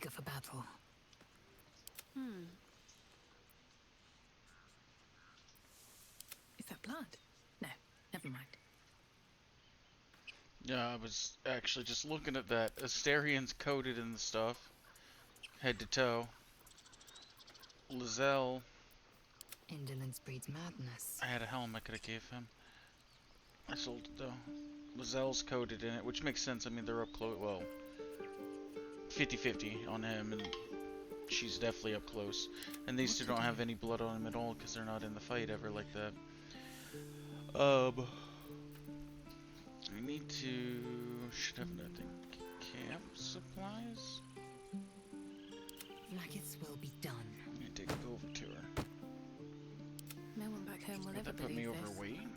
eager for battle. Is that blood? No, never mind. Yeah, I was actually just looking at that. Asterian's coated in the stuff. Head to toe. Lizelle. Indolence breeds madness. I had a helm I could have gave him. I sold it though. Lizelle's coated in it, which makes sense. I mean, they're up close. Well, 50-50 on him, and she's definitely up close. And these two don't have any blood on them at all because they're not in the fight ever like that. I need to... should have nothing. Camp supplies? Like will be done. I need to go over to her. No one back home will Would ever that put me believe this. overweight?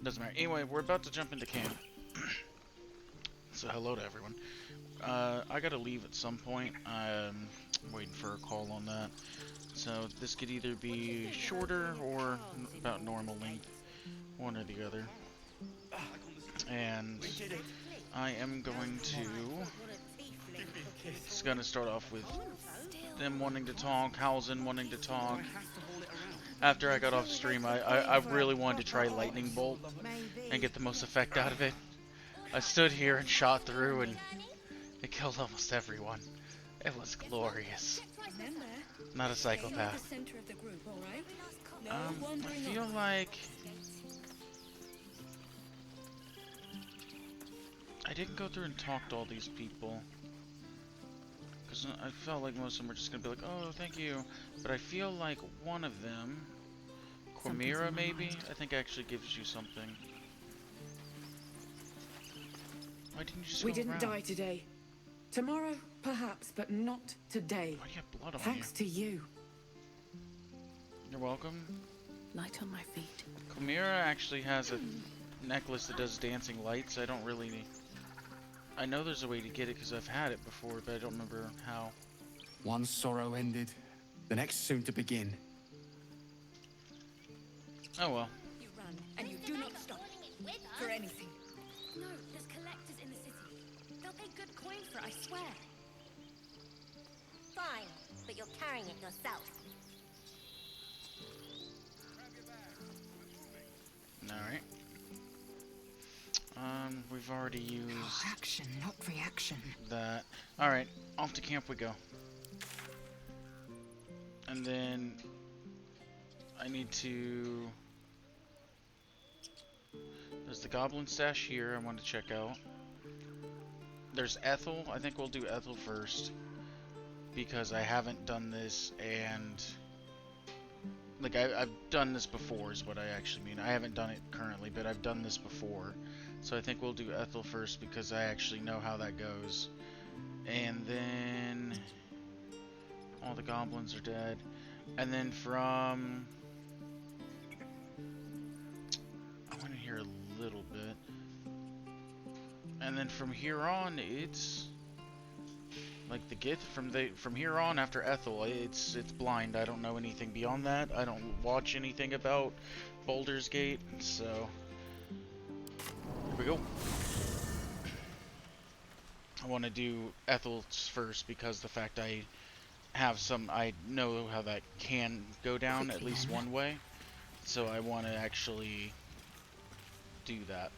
Doesn't matter. Anyway, we're about to jump into camp. So hello to everyone. I gotta leave at some point. I'm waiting for a call on that. So this could either be shorter or about normal length. One or the other. And I am going to... It's gonna start off with them wanting to talk, Hausen wanting to talk. After I got off stream, I really wanted to try Lightning Bolt and get the most effect out of it. I stood here and shot through and it killed almost everyone. It was glorious. Not a psychopath. I feel like... I didn't go through and talk to all these people. Because I felt like most of them were just going to be like, oh, thank you. But I feel like one of them, Quimera maybe, I think actually gives you something. Why didn't you just We go didn't around? die today. Tomorrow, perhaps, but not today. Why do you have blood on Thanks to you. You're welcome. Light on my feet. Quimera actually has a necklace that does dancing lights. I don't really... I know there's a way to get it because I've had it before, but I don't remember how. One sorrow ended, the next soon to begin. Oh well. You run, and you do not stop. For anything. No, there's collectors in the city. They'll pay good coin for it, I swear. Fine, but you're carrying it yourself. Alright. We've already used Action, not reaction. that. Alright, off to camp we go. And then I need to... There's the goblin stash here I want to check out. There's Ethel. I think we'll do Ethel first. Because I haven't done this and... Like, I've done this before is what I actually mean. I haven't done it currently, but I've done this before. So I think we'll do Ethel first because I actually know how that goes. And then... all the goblins are dead. And then from... I want to hear a little bit. And then from here on, it's... like the gift from here on after Ethel, it's blind. I don't know anything beyond that. I don't watch anything about Baldur's Gate, so here we go. I want to do Ethel's first because the fact I know how that can go down at least one way, so I want to actually do that.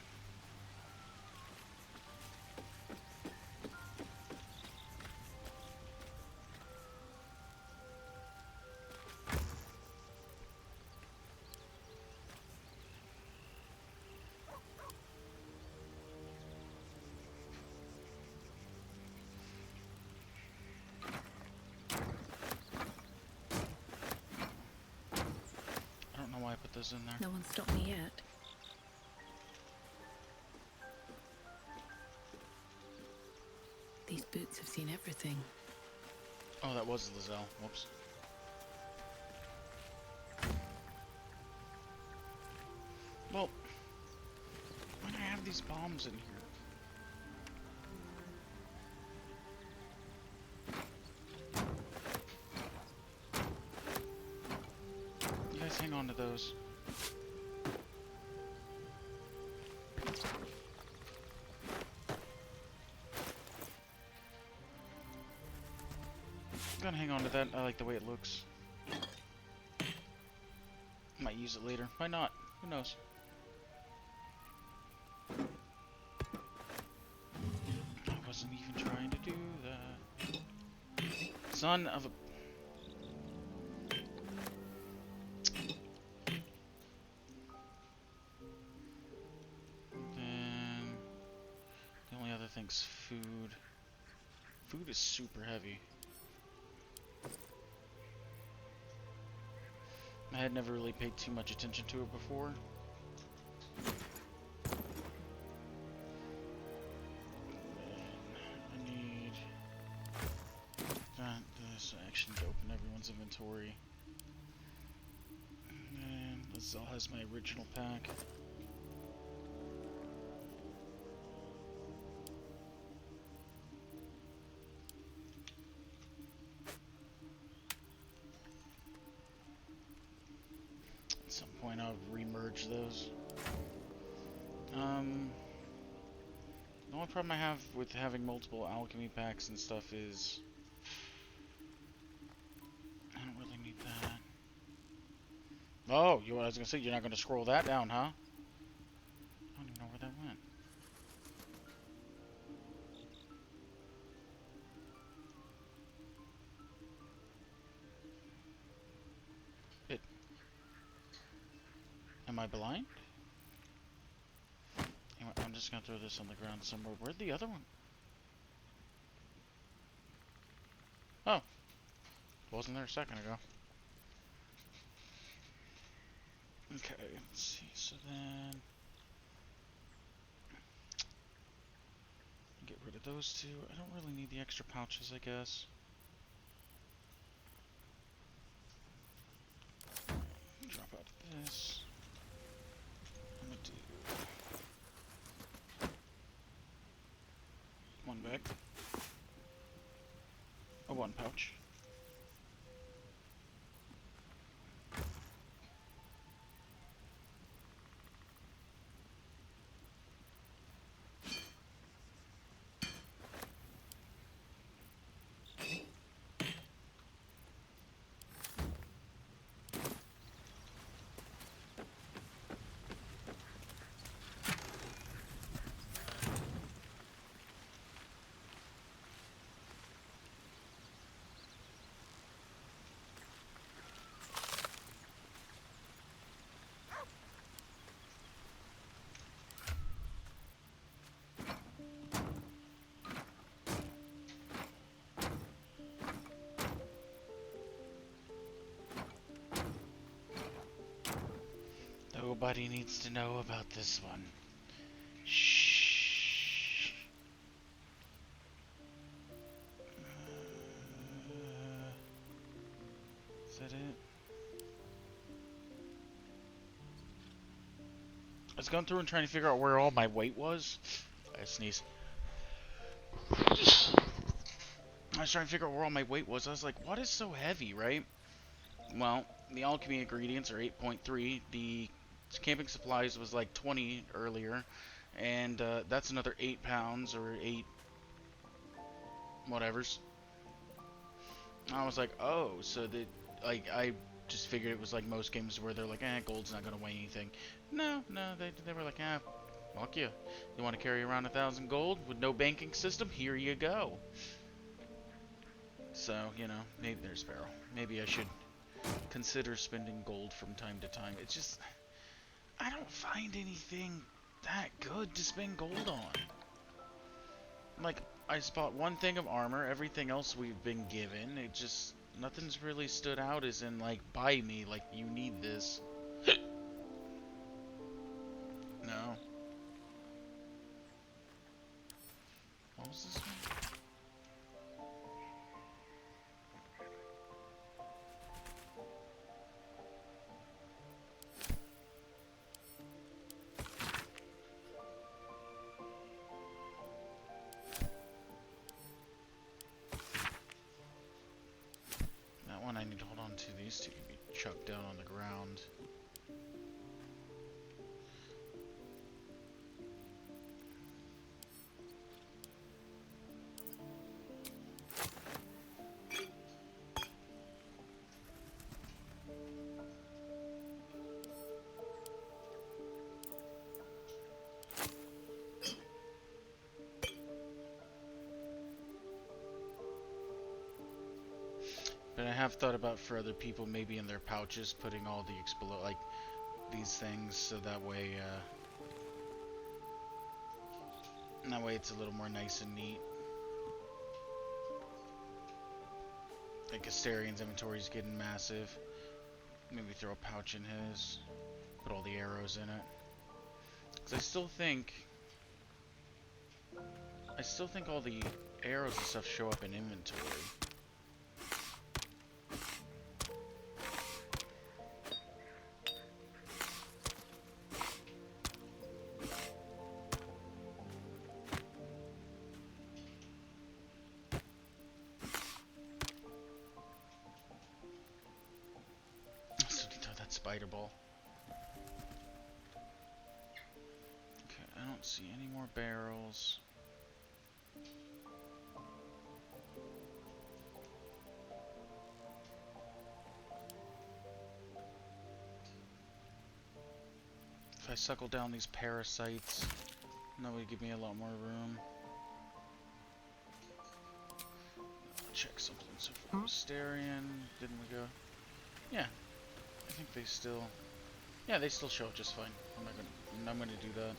Those in there. No one stopped me yet. These boots have seen everything. Oh, that was Lizelle. Whoops. Well, why do I have these bombs in here? You guys hang on to those. I'm gonna hang on to that. I like the way it looks. Might use it later. Might not. Who knows? I wasn't even trying to do that. Son of a... Then... The only other thing's food. Food is super heavy. I had never really paid too much attention to it before. I need this action to open everyone's inventory. And this all has my original pack. At some point I'll remerge those. The only problem I have with having multiple alchemy packs and stuff is I don't really need that. Oh, I was gonna say, you're not gonna scroll that down, huh? I don't even know where that went. Am I blind? Anyway, I'm just gonna throw this on the ground somewhere. Where'd the other one? Oh. Wasn't there a second ago. Okay, let's see. So then... Get rid of those two. I don't really need the extra pouches, I guess. Drop out this. I'm gonna do... one bag. A one pouch. Nobody needs to know about this one. Shh. Is that it? I was going through and trying to figure out where all my weight was. I sneeze. I was trying to figure out where all my weight was. I was like, what is so heavy, right? Well, the alchemy ingredients are 8.3. The camping supplies was like 20 earlier. And that's another 8 pounds or 8 whatevers. I was like, oh, so that, like, I just figured it was like most games where they're like, gold's not gonna weigh anything. No, they were like, fuck you. You want to carry around 1,000 gold with no banking system? Here you go. So, you know, maybe there's Sparrow. Maybe I should consider spending gold from time to time. It's just, I don't find anything that good to spend gold on. Like, I just bought one thing of armor. Everything else we've been given. It just, nothing's really stood out as in, like, buy me, like, you need this. No. What was this one? That one I need to hold on to. These two can be chucked down on the ground. have thought about for other people, maybe in their pouches, putting all the like these things, so that way it's a little more nice and neat. Like Asterian's inventory is getting massive. Maybe throw a pouch in his. Put all the arrows in it. Cause I still think all the arrows and stuff show up in inventory. Spider ball. Okay, I don't see any more barrels. If I suckle down these parasites, that would give me a lot more room. Check something. So for Asterian, didn't we go? Yeah. I think they still... Yeah, they still show up just fine. I'm gonna do that.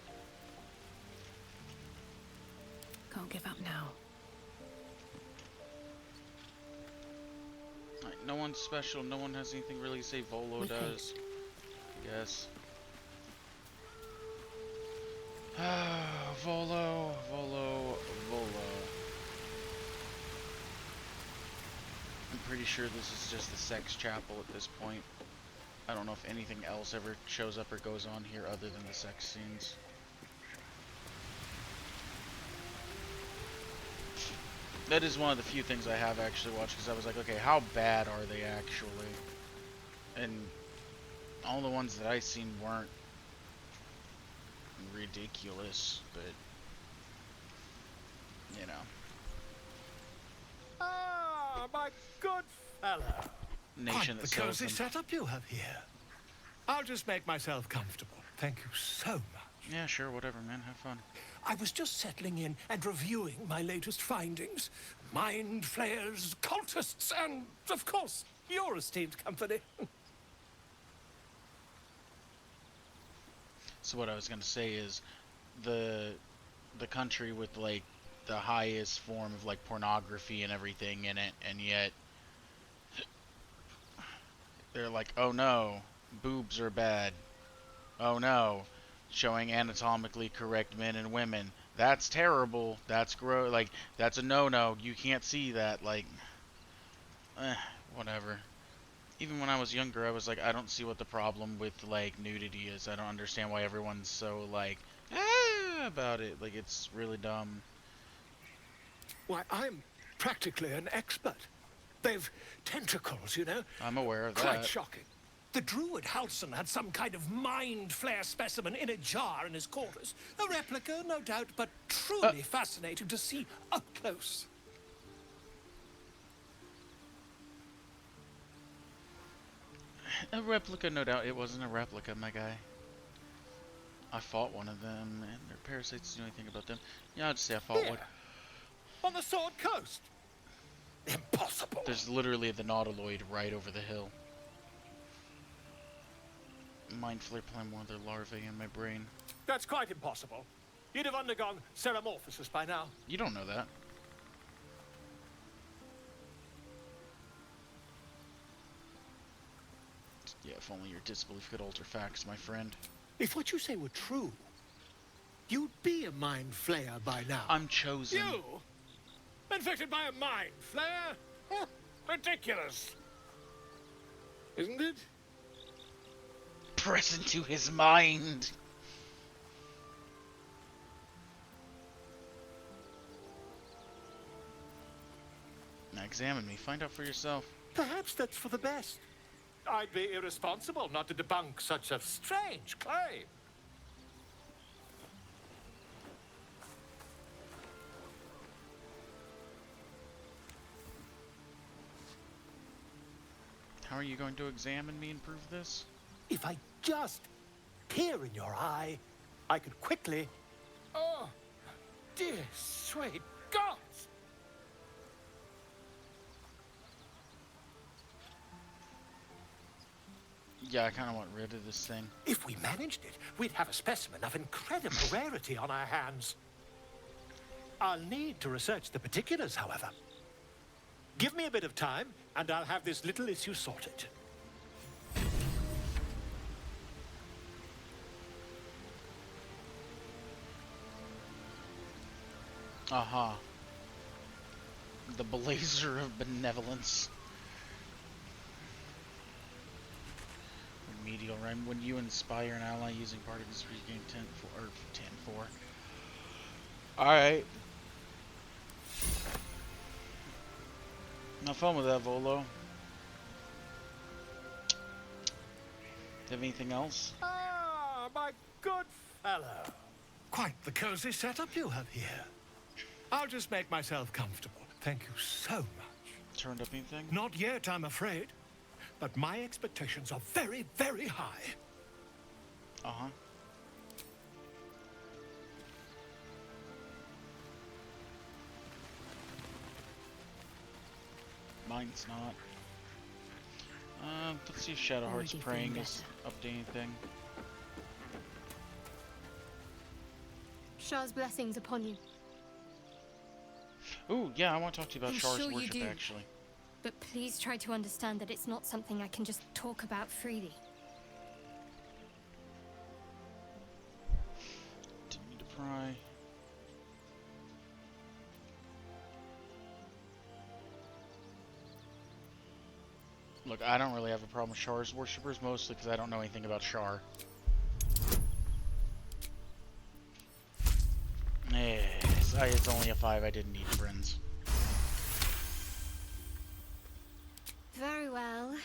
Can't give up now. Alright, no one's special. No one has anything really to say. Volo does. Yes. Volo. I'm pretty sure this is just the sex chapel at this point. I don't know if anything else ever shows up or goes on here other than the sex scenes. That is one of the few things I have actually watched, because I was like, okay, how bad are they actually? And all the ones that I seen weren't ridiculous, but you know. Ah, my good fellow. Nation that Quite the sells cozy them. setup you have here. I'll just make myself comfortable. Thank you so much. Yeah, sure, whatever, man. Have fun. I was just settling in and reviewing my latest findings. Mind flayers, cultists, and, of course, your esteemed company. So what I was gonna say is, the country with like the highest form of like pornography and everything in it, and yet they're like, oh no, boobs are bad. Oh no, showing anatomically correct men and women. That's terrible. That's gross. Like, that's a no-no. You can't see that. Like, whatever. Even when I was younger, I was like, I don't see what the problem with, like, nudity is. I don't understand why everyone's so, like, about it. Like, it's really dumb. Why, I'm practically an expert. They've tentacles, you know. I'm aware of Quite that. shocking. The druid Halson had some kind of mind flare specimen in a jar in his quarters. A replica, no doubt, but truly fascinating to see up close. A replica, no doubt. It wasn't a replica, my guy. I fought one of them, and their parasites do anything about them. Yeah, I'll just say I fought one. On the Sword Coast. Impossible. There's literally the nautiloid right over the hill. Mind flare plant one of their larvae in my brain. That's quite impossible. You'd have undergone ceramorphosis by now. You don't know that. Yeah, if only your disbelief could alter facts, my friend. If what you say were true, you'd be a mind flayer by now. I'm chosen. You? Infected by a mind flare? Huh, ridiculous. Isn't it? Press into his mind. Now examine me. Find out for yourself. Perhaps that's for the best. I'd be irresponsible not to debunk such a strange claim. How are you going to examine me and prove this? If I just peer in your eye, I could quickly... Oh, dear sweet gods! Yeah, I kind of want rid of this thing. If we managed it, we'd have a specimen of incredible rarity on our hands. I'll need to research the particulars, however. Give me a bit of time, and I'll have this little issue sorted. Aha. The blazer of benevolence. Remedial rhyme. When you inspire an ally using part of this regain 10-4 or 10-4. Alright. Have fun with that, Volo. Have anything else? Ah, my good fellow. Quite the cozy setup you have here. I'll just make myself comfortable. Thank you so much. Turned up anything? Not yet, I'm afraid. But my expectations are very, very high. Uh-huh. Mine's not. Let's see if Shadowheart's Already Praying feeling is updating anything. Shah's blessings upon you. Ooh, yeah, I want to talk to you about I'm Shar's sure you worship, do. actually. But please try to understand that it's not something I can just talk about freely. Didn't need to pry. Look, I don't really have a problem with Shar's worshippers, mostly because I don't know anything about Shar. It's only a 5, I didn't need friends. Very well.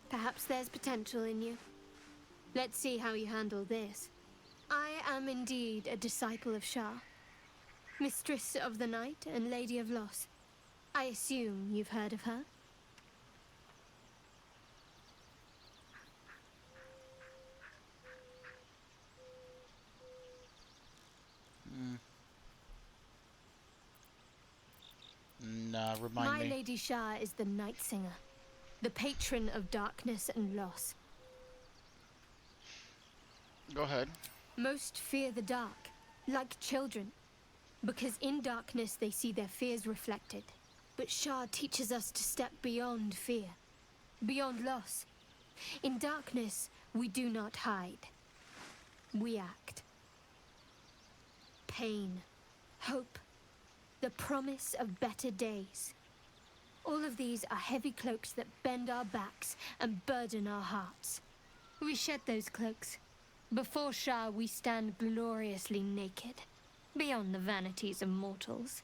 Perhaps there's potential in you. Let's see how you handle this. I am indeed a disciple of Shah, Mistress of the Night and Lady of Loss. I assume you've heard of her? Nah, remind My me. Lady Shah is the Night Singer, the patron of darkness and loss. Go ahead. Most fear the dark, like children, because in darkness they see their fears reflected. But Shah teaches us to step beyond fear, beyond loss. In darkness, we do not hide. We act. Pain, hope, the promise of better days. All of these are heavy cloaks that bend our backs and burden our hearts. We shed those cloaks. Before Shah, we stand gloriously naked, beyond the vanities of mortals.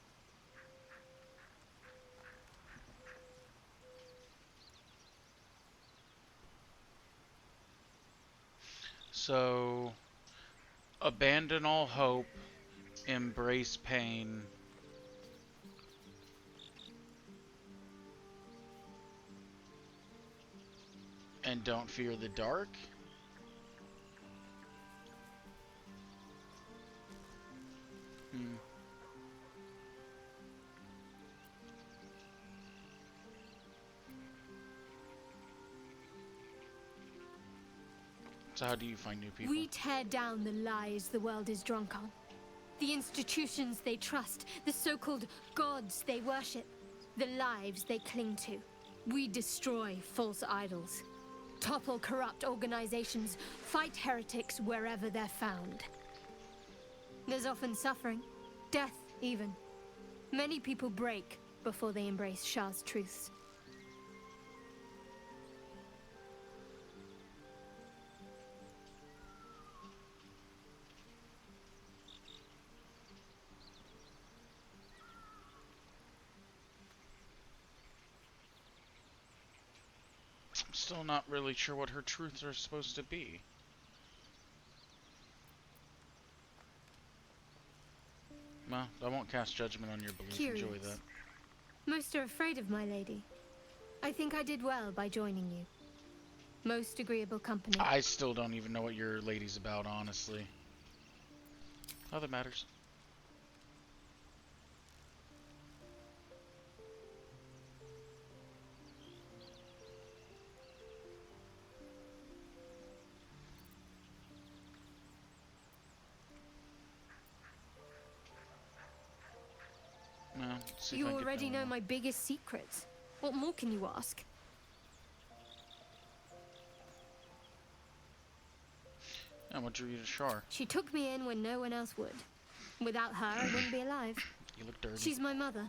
So, abandon all hope, embrace pain. And don't fear the dark? So how do you find new people? We tear down the lies the world is drunk on. The institutions they trust, the so-called gods they worship, the lives they cling to. We destroy false idols, topple corrupt organizations, fight heretics wherever they're found. There's often suffering, death even. Many people break before they embrace Shah's truths. I'm still not really sure what her truths are supposed to be. Well, I won't cast judgment on your belief. Curious. Enjoy that. Most are afraid of my lady. I think I did well by joining you. Most agreeable company. I still don't even know what your lady's about, honestly. Other matters. See if You I can get already that know one. my biggest secrets. What more can you ask? Yeah, what drew you to Shar? She took me in when no one else would. Without her, I wouldn't be alive. You look dirty. She's my mother.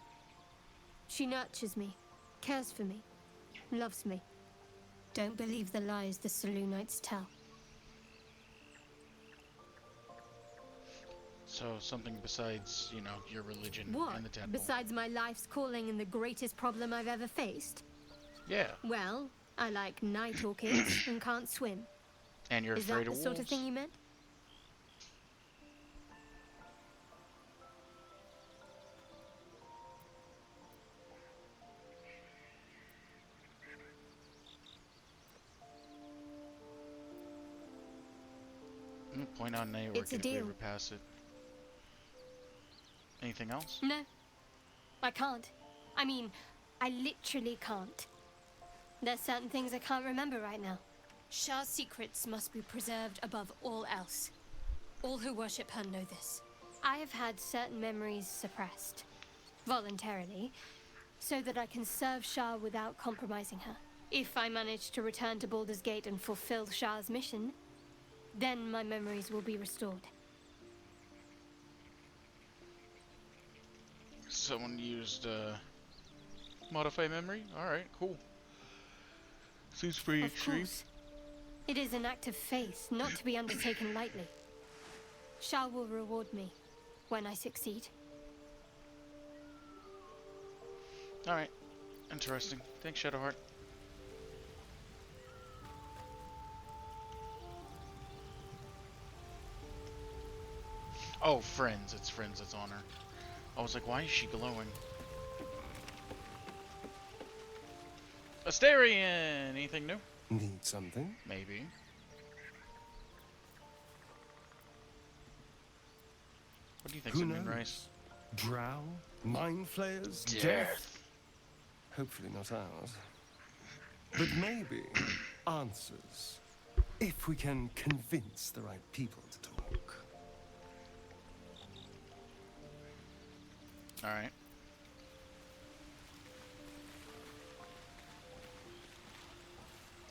She nurtures me, cares for me, loves me. Don't believe the lies the Saloonites tell. So something besides, you know, your religion What? and the tadpole. Besides my life's calling and the greatest problem I've ever faced? Yeah, Well, I like night orchids and can't swim. and you're Is afraid that of the wolves. sort of thing you meant? Point on A or It's a if we deal. ever pass it. Anything else? No, I can't. I mean, I literally can't. There's certain things I can't remember right now. Shah's secrets must be preserved above all else. All who worship her know this. I have had certain memories suppressed, voluntarily, so that I can serve Shah without compromising her. If I manage to return to Baldur's Gate and fulfill Shah's mission, then my memories will be restored. Someone used modify memory? Alright, cool. Seems pretty Of extreme. course. It is an act of faith, not to be undertaken lightly. Shah will reward me when I succeed. Alright. Interesting. Thanks, Shadowheart. Oh, friends. It's friends that's on her. I was like, why is she glowing? Asterion! Anything new? Need something? Maybe. What do you think, Who Moonrise? knows? Drow? Mind flayers? Death. Hopefully not ours. But maybe answers. If we can convince the right people to talk. Alright.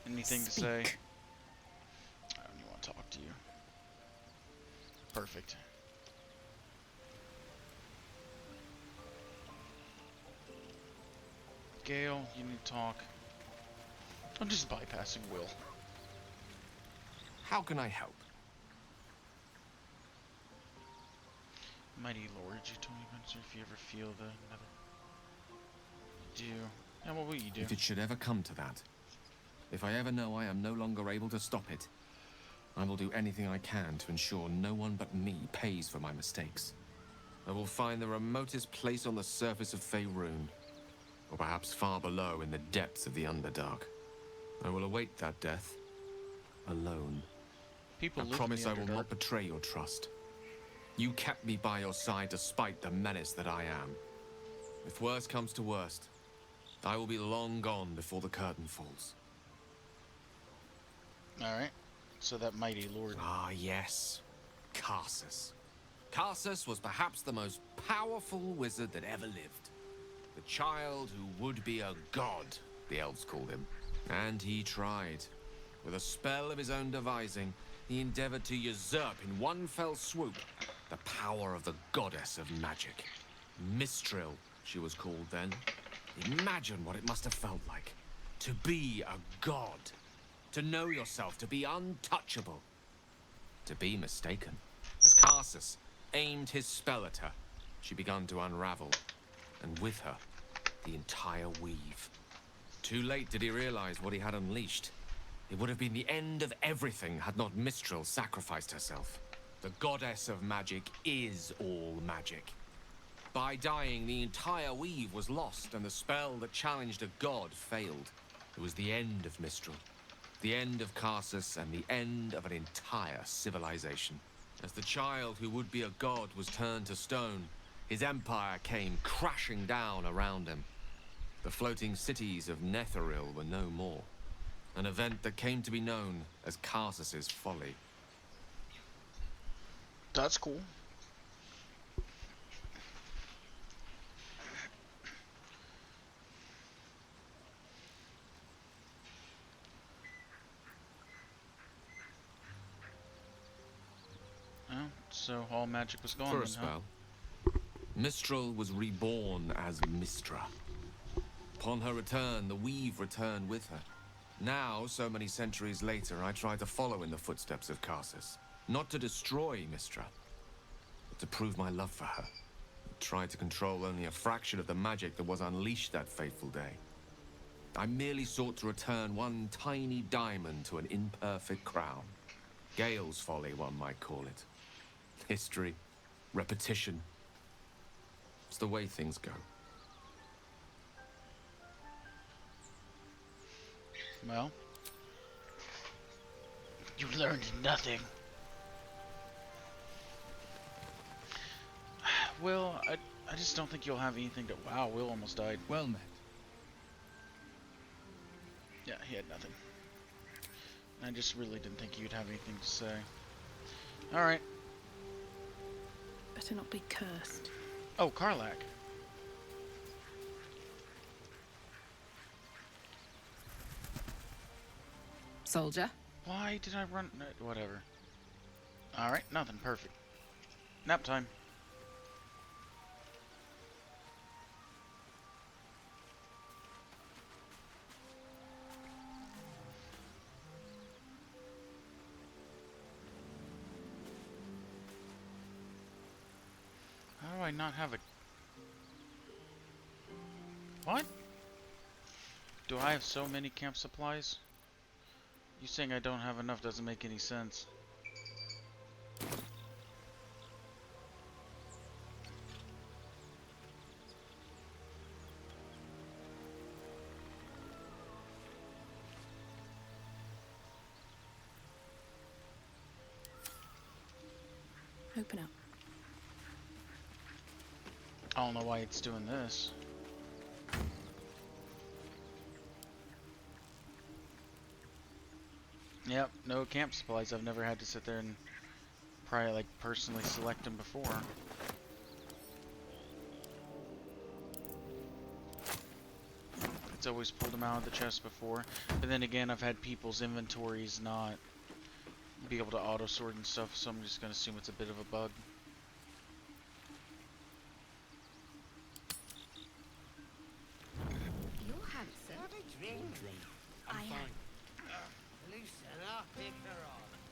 Anything to say? I don't even want to talk to you. Perfect. Gale, you need to talk. I'm just bypassing Will. How can I help? Mighty Lord, you told me once if you ever feel the another. You do. And what will you do? If it should ever come to that, if I ever know I am no longer able to stop it, I will do anything I can to ensure no one but me pays for my mistakes. I will find the remotest place on the surface of Faerun, or perhaps far below in the depths of the Underdark. I will await that death, alone. People I live promise in I the will Underdark. not betray your trust. You kept me by your side despite the menace that I am. If worst comes to worst, I will be long gone before the curtain falls. Alright. So that Mighty Lord. Ah, yes. Karsus. Karsus was perhaps the most powerful wizard that ever lived. The child who would be a god, the elves called him. And he tried. With a spell of his own devising, he endeavored to usurp in one fell swoop the power of the goddess of magic. Mistril, she was called then. Imagine what it must have felt like. To be a god. To know yourself, to be untouchable. To be mistaken. As Karsus aimed his spell at her, she began to unravel. And with her, the entire weave. Too late did he realize what he had unleashed. It would have been the end of everything had not Mistril sacrificed herself. The goddess of magic is all magic. By dying, the entire weave was lost, and the spell that challenged a god failed. It was the end of Mistral, the end of Karsus, and the end of an entire civilization. As the child who would be a god was turned to stone, his empire came crashing down around him. The floating cities of Netheril were no more. An event that came to be known as Karsus's folly. That's cool. So all magic was gone For a then, huh? spell. Mistral was reborn as Mistra. Upon her return, the weave returned with her. Now, so many centuries later, I try to follow in the footsteps of Karsus. Not to destroy Mistra, but to prove my love for her. Try to control only a fraction of the magic that was unleashed that fateful day. I merely sought to return one tiny diamond to an imperfect crown. Gale's folly, one might call it. History, repetition. It's the way things go. Well, you learned nothing. Will, I just don't think you'll have anything to... Wow, Will almost died. Well met. Yeah, he had nothing. I just really didn't think you'd have anything to say. Alright. Better not be cursed. Oh, Karlak. Soldier. Why did I run... Whatever. Alright, nothing. Perfect. Nap time. How do I not have a... What? Do I have so many camp supplies? You saying I don't have enough doesn't make any sense. Open up. I don't know why it's doing this. Yep, no camp supplies. I've never had to sit there and probably like personally select them before. It's always pulled them out of the chest before. But then again, I've had people's inventories not be able to auto sort and stuff, so I'm just gonna assume it's a bit of a bug. You're handsome. I am.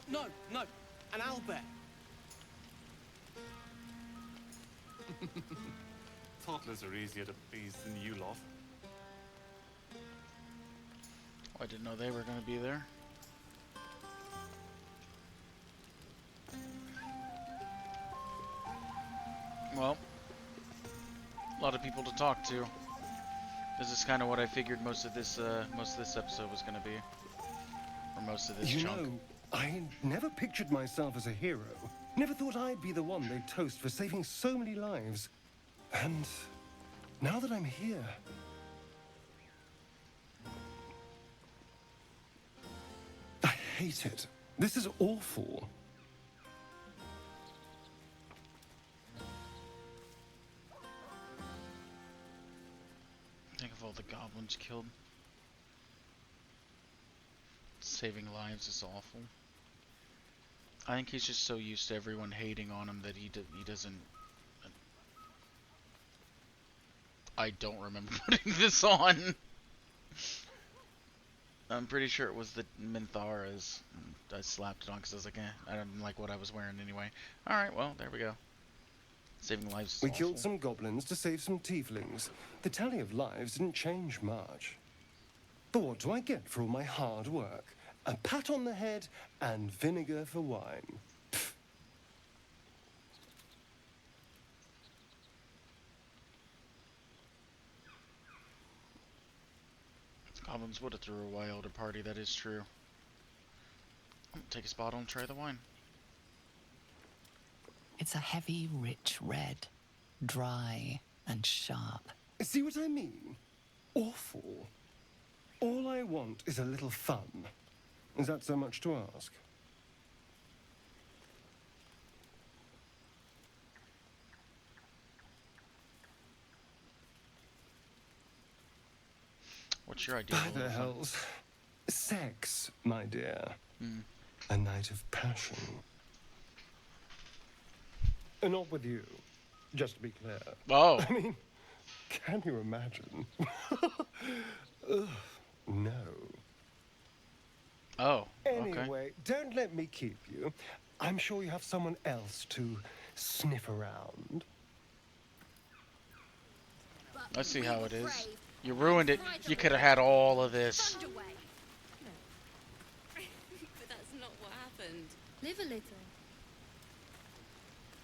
No, no, an owlbear. Toddlers are easier to please than you lot. Oh, I didn't know they were gonna be there. Well, a lot of people to talk to. This is kind of what I figured most of this episode was gonna be, or most of this You chunk. know, I never pictured myself as a hero. Never thought I'd be the one they'd toast for saving so many lives. And now that I'm here... I hate it. This is awful. Think of all the goblins killed. Saving lives is awful. I think he's just so used to everyone hating on him that he doesn't... I don't remember putting this on. I'm pretty sure it was the Mintharas. I slapped it on because I was like, I didn't like what I was wearing anyway. Alright, well, there we go. Saving lives is We awful. killed some goblins to save some tieflings. The tally of lives didn't change much. But what do I get for all my hard work? A pat on the head and vinegar for wine. Pfft. Goblins would have threw a wilder party, that is true. I'm gonna take a bottle and try the wine. It's a heavy, rich red, dry and sharp. See what I mean? Awful. All I want is a little fun. Is that so much to ask? What's your idea? By of a the little fun? hells. Sex, my dear. Hmm. A night of passion. Not with you, just to be clear. Oh. I mean, can you imagine? Ugh, no. Oh, okay. Anyway, don't let me keep you. I'm sure you have someone else to sniff around. Let's see how it is. You ruined it. You could have had all of this. Thunderway. But that's not what happened. Live a little.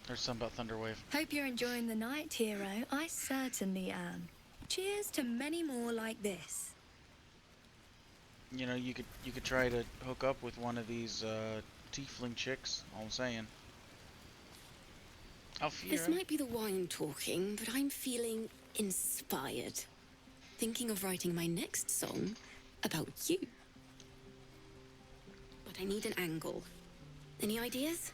There's something about Thunderwave. Hope you're enjoying the night, hero. I certainly am. Cheers to many more like this. You know, you could try to hook up with one of these tiefling chicks. All I'm saying. This might be the wine talking, but I'm feeling inspired. Thinking of writing my next song about you. But I need an angle. Any ideas?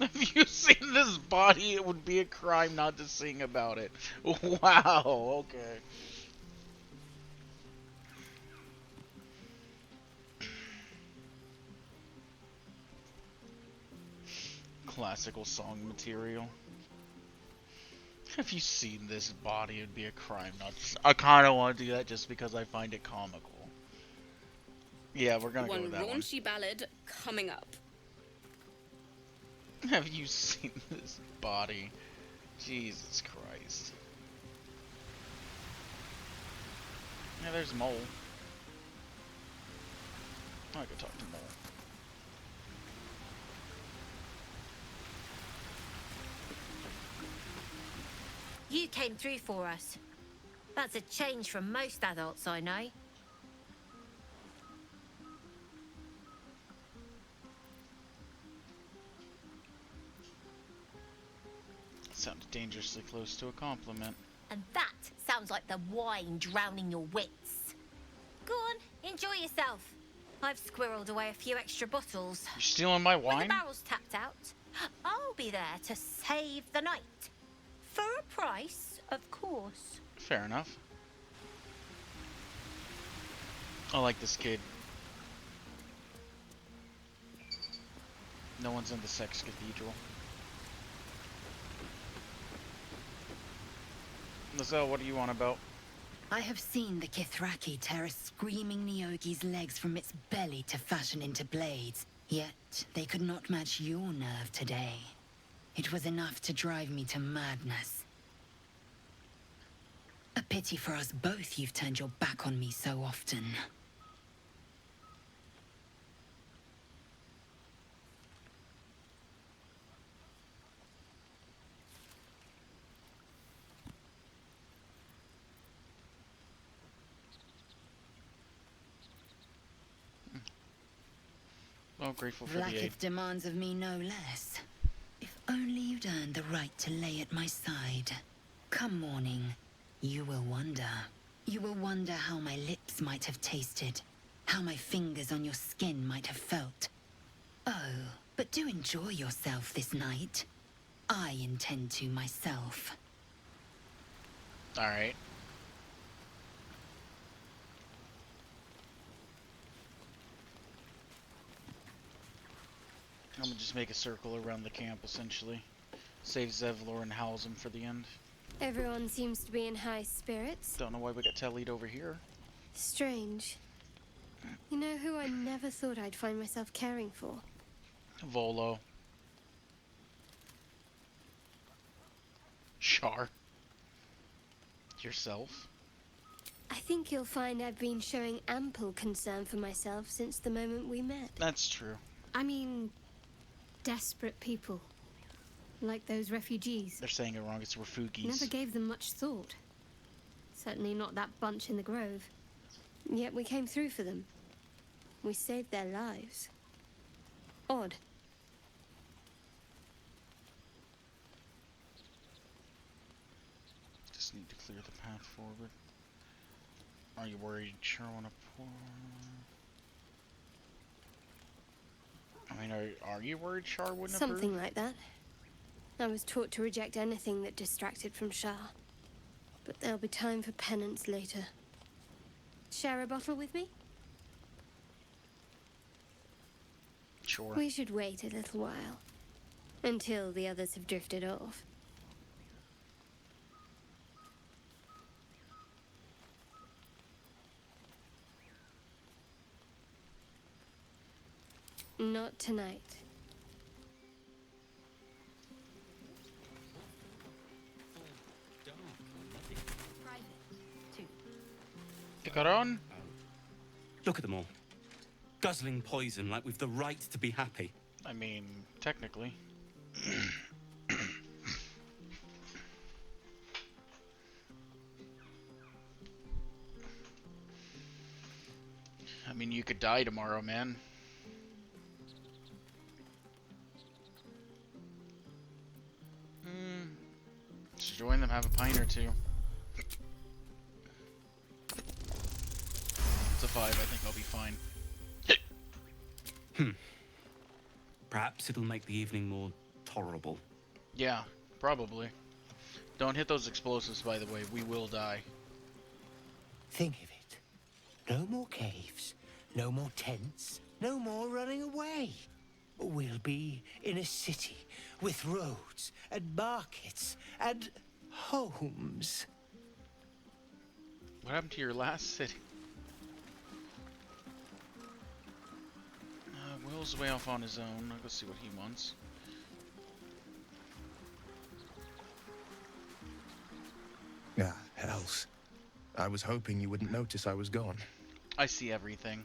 If you seen this body, it would be a crime not to sing about it. Wow, okay. Classical song material. Have you seen this body? It would be a crime not to. I kind of want to do that just because I find it comical. Yeah, we're gonna go with that one. Raunchy ballad coming up. Have you seen this body? Jesus Christ. Yeah, there's Mole. I could talk to Mole. You came through for us. That's a change from most adults I know. Sounded dangerously close to a compliment. And that sounds like the wine drowning your wits. Go on, enjoy yourself. I've squirreled away a few extra bottles. You're stealing my When the wine? barrel's tapped out, I'll be there to save the night. For a price, of course. Fair enough. I like this kid. No one's in the sex cathedral. Lizelle, what do you want about? I have seen the Kithraki tear a screaming Neogi's legs from its belly to fashion into blades. Yet, they could not match your nerve today. It was enough to drive me to madness. A pity for us both you've turned your back on me so often. Well, grateful for the aid. Vlaakith demands of me no less. If only you'd earned the right to lay at my side. Come morning, you will wonder. You will wonder how my lips might have tasted, how my fingers on your skin might have felt. Oh, but do enjoy yourself this night. I intend to myself. Alright. I'm gonna just make a circle around the camp, essentially. Save Zevlor and house him for the end. Everyone seems to be in high spirits. Don't know why we got Tellied over here. Strange. You know who I never thought I'd find myself caring for? Volo. Char. Yourself. I think you'll find I've been showing ample concern for myself since the moment we met. That's true. I mean, desperate people. Like those refugees. They're saying it wrong, it's refugees. Never gave them much thought. Certainly not that bunch in the grove. Yet we came through for them. We saved their lives. Odd. Just need to clear the path forward. Are you worried Char wanna pour? I mean, are you worried Char wouldn't Something approve? like that. I was taught to reject anything that distracted from Shah. But there'll be time for penance later. Share a bottle with me? Sure. We should wait a little while. Until the others have drifted off. Not tonight. Picaron? Look at them all. Guzzling poison like we've the right to be happy. I mean, technically. I mean, you could die tomorrow, man. Just join them, have a pint or two. It's a 5, I think I'll be fine. Perhaps it'll make the evening more tolerable. Yeah, probably. Don't hit those explosives, by the way. We will die. Think of it. No more caves, no more tents, no more running away. We'll be in a city with roads and markets and homes. What happened to your last city? Will's way off on his own. I'll go see what he wants. Ah, hells. I was hoping you wouldn't notice I was gone. I see everything.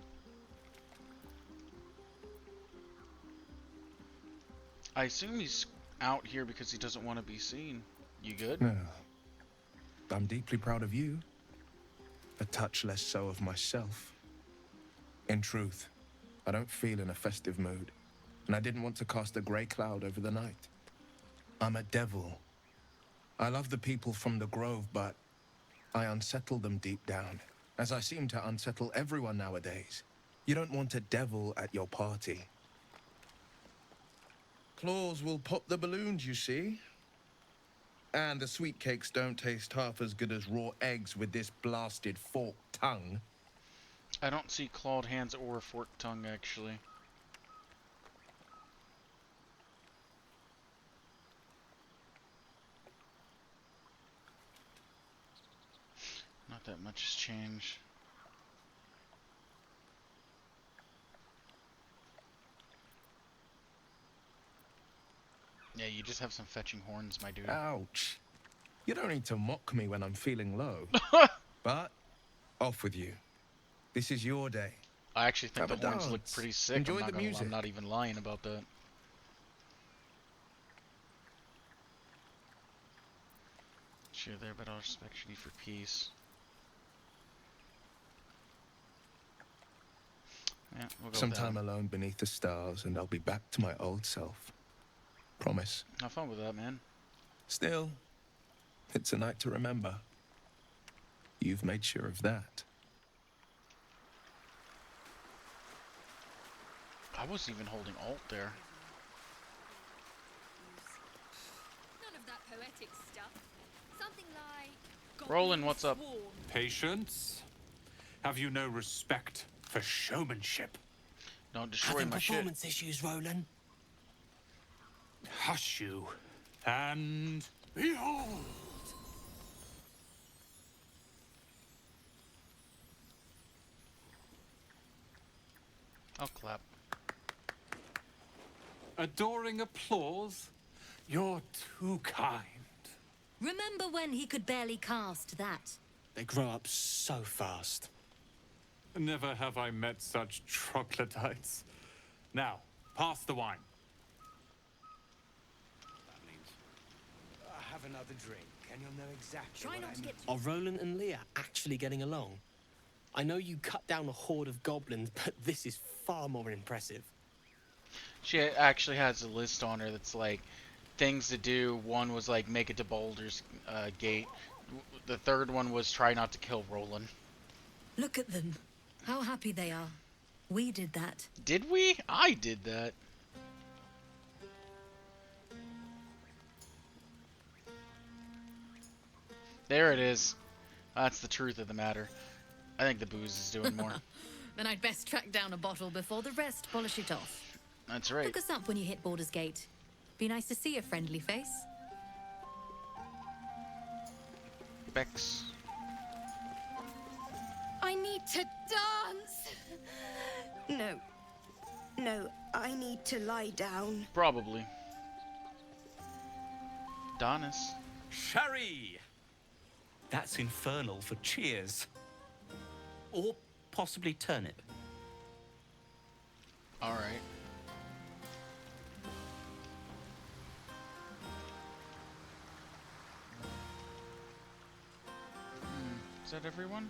I assume he's out here because he doesn't want to be seen. You good? No. I'm deeply proud of you. A touch less so of myself. In truth, I don't feel in a festive mood, and I didn't want to cast a grey cloud over the night. I'm a devil. I love the people from the Grove, but I unsettle them deep down, as I seem to unsettle everyone nowadays. You don't want a devil at your party. Claws will pop the balloons, you see. And the sweet cakes don't taste half as good as raw eggs with this blasted forked tongue. I don't see clawed hands or forked tongue, actually. Not that much has changed. Yeah, you just have some fetching horns, my dude. Ouch. You don't need to mock me when I'm feeling low. But, off with you. This is your day. I actually think Have the a horns look dance. pretty sick. Enjoy the music. I'm not even lying about that. Share there, but I'll respect you for peace. Yeah, we'll go Some with that time one. alone beneath the stars, and I'll be back to my old self. Promise. Have fun with that, man. Still, it's a night to remember. You've made sure of that. I wasn't even holding alt there. None of that poetic stuff. Something like... Roland, what's up? Patience? Have you no respect for showmanship? Don't destroy Having my shit. performance issues, Roland. Hush you, and behold! I'll clap. Adoring applause? You're too kind. Remember when he could barely cast that? They grow up so fast. Never have I met such troglodytes. Now, pass the wine. That means have another drink, and you'll know exactly Try what not I to mean. get Are Roland and Leah actually getting along? I know you cut down a horde of goblins, but this is far more impressive. She actually has a list on her that's like things to do. One was like make it to Baldur's Gate. The third one was try not to kill Roland. Look at them. How happy they are. We did that. Did we? I did that. There it is. That's the truth of the matter. I think the booze is doing more. Then I'd best track down a bottle before the rest polish it off. That's right. Look us up when you hit Baldur's Gate. Be nice to see a friendly face. Bex. I need to dance! No. No, I need to lie down. Probably. Donis. Sherry! That's infernal for cheers. Or possibly turnip. Alright. Is that everyone?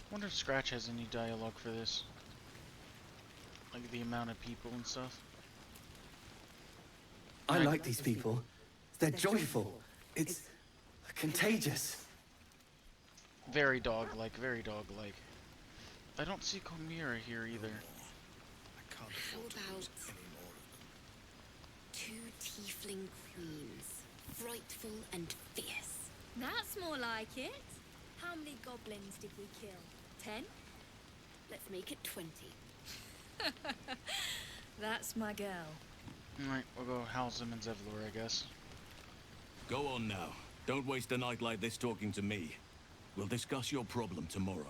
I wonder if Scratch has any dialogue for this. Like the amount of people and stuff. I like these people. They're joyful. It's contagious. Very dog-like, very dog-like. I don't see Chimera here either. How about 2 tiefling queens, frightful and fierce? That's more like it. How many goblins did we kill? 10? Let's make it 20. That's my girl. Alright, we'll go Halzim and Zevlor, I guess. Go on now. Don't waste a night like this talking to me. We'll discuss your problem tomorrow.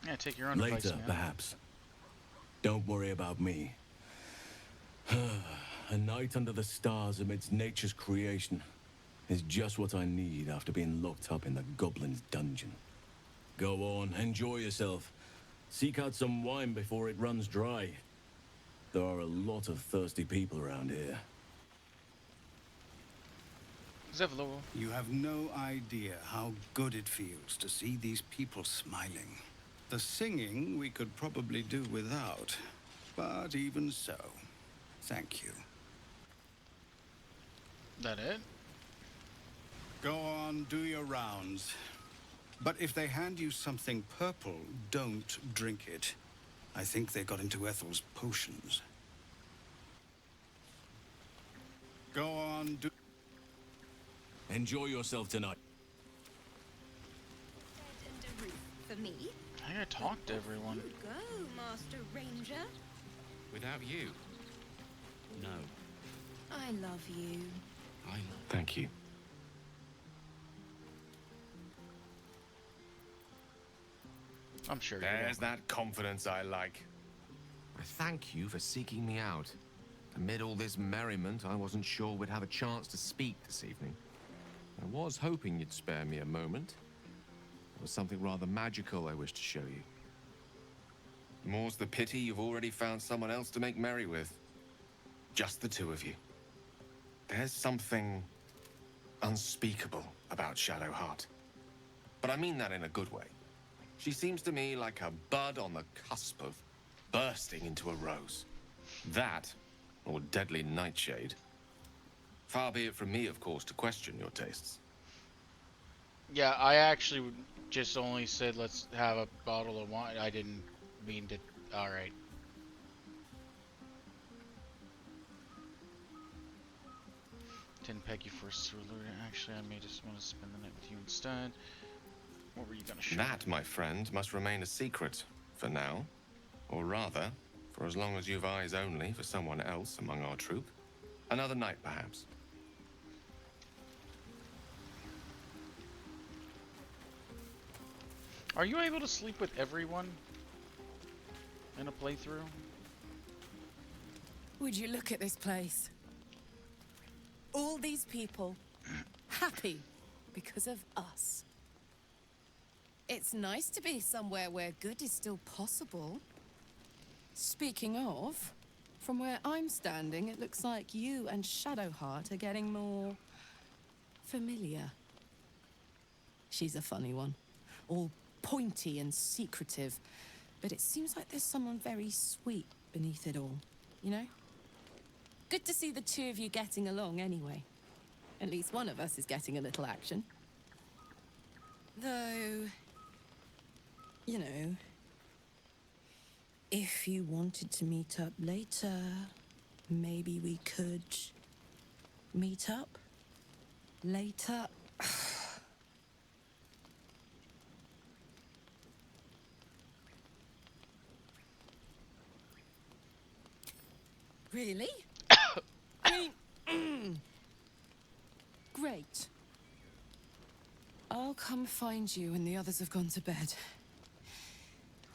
Yeah, take your own advice, Later, man. perhaps. Don't worry about me. A night under the stars amidst nature's creation is just what I need after being locked up in the goblin's dungeon. Go on, enjoy yourself. Seek out some wine before it runs dry. There are a lot of thirsty people around here. Zevlor. You have no idea how good it feels to see these people smiling. The singing we could probably do without, but even so, thank you. That it? Go on, do your rounds. But if they hand you something purple, don't drink it. I think they got into Ethel's potions. Go on, do... Enjoy yourself tonight. And a roof for me. I think I talked to everyone. You go, Master Ranger. Without you? No. I love you. Thank you. I'm sure There's that confidence I like. I thank you for seeking me out. Amid all this merriment, I wasn't sure we'd have a chance to speak this evening. I was hoping you'd spare me a moment. There was something rather magical I wished to show you. More's the pity you've already found someone else to make merry with. Just the two of you. There's something unspeakable about Shadowheart. But I mean that in a good way. She seems to me like a bud on the cusp of bursting into a rose. That, or deadly nightshade. Far be it from me, of course, to question your tastes. Yeah, I actually just only said let's have a bottle of wine. I didn't mean to. Alright. Didn't peg you for a Sorcerer. Actually, I may just want to spend the night with you instead. What were you gonna show? That, my friend, must remain a secret for now. Or rather, for as long as you've eyes only for someone else among our troop. Another night, perhaps. Are you able to sleep with everyone in a playthrough? Would you look at this place? All these people happy because of us. It's nice to be somewhere where good is still possible. Speaking of, from where I'm standing, it looks like you and Shadowheart are getting more familiar. She's a funny one. All pointy and secretive, But it seems like there's someone very sweet beneath it all, you know? Good to see the two of you getting along anyway. At least one of us is getting a little action. Though, you know, if you wanted to meet up later, maybe we could meet up later. Really? I mean, great. I'll come find you when the others have gone to bed.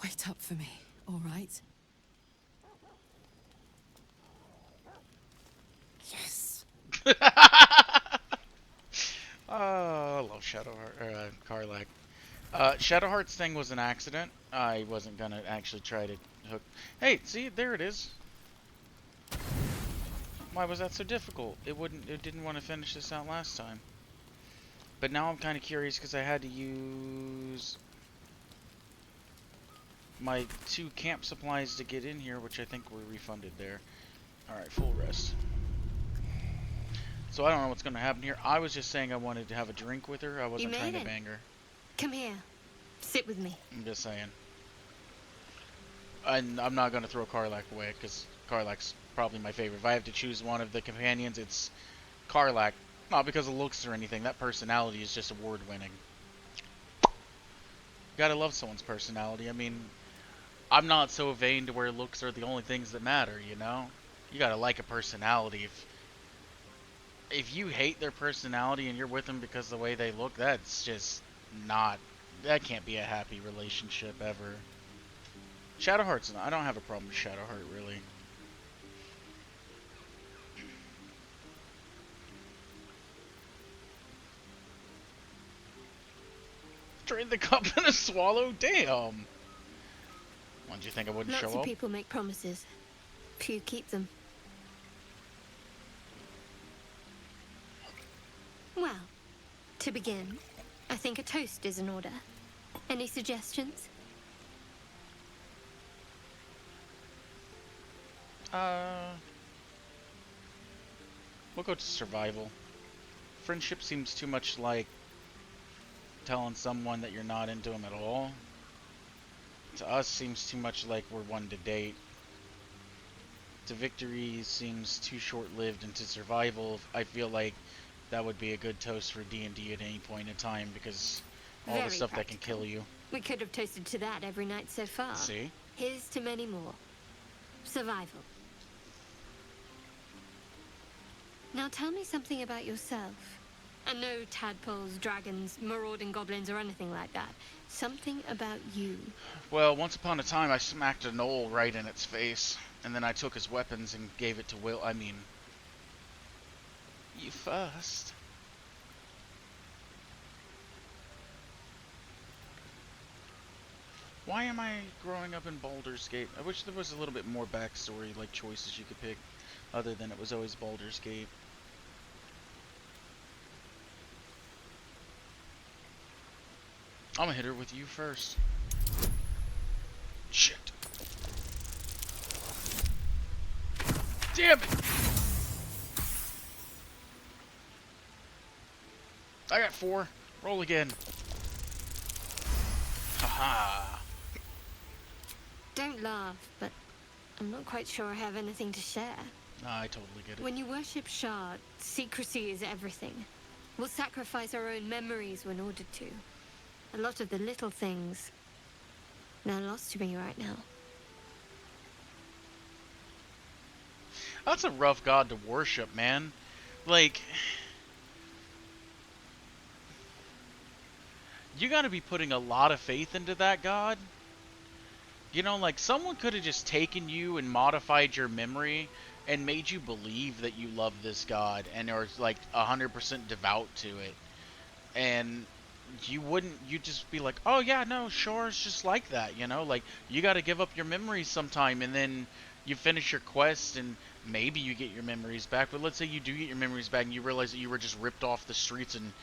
Wait up for me, all right? Yes. I love Karlak. Shadowheart's thing was an accident. I wasn't gonna actually try to hook. Hey, see, there it is. Why was that so difficult? It didn't want to finish this out last time. But now I'm kind of curious because I had to use my 2 camp supplies to get in here, which I think were refunded there. Alright, full rest. So I don't know what's going to happen here. I was just saying I wanted to have a drink with her. I wasn't trying to bang her. Come here. Sit with me. I'm just saying. And I'm not going to throw Karlak away because Karlak's probably my favorite. If I have to choose one of the companions, it's Karlak. Not because of looks or anything. That personality is just award-winning. You gotta love someone's personality. I mean, I'm not so vain to where looks are the only things that matter, you know? You gotta like a personality. If you hate their personality and you're with them because of the way they look, that's just not... That can't be a happy relationship ever. Shadowheart's not... I don't have a problem with Shadowheart, really. Drain the cup in a swallow? Damn! Why did you think I wouldn't show Lots up? of people make promises. Few keep them. Well, to begin, I think a toast is in order. Any suggestions? We'll go to survival. Friendship seems too much like telling someone that you're not into them at all. To us, seems too much like we're one to date. To victory seems too short-lived, and to survival, I feel like that would be a good toast for D&D at any point in time, because all the stuff that can kill you. We could have toasted to that every night so far. See? Here's to many more. Survival. Now tell me something about yourself. And no tadpoles, dragons, marauding goblins, or anything like that. Something about you. Well, once upon a time, I smacked a gnoll right in its face, and then I took his weapons and gave it to Will. I mean, you first. Why am I growing up in Baldur's Gate? I wish there was a little bit more backstory, like choices you could pick, other than it was always Baldur's Gate. I'm gonna hit her with you first. Shit. Damn it! I got 4. Roll again. Haha. Don't laugh, but I'm not quite sure I have anything to share. Nah, I totally get it. When you worship Shard, secrecy is everything. We'll sacrifice our own memories when ordered to. A lot of the little things, they're lost to me right now. That's a rough god to worship, man. Like, you gotta be putting a lot of faith into that god. You know, like, someone could have just taken you and modified your memory and made you believe that you love this god and are, like, 100% devout to it. And you'd just be like, oh yeah, no, sure, it's just like that, you know? Like, you gotta give up your memories sometime, and then you finish your quest, and maybe you get your memories back. But let's say you do get your memories back, and you realize that you were just ripped off the streets and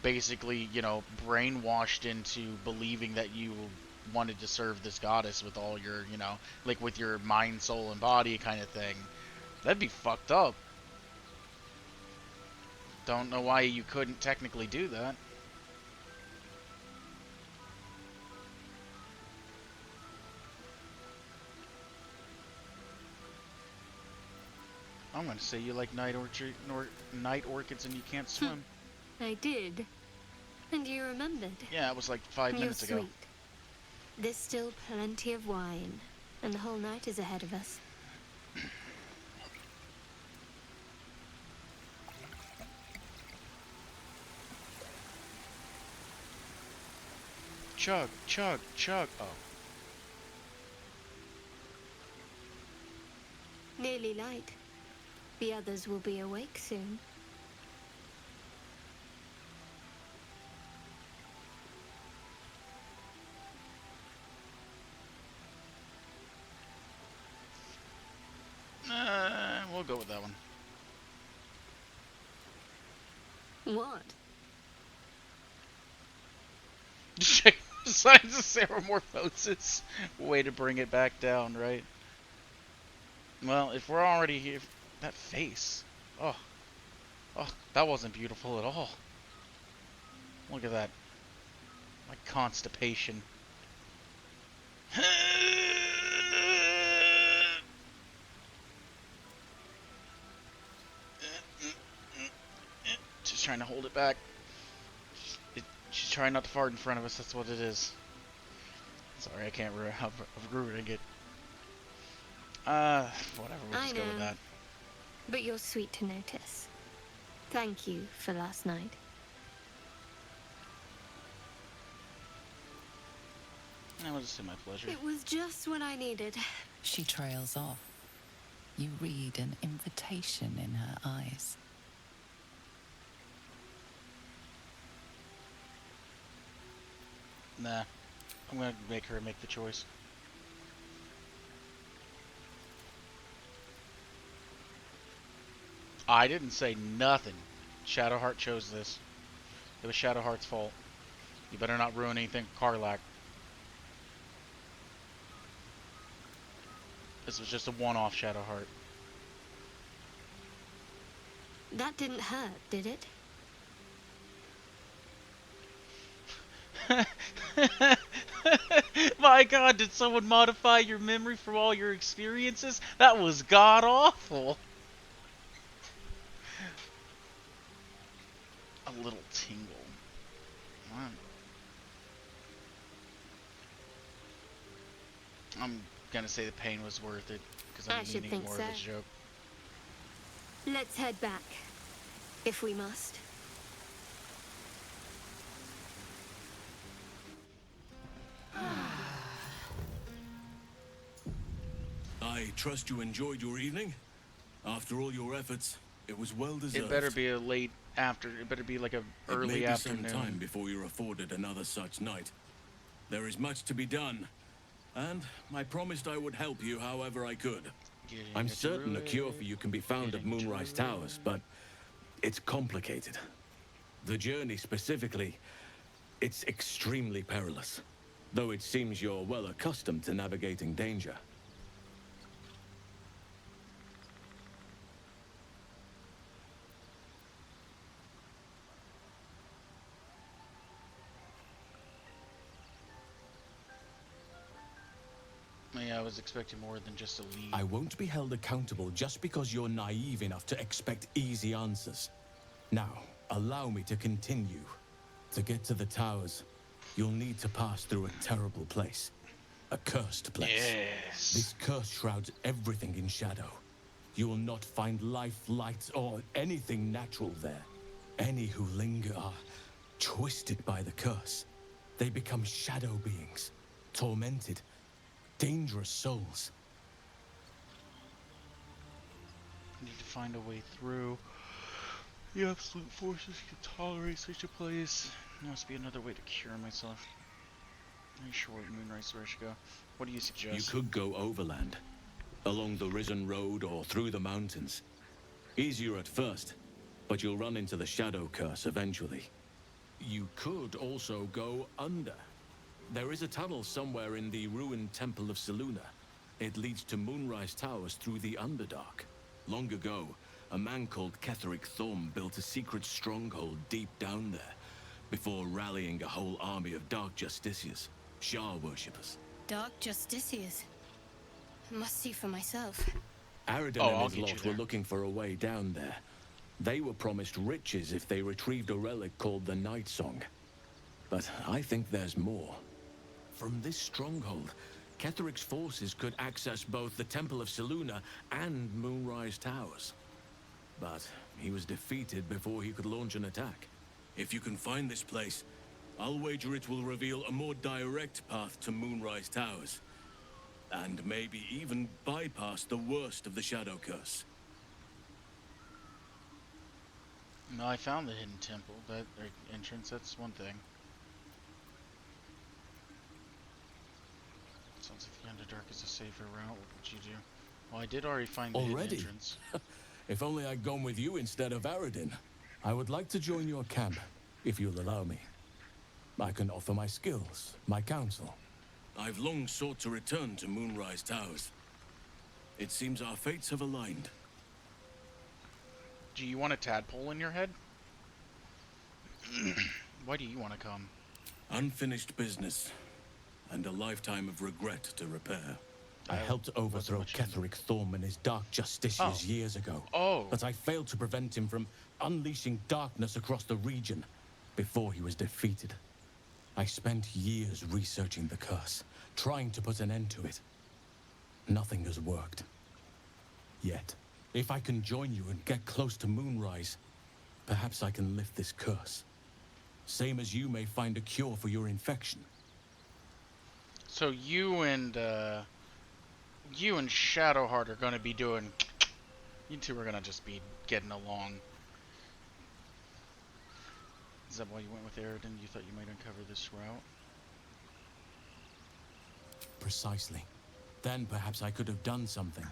basically, you know, brainwashed into believing that you wanted to serve this goddess with all your, you know, like with your mind, soul, and body kind of thing. That'd be fucked up. Don't know why you couldn't technically do that. I'm gonna say you like night orchids and you can't swim. I did. And you remembered. Yeah, it was like 5 minutes ago. You're sweet. There's still plenty of wine, and the whole night is ahead of us. Chug, chug, chug. Oh. Nearly light. The others will be awake soon. We'll go with that one. What? Check signs of Ceramorphosis. Way to bring it back down, right? Well, if we're already here... That face. Oh. Oh, that wasn't beautiful at all. Look at that. My constipation. Just trying to hold it back. She's trying not to fart in front of us, that's what it is. Sorry, I can't ruin it. Whatever, we'll just go with that. But you're sweet to notice. Thank you for last night. That was just my pleasure. It was just what I needed. She trails off. You read an invitation in her eyes. Nah. I'm gonna make her make the choice. I didn't say nothing. Shadowheart chose this. It was Shadowheart's fault. You better not ruin anything for Karlach. This was just a one-off Shadowheart. That didn't hurt, did it? My god, did someone modify your memory from all your experiences? That was god-awful. A little tingle. I'm gonna say the pain was worth it, because I'm needing more of this joke. Let's head back, if we must. I trust you enjoyed your evening. After all your efforts, it was well deserved. It better be a late after. It better be like a early afternoon. It may be some time before you're afforded another such night. There is much to be done, and I promised I would help you however I could. I'm certain a cure for you can be found at Moonrise Towers, but it's complicated. The journey specifically, it's extremely perilous, though it seems you're well accustomed to navigating danger. Yeah, I was expecting more than just a lead. I won't be held accountable just because you're naive enough to expect easy answers. Now, allow me to continue. To get to the towers, you'll need to pass through a terrible place. A cursed place. Yes. This curse shrouds everything in shadow. You will not find life, light, or anything natural there. Any who linger are twisted by the curse. They become shadow beings, tormented, dangerous souls. I need to find a way through. The absolute forces can tolerate such a place. There must be another way to cure myself. Very short Moonrise where I should go. What do you suggest? You could go overland, along the Risen Road or through the mountains. Easier at first, but you'll run into the shadow curse eventually. You could also go under. There is a tunnel somewhere in the ruined Temple of Selûne. It leads to Moonrise Towers through the Underdark. Long ago, a man called Ketheric Thorm built a secret stronghold deep down there, before rallying a whole army of Dark Justiciars, Shah worshippers. Dark Justiciars. Must see for myself. Aradin and his lot were looking for a way down there. They were promised riches if they retrieved a relic called the Night Song. But I think there's more. From this stronghold, Ketheric's forces could access both the Temple of Selûne and Moonrise Towers. But he was defeated before he could launch an attack. If you can find this place, I'll wager it will reveal a more direct path to Moonrise Towers. And maybe even bypass the worst of the Shadow Curse. No, I found the hidden temple. That entrance, that's one thing. Sounds like the Underdark is a safer route. What would you do? Well, I did already find the hidden entrance. If only I'd gone with you instead of Aradin. I would like to join your camp, if you'll allow me. I can offer my skills, my counsel. I've long sought to return to Moonrise Towers. It seems our fates have aligned. Do you want a tadpole in your head? Why do you want to come? Unfinished business, and a lifetime of regret to repair. I helped overthrow Ketheric Thorm and his Dark Justiciars years ago. But I failed to prevent him from unleashing darkness across the region before he was defeated. I spent years researching the curse, trying to put an end to it. Nothing has worked. Yet, if I can join you and get close to Moonrise, perhaps I can lift this curse. Same as you may find a cure for your infection. So you and Shadowheart are gonna be doing. You two are gonna just be getting along. Is that why you went with Aradin? You thought you might uncover this route? Precisely. Then perhaps I could have done something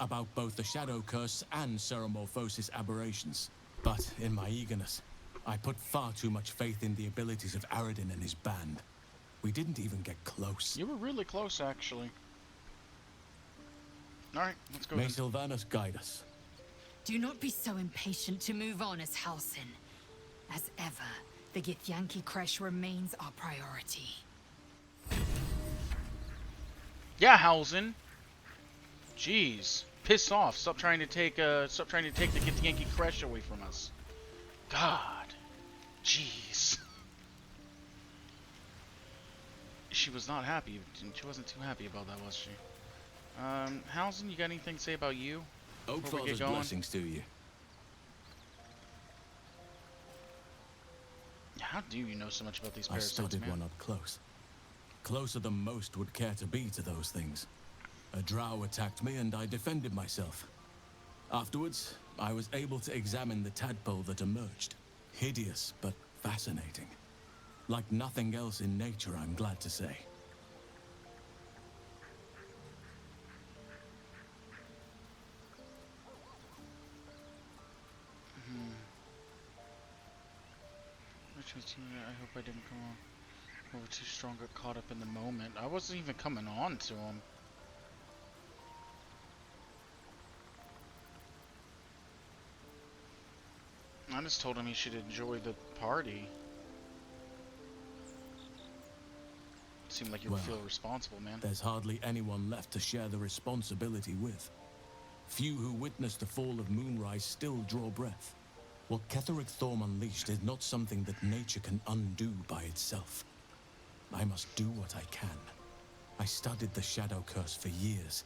about both the Shadow Curse and Ceramorphosis aberrations. But in my eagerness, I put far too much faith in the abilities of Aradin and his band. We didn't even get close. You were really close, actually. Alright, let's go. May Sylvanas guide us. Do not be so impatient to move on as Halsin. As ever, the Githyanki Kresh remains our priority. Yeah, Halsin. Jeez, piss off. Stop trying to take the Githyanki Kresh away from us. God, jeez. She was not happy. She wasn't too happy about that, was she? Halsin, you got anything to say about you? Oakfather's blessings to you. How do you know so much about these I parasites, studied man? one up close. Closer than most would care to be to those things. A drow attacked me and I defended myself. Afterwards, I was able to examine the tadpole that emerged. Hideous, but fascinating. Like nothing else in nature, I'm glad to say. I hope I didn't come over too strong, got caught up in the moment. I wasn't even coming on to him. I just told him he should enjoy the party. Seemed like you feel responsible, man. There's hardly anyone left to share the responsibility with. Few who witnessed the fall of Moonrise still draw breath. What Ketheric Thorm unleashed is not something that nature can undo by itself. I must do what I can. I studied the Shadow Curse for years,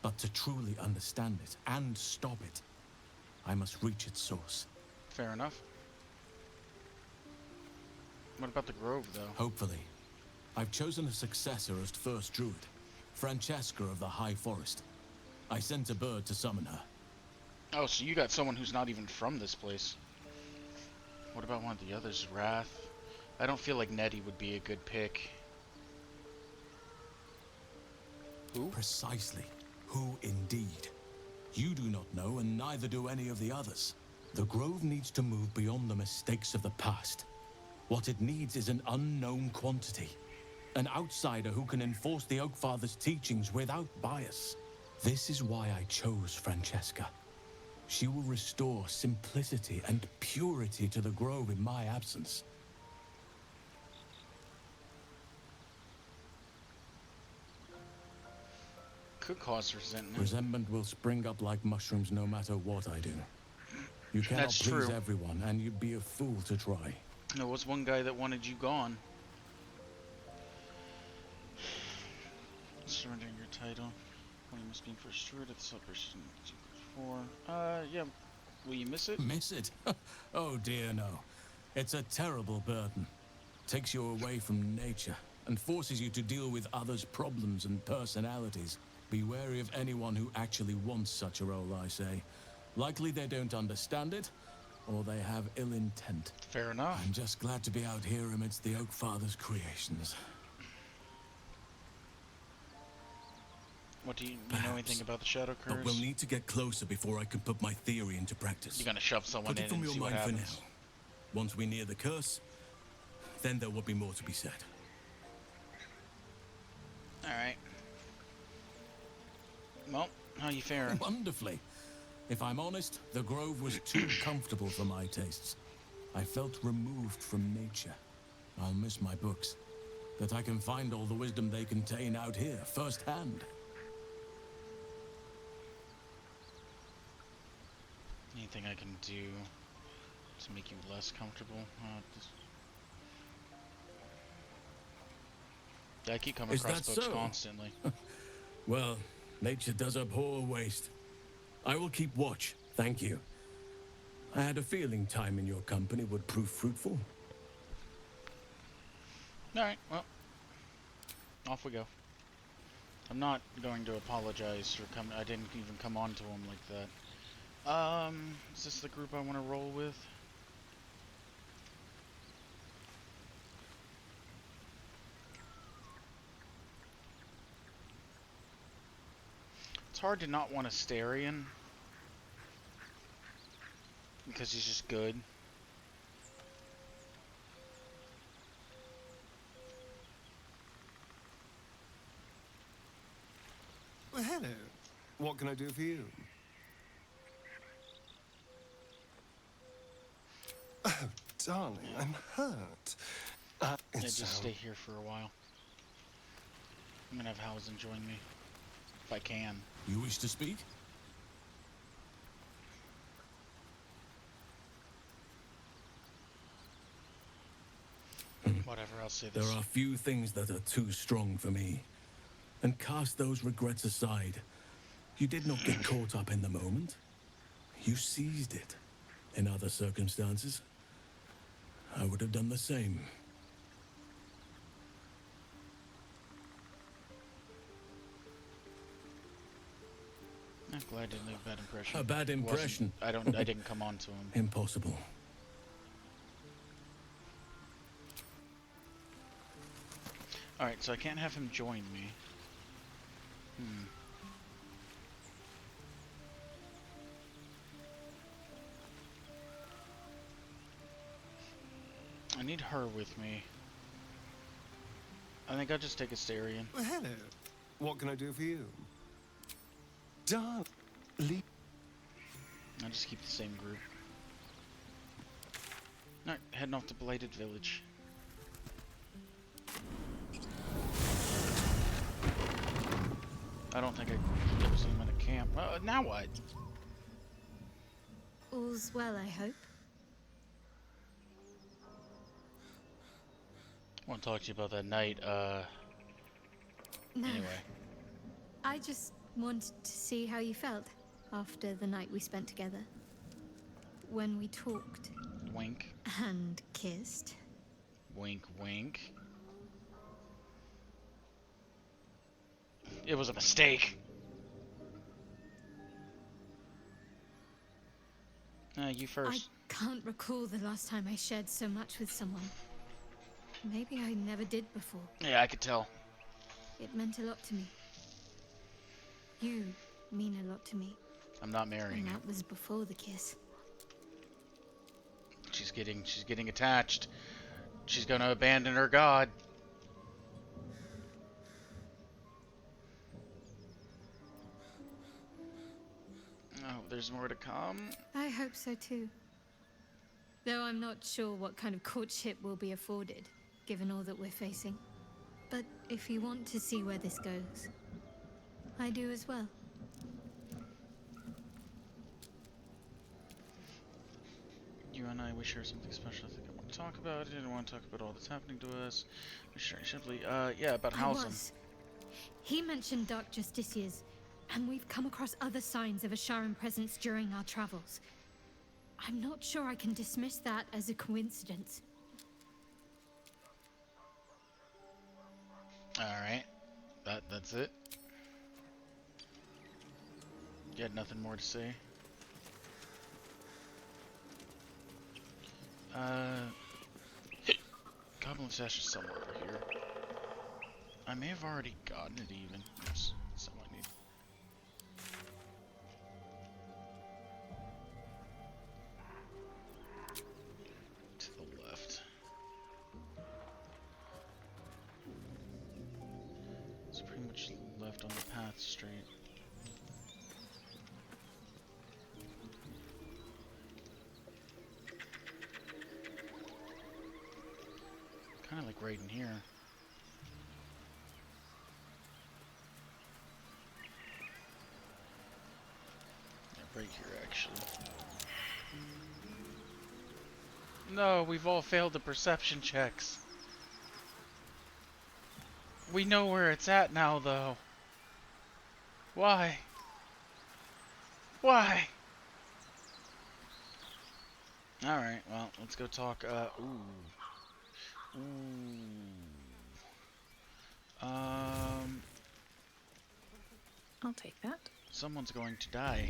but to truly understand it and stop it, I must reach its source. Fair enough. What about the Grove, though? Hopefully. I've chosen a successor as first druid, Francesca of the High Forest. I sent a bird to summon her. Oh, so you got someone who's not even from this place. What about one of the others? Wrath? I don't feel like Nettie would be a good pick. Who? Precisely. Who indeed? You do not know, and neither do any of the others. The Grove needs to move beyond the mistakes of the past. What it needs is an unknown quantity. An outsider who can enforce the Oak Father's teachings without bias. This is why I chose Francesca. She will restore simplicity and purity to the grove in my absence. Could cause resentment. Resentment will spring up like mushrooms no matter what I do. You cannot That's please true. everyone, and you'd be a fool to try. There was one guy that wanted you gone. Surrendering your title. When you must be first steward at the celebration. 4. Yeah. Will you miss it? Miss it? Oh dear, no. It's a terrible burden. Takes you away from nature and forces you to deal with others' problems and personalities. Be wary of anyone who actually wants such a role, I say. Likely they don't understand it, or they have ill intent. Fair enough. I'm just glad to be out here amidst the Oak Father's creations. What do you know anything about the Shadow Curse? But we'll need to get closer before I can put my theory into practice. You're gonna shove someone Put in it from and your see what mind for happens. now. Once we near the curse, then there will be more to be said. Alright. Well, how you faring? Wonderfully. If I'm honest, the grove was too comfortable for my tastes. I felt removed from nature. I'll miss my books, but I can find all the wisdom they contain out here, firsthand. Anything I can do to make you less comfortable? I keep coming Is across that books so? constantly. Well, nature does abhor waste. I will keep watch, thank you. I had a feeling time in your company would prove fruitful. Alright, well. Off we go. I'm not going to apologize for coming. I didn't even come on to him like that. Is this the group I want to roll with? It's hard to not want Asterion, because he's just good. Well, hello. What can I do for you? Oh, darling, I'm hurt. Yeah, It's just stay here for a while. I'm gonna have Howzen join me, if I can. You wish to speak? Whatever, I'll say this. There are few things that are too strong for me. And cast those regrets aside. You did not get caught up in the moment. You seized it. In other circumstances, I would have done the same. I'm glad I didn't leave a bad impression. A bad impression? I didn't come on to him. Impossible. Alright, so I can't have him join me. I need her with me. I think I'll just take Asterion. Well, hello. What can I do for you? Darling. I'll just keep the same group. Alright, heading off to Blighted Village. I don't think I ever seen him in a camp. Now what? All's well, I hope. I want to talk to you about that night, No. Anyway. I just wanted to see how you felt after the night we spent together. When we talked. Wink. And kissed. Wink, wink. It was a mistake. You first. I can't recall the last time I shared so much with someone. Maybe I never did before. Yeah, I could tell. It meant a lot to me. You mean a lot to me. I'm not marrying And you. that was before the kiss. She's getting attached. She's gonna abandon her god. Oh, there's more to come. I hope so too. Though I'm not sure what kind of courtship will be afforded, given all that we're facing. But if you want to see where this goes, I do as well. You and I, we share something special I think I want to talk about. I didn't want to talk about all that's happening to us. We're sharing simply, yeah, about Halsin. He mentioned Dark Justiciars, and we've come across other signs of a Sharan presence during our travels. I'm not sure I can dismiss that as a coincidence. Alright. That's it? You had nothing more to say? Goblin Stash is somewhere over here. I may have already gotten it even. Yes, that's all I need. To the left. It's pretty much left on the path straight. Kind of like right in here. Yeah, right here, actually. No, we've all failed the perception checks. We know where it's at now, though. Why? Why? Alright, well, let's go talk, ooh. I'll take that. Someone's going to die.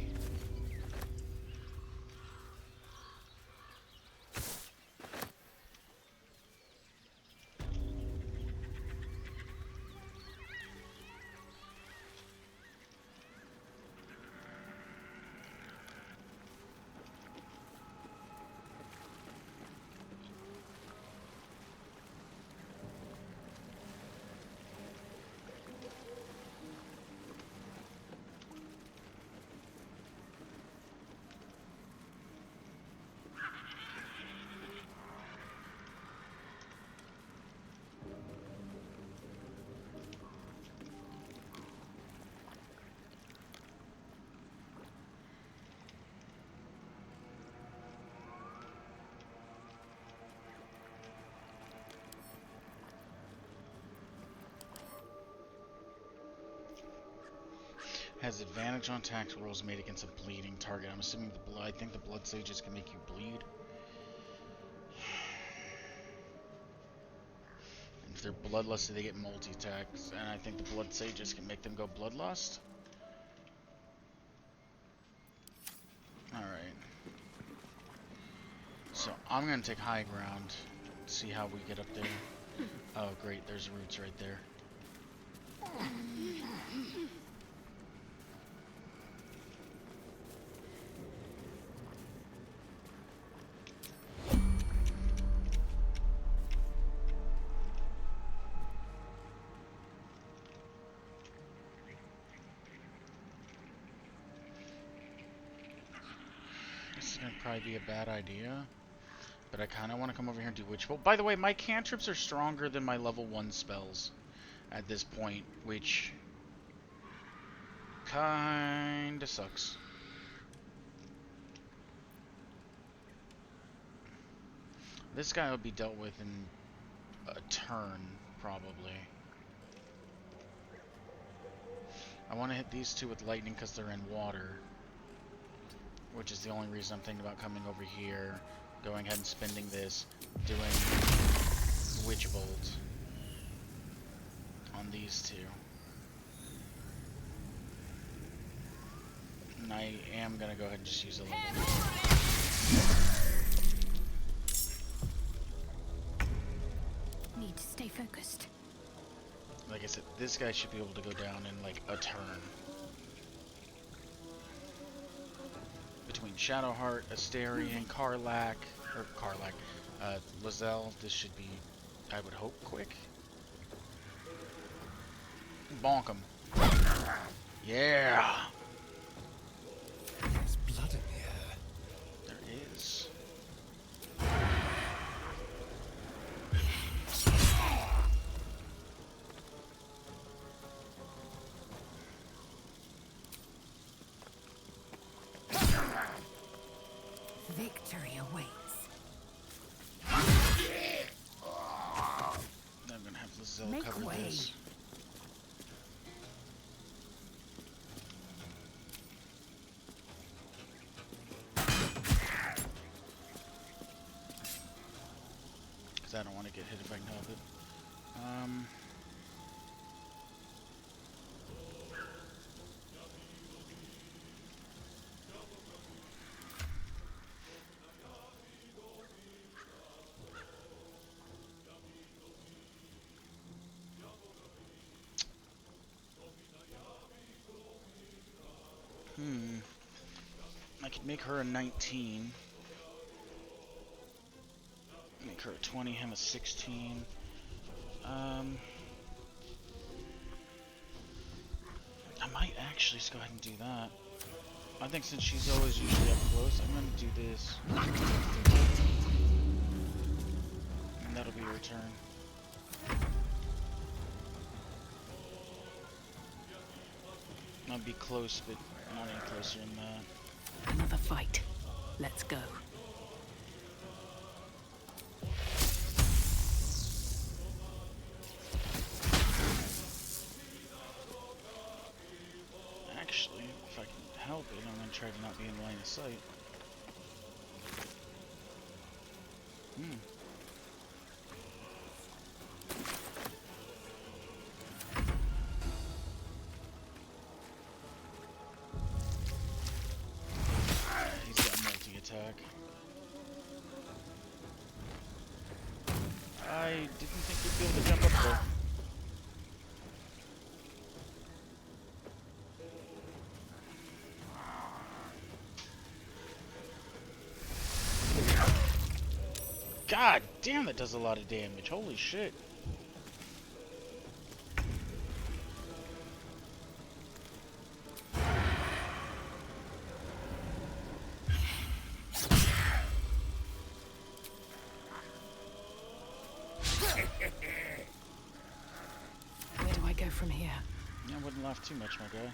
Has advantage on tax rolls made against a bleeding target. I'm assuming the blood. I think the blood sages can make you bleed. And if they're bloodlusted, they get multi-attacks, and I think the blood sages can make them go bloodlust. All right. So I'm gonna take high ground. See how we get up there. Oh great, there's roots right there. This is gonna probably be a bad idea, but I kind of want to come over here and do Witch Bolt. By the way, my cantrips are stronger than my level 1 spells at this point, which kinda sucks. This guy will be dealt with in a turn, probably. I want to hit these two with lightning because they're in water, which is the only reason I'm thinking about coming over here, going ahead and spending this, doing Witch Bolt on these two. And I am going to go ahead and just use a level. Need to stay focused. Like I said, this guy should be able to go down in like a turn. Between Shadowheart, Asterion, Karlach, Lizelle, this should be, I would hope, quick. Bonk him. Yeah! This Victory awaits. I'm gonna have Lizelle Make cover way. this. Because I don't want to get hit if I can help it. I could make her a 19. Make her a 20, him a 16. I might actually just go ahead and do that. I think since she's always usually up close, I'm gonna do this. And that'll be her turn. I'll be close, but not any closer than that. Another fight. Let's go. Actually, if I can help it, I'm gonna try to not be in line of sight. He's got multi-attack. I didn't think we'd be able to jump up there. God damn, that does a lot of damage. Holy shit. Where do I go from here? I wouldn't laugh too much, my guy.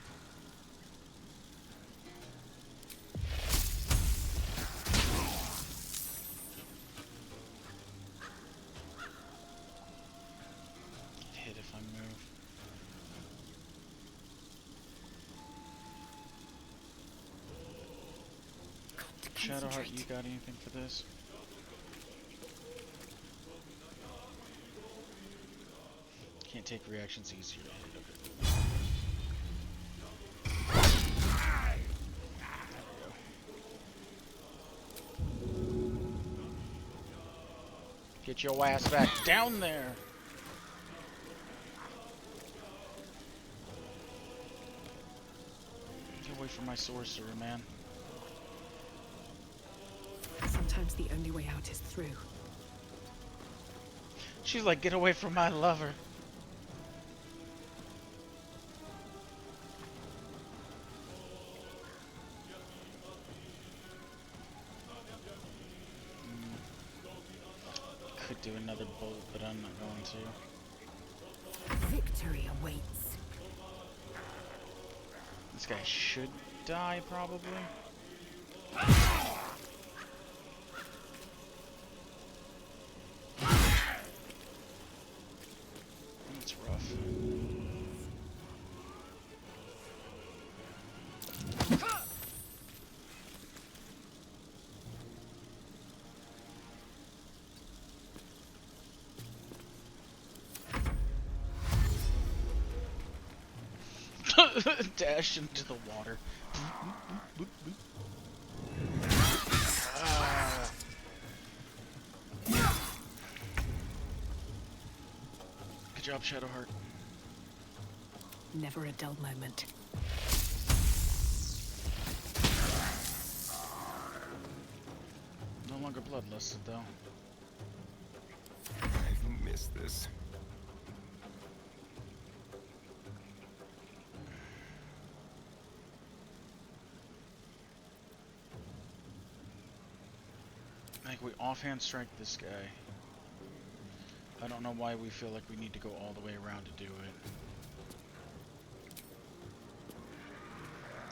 Hit if I move. Shadowheart, you got anything for this? Can't take reactions easier. Okay. Get your ass back down there! Get away from my sorcerer, man. Sometimes the only way out is through. She's like, get away from my lover. Could do another bolt, but I'm not going to. Victory awaits. This guy should die, probably. That's rough. Dash into the water. Good job, Shadowheart. Never a dull moment. No longer bloodlusted, though. I've missed this. I think we offhand strike this guy. I don't know why we feel like we need to go all the way around to do it.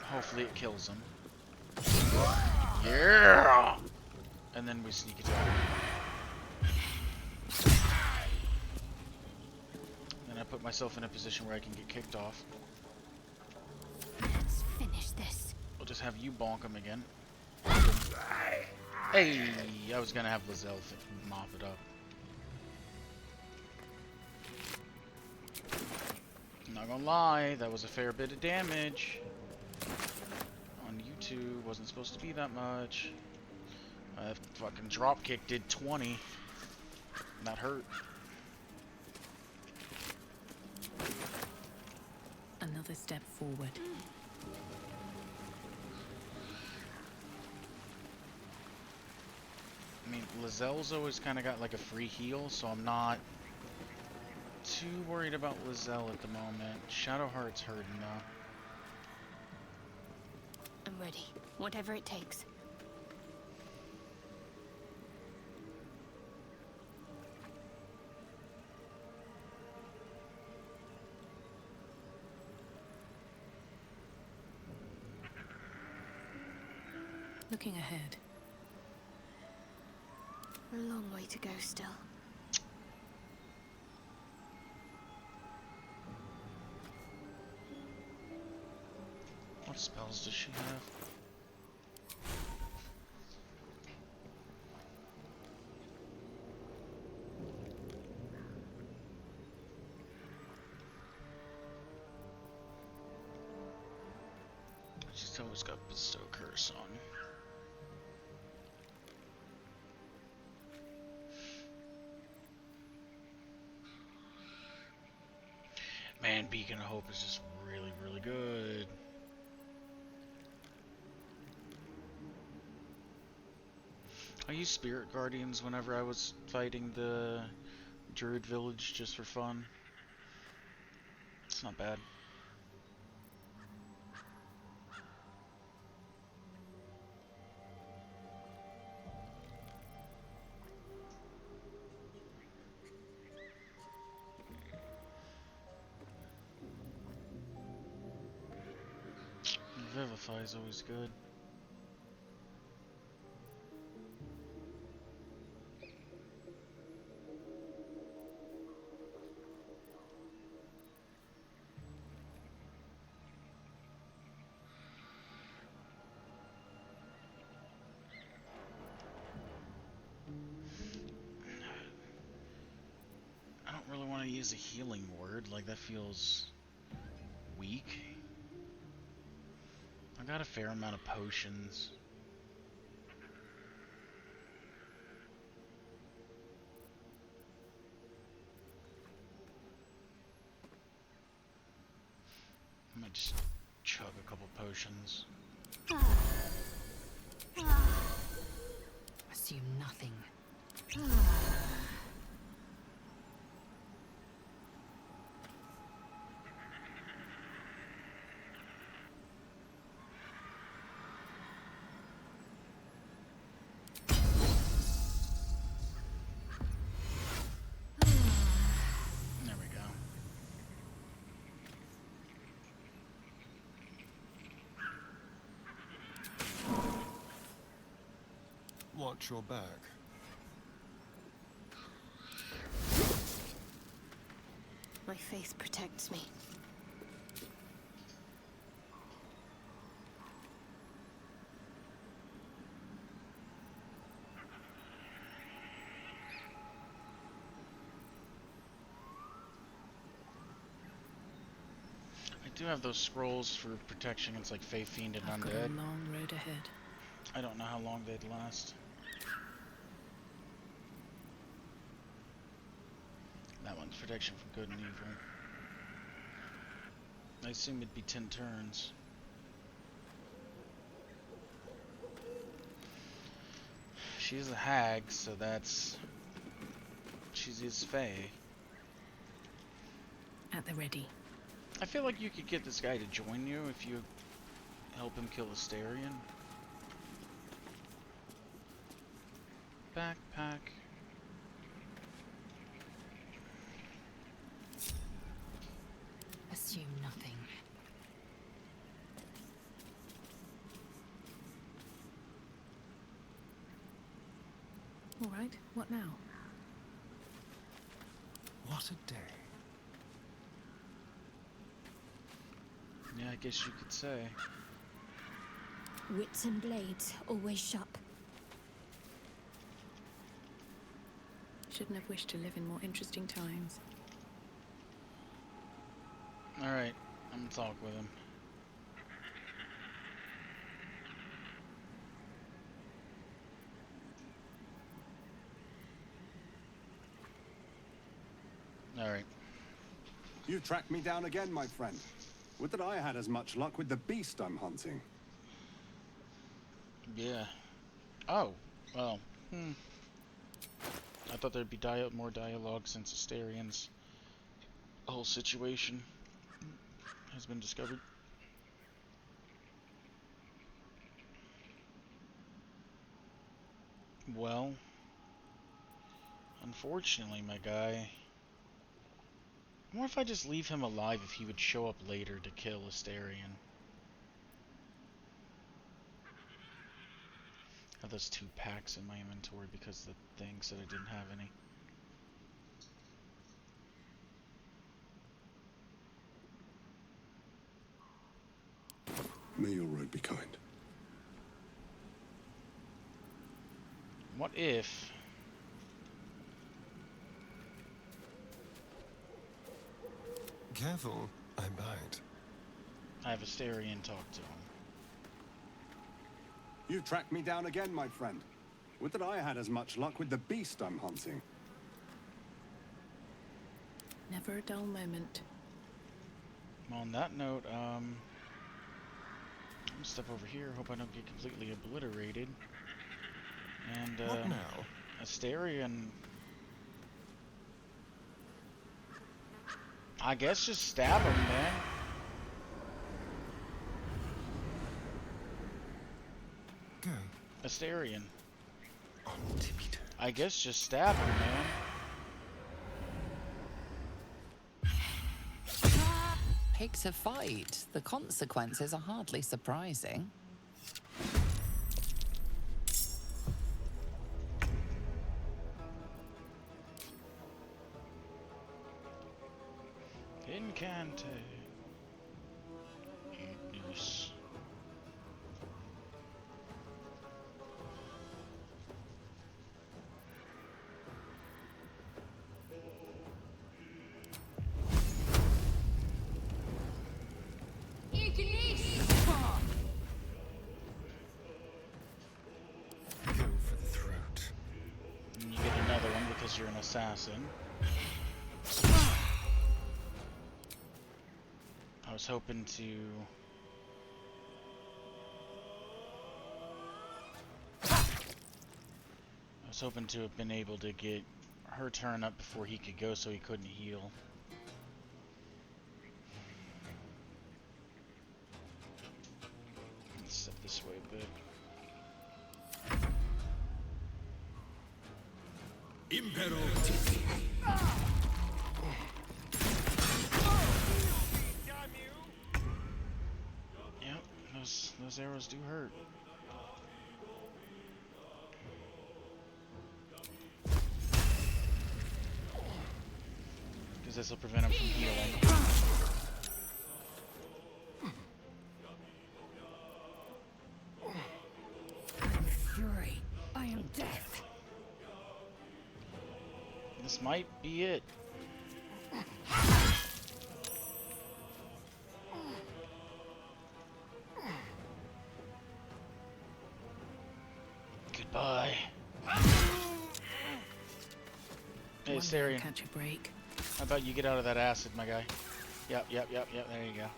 Hopefully it kills him. Yeah! And then we sneak attack. Then I put myself in a position where I can get kicked off. Let's finish this. We'll just have you bonk him again. Hey, I was gonna have Lizelle mop it up. Not gonna lie, that was a fair bit of damage. On YouTube, wasn't supposed to be that much. Fucking dropkick did 20. That hurt. Another step forward. I mean, Lizelle's always kind of got like a free heal, so I'm not too worried about Lizelle at the moment. Shadowheart's hurting though. I'm ready. Whatever it takes. Looking ahead. A long way to go still. What spells does she have? She's always got Bestow Curse on. Man, Beacon of Hope is just really, really good. I used Spirit Guardians whenever I was fighting the Druid Village just for fun. It's not bad. Vivify is always good. I don't really want to use a healing word, like that feels weak. I got a fair amount of potions. I might just chug a couple potions. Assume nothing. There we go. Watch your back. My faith protects me. I do have those scrolls for protection against like Fae Fiend and I've got Undead. a long road ahead. I don't know how long they'd last. That one's protection from good and evil. I assume it'd be 10 turns. She's a hag, so that's... She's his Fae. At the ready. I feel like you could get this guy to join you if you help him kill Asterion. Backpack. Assume nothing. All right, what now? What a day. Yeah, I guess you could say. Wits and blades, always sharp. Shouldn't have wished to live in more interesting times. Alright, I'm gonna talk with him. Alright. You've tracked me down again, my friend. Would that I had as much luck with the beast I'm hunting. Yeah. Oh, well, I thought there'd be more dialogue since Asterian's whole situation has been discovered. Well, unfortunately, my guy, I wonder if I just leave him alive if he would show up later to kill Asterian. I have those 2 packs in my inventory because the thing said I didn't have any. May your road be kind. What if... Careful, I bite. I have Asterian talk to him. You've tracked me down again, my friend. Would that I had as much luck with the beast I'm hunting. Never a dull moment. On that note, I'm gonna step over here. Hope I don't get completely obliterated. And, What now? Asterian... I guess just stab him, man. Go. Asterian. On tippy toe. I guess just stab him, man. Pick to fight. The consequences are hardly surprising. Incante. Ignis. Go for the throat. And you get another one because you're an assassin. I was hoping to... have been able to get her turn up before he could go so he couldn't heal. Let's step this way a bit. Impero. Yep, those arrows do hurt. Because this will prevent him from healing. Fury, I am death. This might be it. Goodbye. Hey, Asterian. Catch a break. How about you get out of that acid, my guy? Yep, there you go.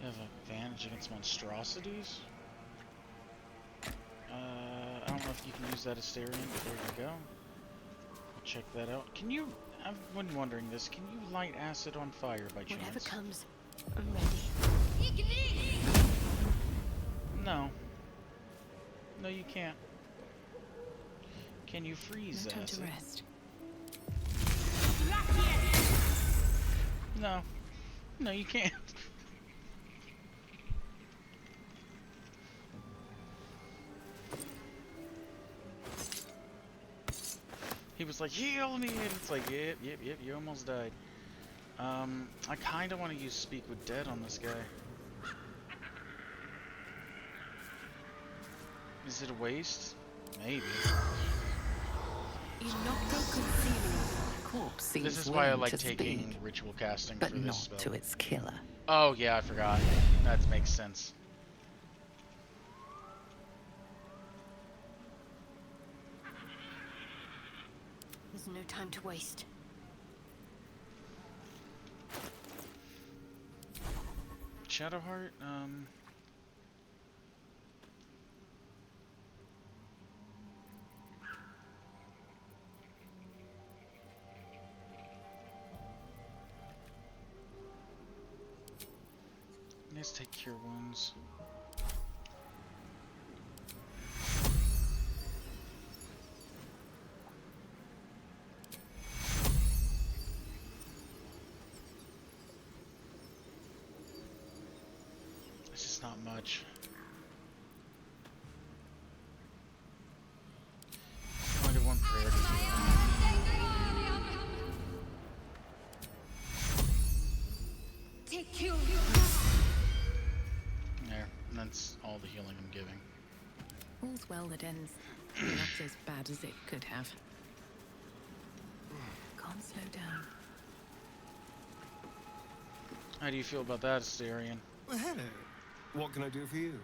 You have advantage against monstrosities? I don't know if you can use that Asterian, but there you go. I'll check that out. Can you... I've been wondering this. Can you light acid on fire by chance? Whatever comes, I'm ready. No. No, you can't. Can you freeze No time acid? to rest. No. No, you can't. He was like, heal me! And it's like, yep, you almost died. I kinda want to use Speak with Dead on this guy. Is it a waste? Maybe. Corpse seems This is why I willing like to taking speak, ritual casting but for this not spell. to its killer. Oh yeah, I forgot. That makes sense. There's no time to waste. Shadowheart, let's take Cure Wounds. This is not much. I'll do one prayer to heal. There, and that's all the healing I'm giving. All's well that ends not as bad as it could have. Can't slow down. How do you feel about that, Asterion? Well, hello. What can I do for you?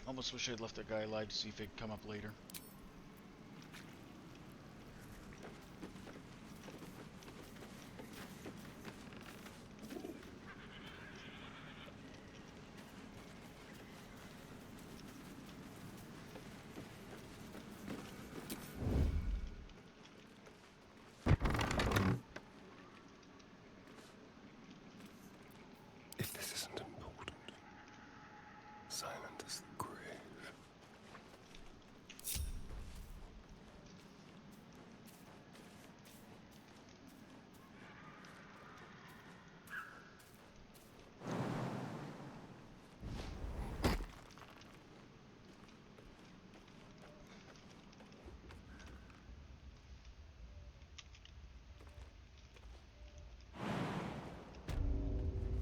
Almost wish I'd left that guy alive to see if he'd come up later. If this isn't important, silent as the grave.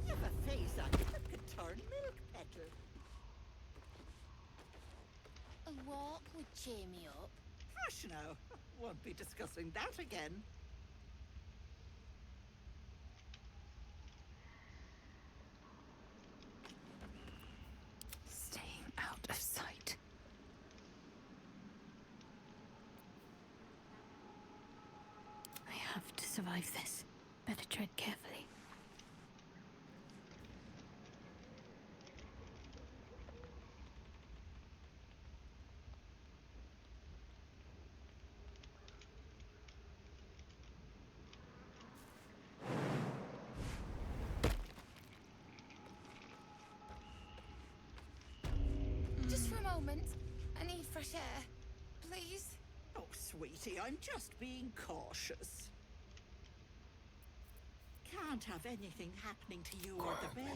Have a face on you that could turn milk petal. A walk would cheer me up. Hush now. Won't be discussing that again. Staying out of sight. I have to survive this. Better tread carefully. Just for a moment. I need fresh air. Please? Oh, sweetie, I'm just being cautious. Can't have anything happening to you or the babe,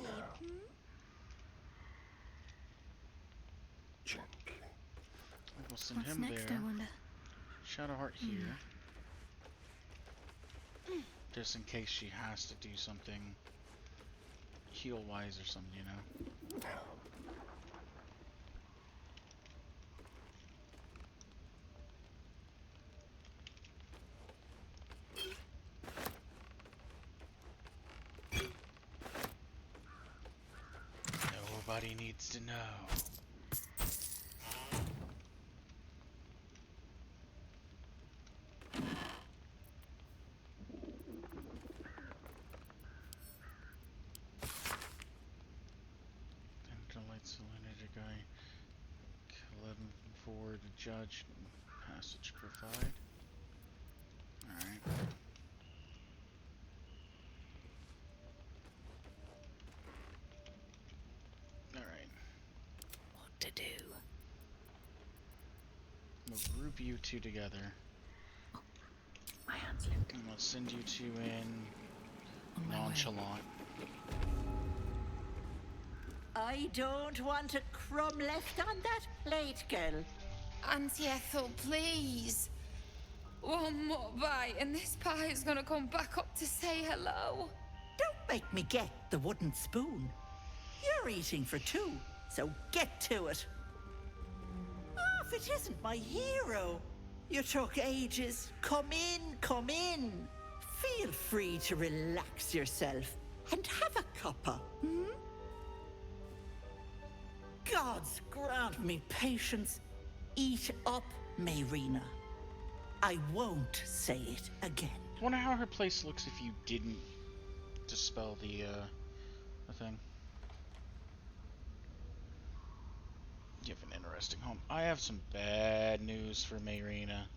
We'll send What's him next, there. I wonder? Shadowheart here. Just in case she has to do something heal-wise or something, you know. Nobody needs to know. Light salinity guy. Kill him for the judge. Passage provide. Alright. Alright. What to do? We'll group you two together. My hands look. And we'll send you two in nonchalant. I don't want a crumb left on that plate, girl. Auntie Ethel, please. One more bite and this pie is gonna come back up to say hello. Don't make me get the wooden spoon. You're eating for two, so get to it. Oh, if it isn't my hero. You took ages. Come in, come in. Feel free to relax yourself and have a cuppa, hmm? Gods grant me patience. Eat up, Mayrina. I won't say it again. I wonder how her place looks if you didn't dispel the thing. You have an interesting home. I have some bad news for Mayrina.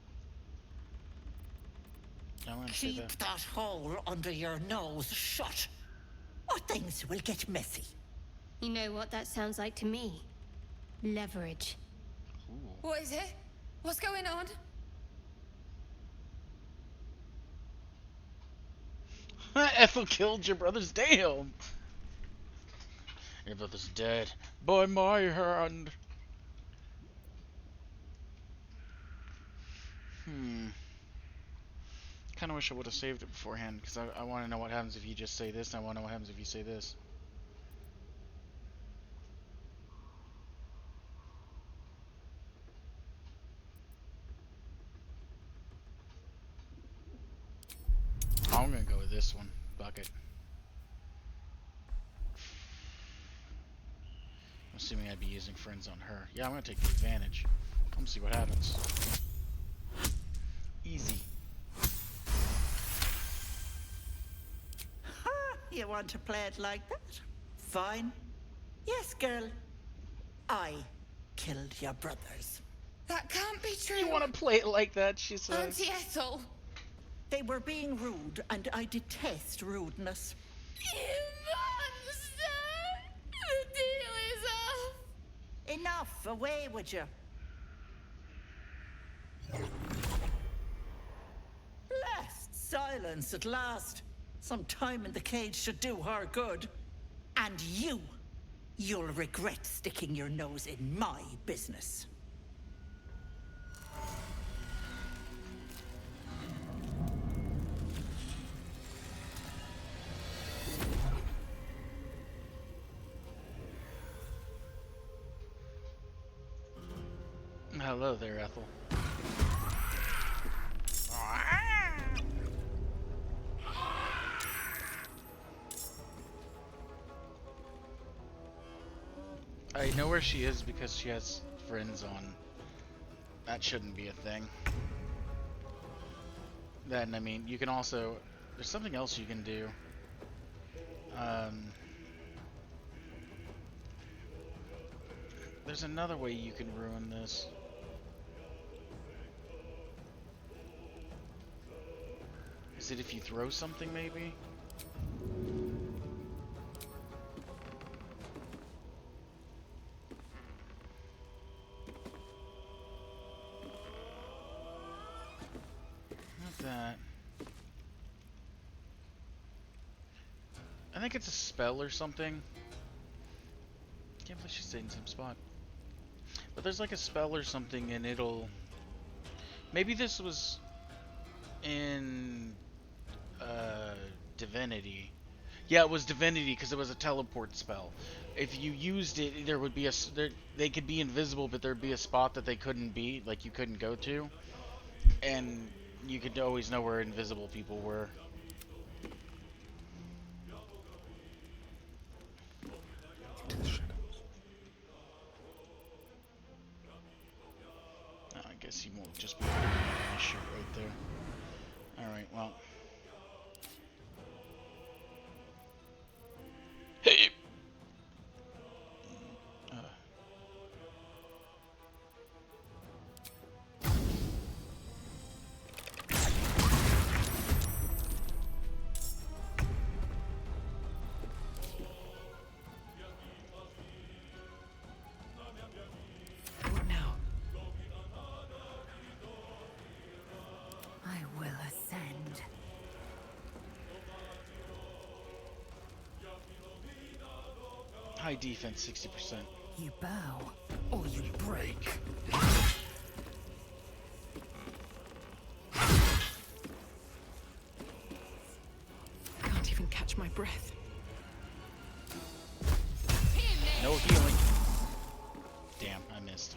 Keep that hole under your nose shut, or things will get messy. You know what that sounds like to me? Leverage. What is it? What's going on? Ethel killed your brother's damn. Your brother's dead by my hand. Kind of wish I would have saved it beforehand, because I want to know what happens if you just say this, and I want to know what happens if you say this. I'm gonna go with this one. Bucket. I'm assuming I'd be using friends on her. Yeah, I'm gonna take the advantage. I'm gonna see what happens. Easy. You want to play it like that? Fine. Yes, girl. I killed your brothers. That can't be true. You want to play it like that, she says. Auntie Ethel. They were being rude, and I detest rudeness. You monster! The deal is off. Enough. Away with you. Blessed silence at last. Some time in the cage should do her good. And you'll regret sticking your nose in my business. Hello there, Ethel. I know where she is because she has friends on. That shouldn't be a thing. Then, I mean, you can also... There's something else you can do. There's another way you can ruin this. Is it if you throw something, maybe? Not that. I think it's a spell or something. Can't believe she stayed in the same spot. But there's like a spell or something, and it'll... Maybe this was in Divinity. Yeah, it was Divinity because it was a teleport spell. If you used it, there would be a... they could be invisible, but there'd be a spot that they couldn't be, like you couldn't go to. And you could always know where invisible people were. I guess he won't just be my shirt right there. Alright, well. Hey! High defense, 60%. You bow, or you break. I can't even catch my breath. No healing. Damn, I missed.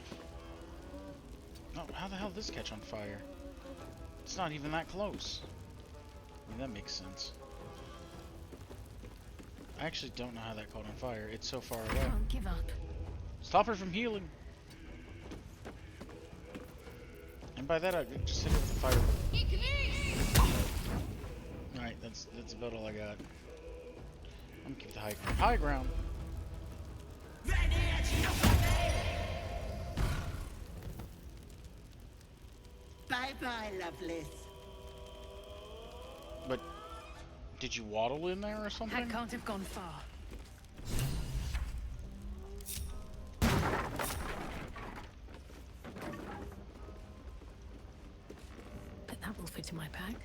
Oh, how the hell did this catch on fire? It's not even that close. I mean, that makes sense. I actually don't know how that caught on fire. It's so far away. Don't give up. Stop her from healing. And by that, I just hit her with the fire. Alright, that's about all I got. I'm gonna keep the high ground. High ground! Bye-bye, Lovelace. But did you waddle in there or something? That can't have gone far. But that will fit in my bag.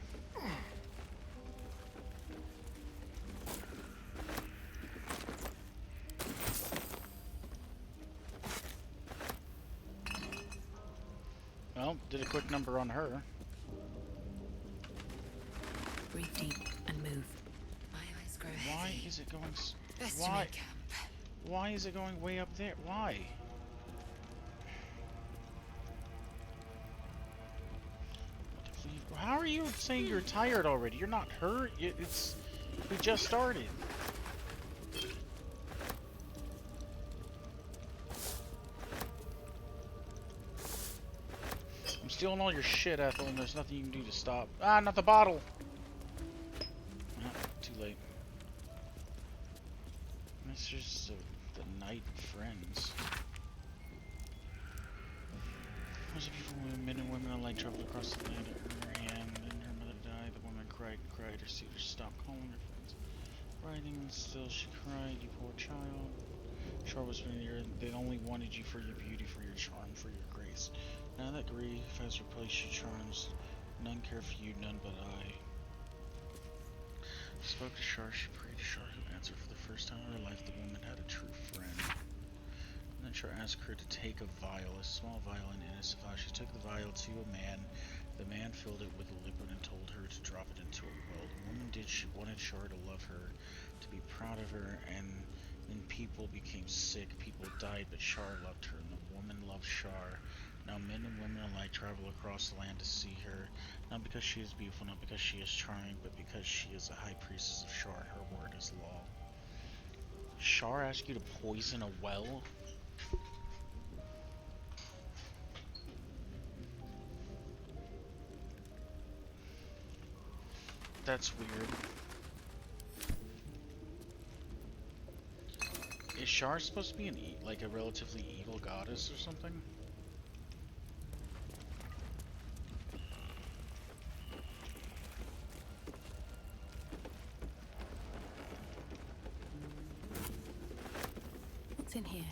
Well, did a quick number on her. Breathe deep and move. My eyes grow Why heavy. is it going? Best to Why? make camp. Why is it going way up there? Why? How are you saying you're tired already? You're not hurt. It's we just started. I'm stealing all your shit, Ethel, and there's nothing you can do to stop. Ah, not the bottle. Oh, too late. It's just the night of friends. Was it before men and women alike traveled across the land at her hand, and her mother died? The woman cried and cried. Her suitors stopped calling her friends. Writing, and still she cried, you poor child. Char whispered in her ear, they only wanted you for your beauty, for your charm, for your grace. Now that grief has replaced your charms, none care for you, none but I. She spoke to Char, she prayed to Char, who answered. For the first time in her life, the woman had a true friend. And then Char asked her to take a vial, a small vial, and in its vial. She took the vial to a man. The man filled it with a liquid and told her to drop it into a well. The woman did. She wanted Char to love her, to be proud of her, and then people became sick. People died, but Char loved her, and the woman loved Char. Now men and women alike travel across the land to see her, not because she is beautiful, not because she is charming, but because she is a high priestess of Char. Her word is law. Char asked you to poison a well? That's weird. Is Char supposed to be like a relatively evil goddess or something? What's in here?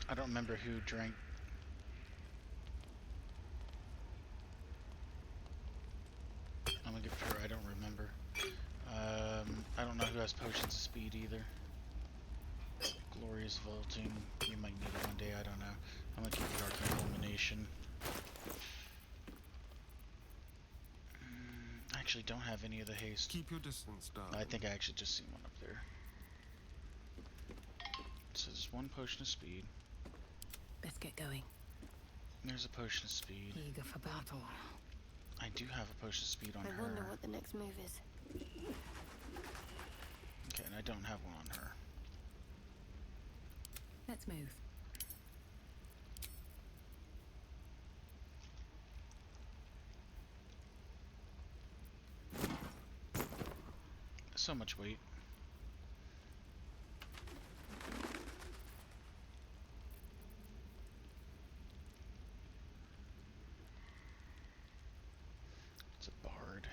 I don't remember who drank. I'm gonna give it to her. I don't remember. I don't know who has potions of speed either. Glorious vaulting. You might need it one day. I don't know. I'm gonna keep the arcane illumination. actually don't have any of the haste. Keep your distance, darling. I think I actually just seen one up there. So there's one potion of speed. Let's get going. There's a potion of speed. Eager for battle. I do have a potion of speed on I her. wonder what the next move is. Okay, and I don't have one on her. Let's move. So much weight. It's a bard.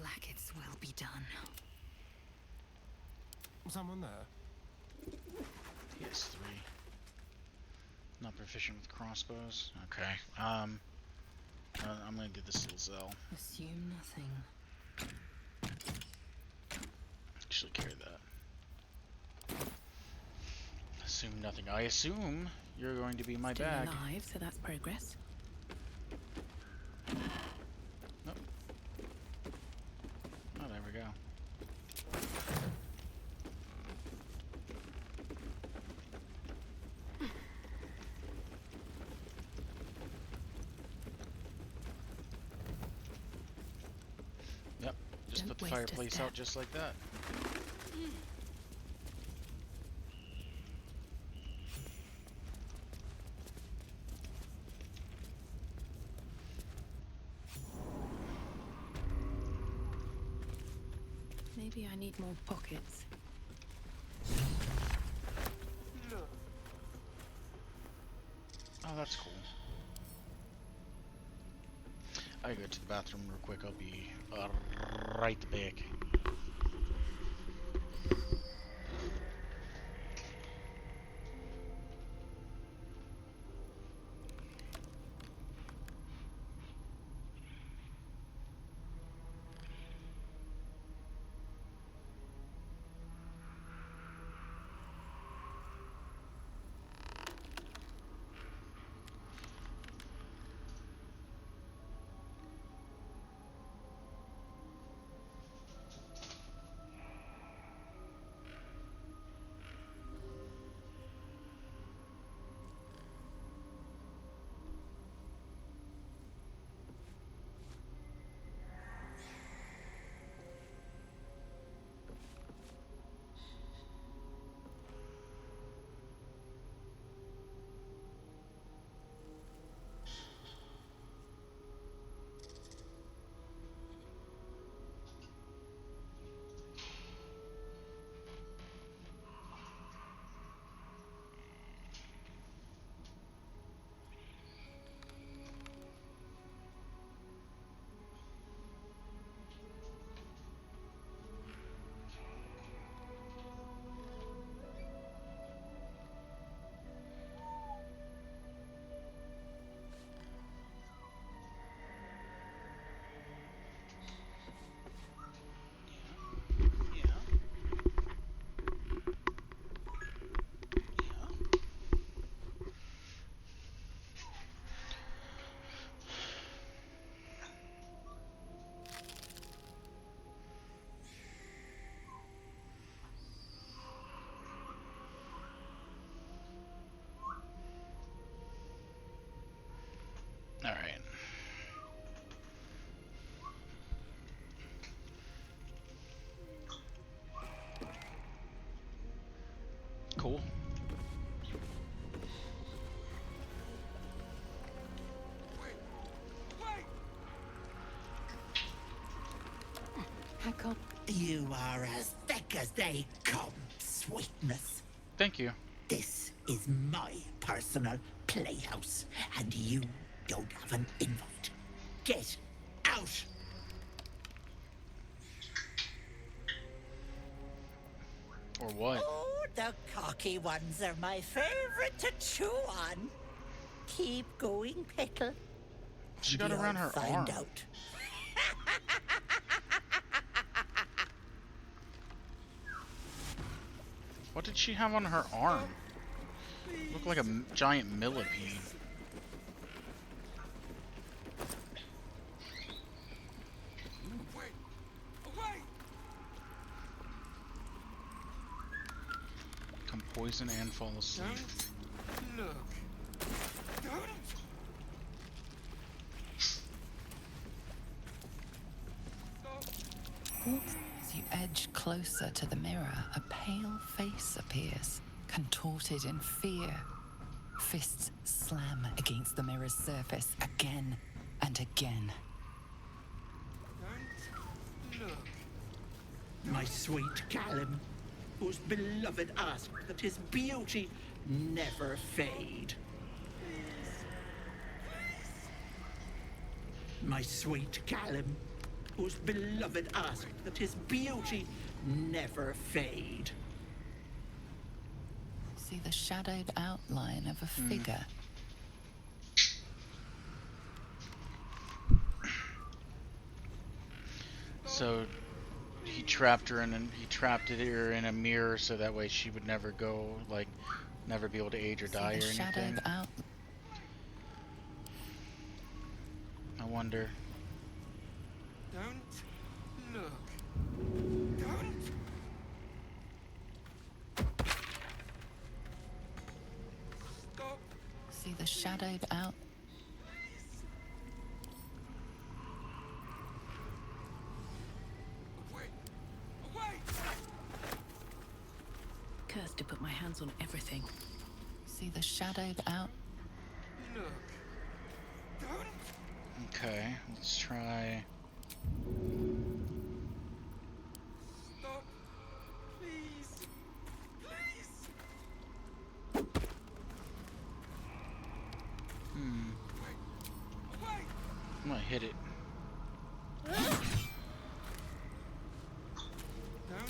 Lackets will be done. Someone there? He has 3. Not proficient with crossbows. Okay. I'm gonna do this little Zell. Assume nothing. Actually carry that. Assume nothing. I assume you're going to be my Still bag. alive, so that's progress. Nope. Oh, there we go. Yep, just Don't put the waste a fireplace step. out just like that. Maybe I need more pockets. Oh, that's cool. I gotta go to the bathroom real quick. I'll be right back. Alright. Cool. I can't. You are as thick as they come, sweetness. Thank you. This is my personal playhouse, and you don't have an invite. Get out! Or what? Oh, the cocky ones are my favorite to chew on. Keep going, Petal. She got around her find arm. out. What did she have on her arm? Looked like a giant millipede. poison and fall asleep. Look. As you edge closer to the mirror, a pale face appears, contorted in fear. Fists slam against the mirror's surface again and again. My sweet Callum, whose beloved asked that his beauty never fade. My sweet Callum, whose beloved asked that his beauty never fade. See the shadowed outline of a figure. So he trapped her in her in a mirror so that way she would never go, like, never be able to age or die or anything. I wonder. Don't look. Don't. Stop. See the shadowed out. Cursed to put my hands on everything. See the shadowed out. Look. Okay, let's try. Stop. Please. Please. I might hit it.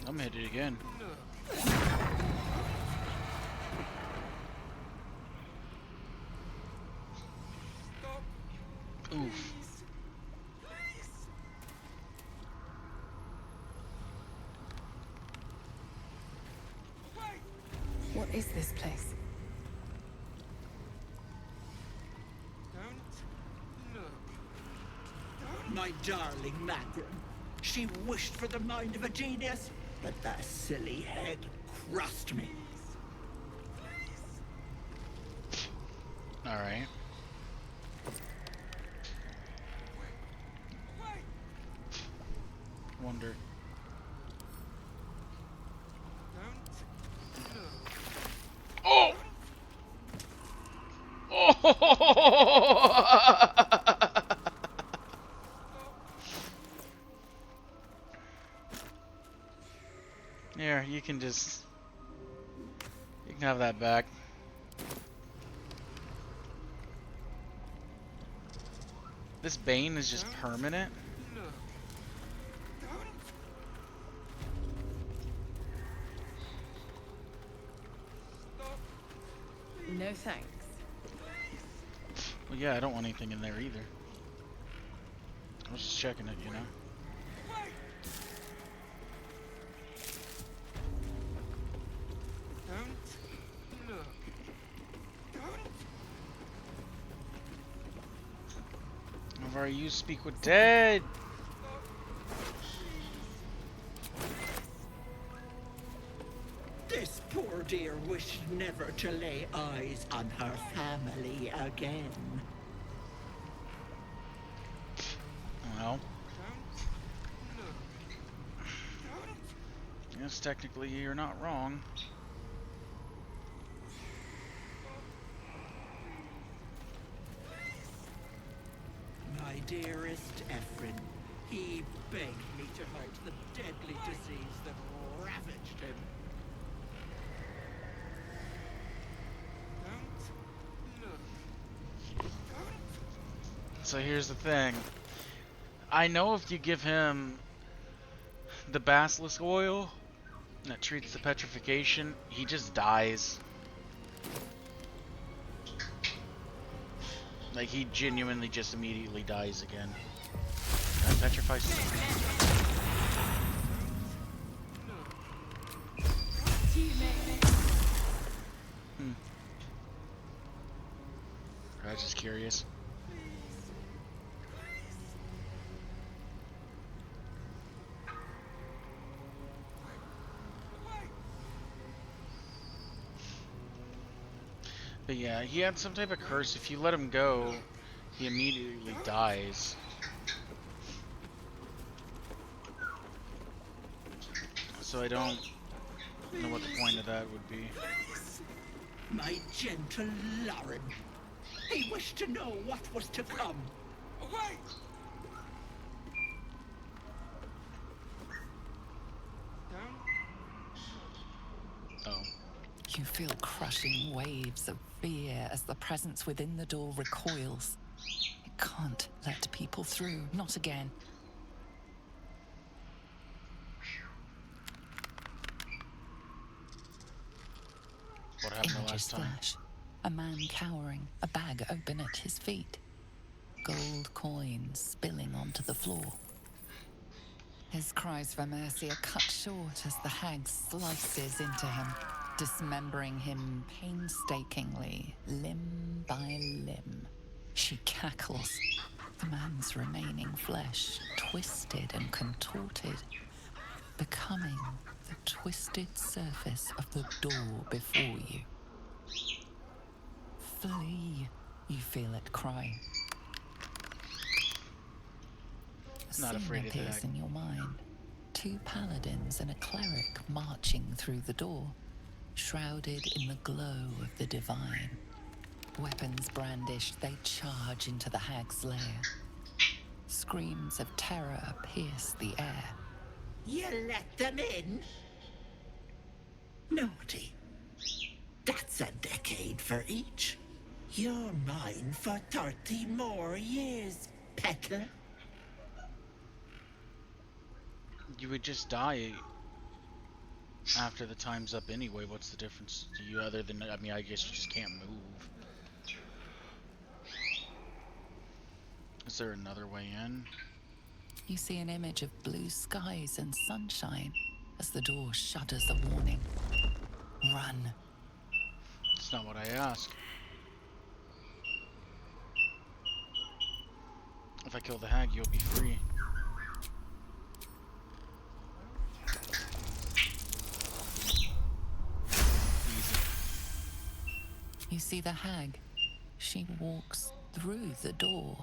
I'm gonna hit it again. Oof. What is this place? My darling Magrin. She wished for the mind of a genius, but that silly head crushed me. Alright. Wonder. Oh! Oh! Here, you can have that back. This Bane is just permanent. No thanks. Well, yeah, I don't want anything in there either. I was just checking it, you know. Whenever you speak with dead. This poor dear wished never to lay eyes on her family again. Well. Yes, technically you're not wrong. My dearest Ephraim, he begged me to hurt the deadly disease that ravaged him. So here's the thing. I know if you give him the basilisk oil that treats the petrification, he just dies. Like, he genuinely just immediately dies again. Can I petrify something? I was just curious. But yeah, he had some type of curse. If you let him go, he immediately dies. So I don't know what the point of that would be. My gentle Lauren. He wished to know what was to come. Wait! Oh. You feel crushing waves of fear as the presence within the door recoils. It can't let people through, not again. What happened the Images last time? flash. A man cowering, a bag open at his feet. Gold coins spilling onto the floor. His cries for mercy are cut short as the hag slices into him, dismembering him painstakingly, limb by limb. She cackles, the man's remaining flesh twisted and contorted, becoming the twisted surface of the door before you. Flee, you feel it cry. A Not scene afraid of appears that. in your mind. 2 paladins and a cleric marching through the door, shrouded in the glow of the divine. Weapons brandished, they charge into the hag's lair. Screams of terror pierce the air. You let them in? Naughty. That's a decade for each. You're mine for 30 more years, peddler. You would just die after the time's up anyway. What's the difference to you other than, I mean, I guess you just can't move. Is there another way in? You see an image of blue skies and sunshine as the door shudders a warning. Run. That's not what I asked. If I kill the hag, you'll be free. Easy. You see the hag. She walks through the door,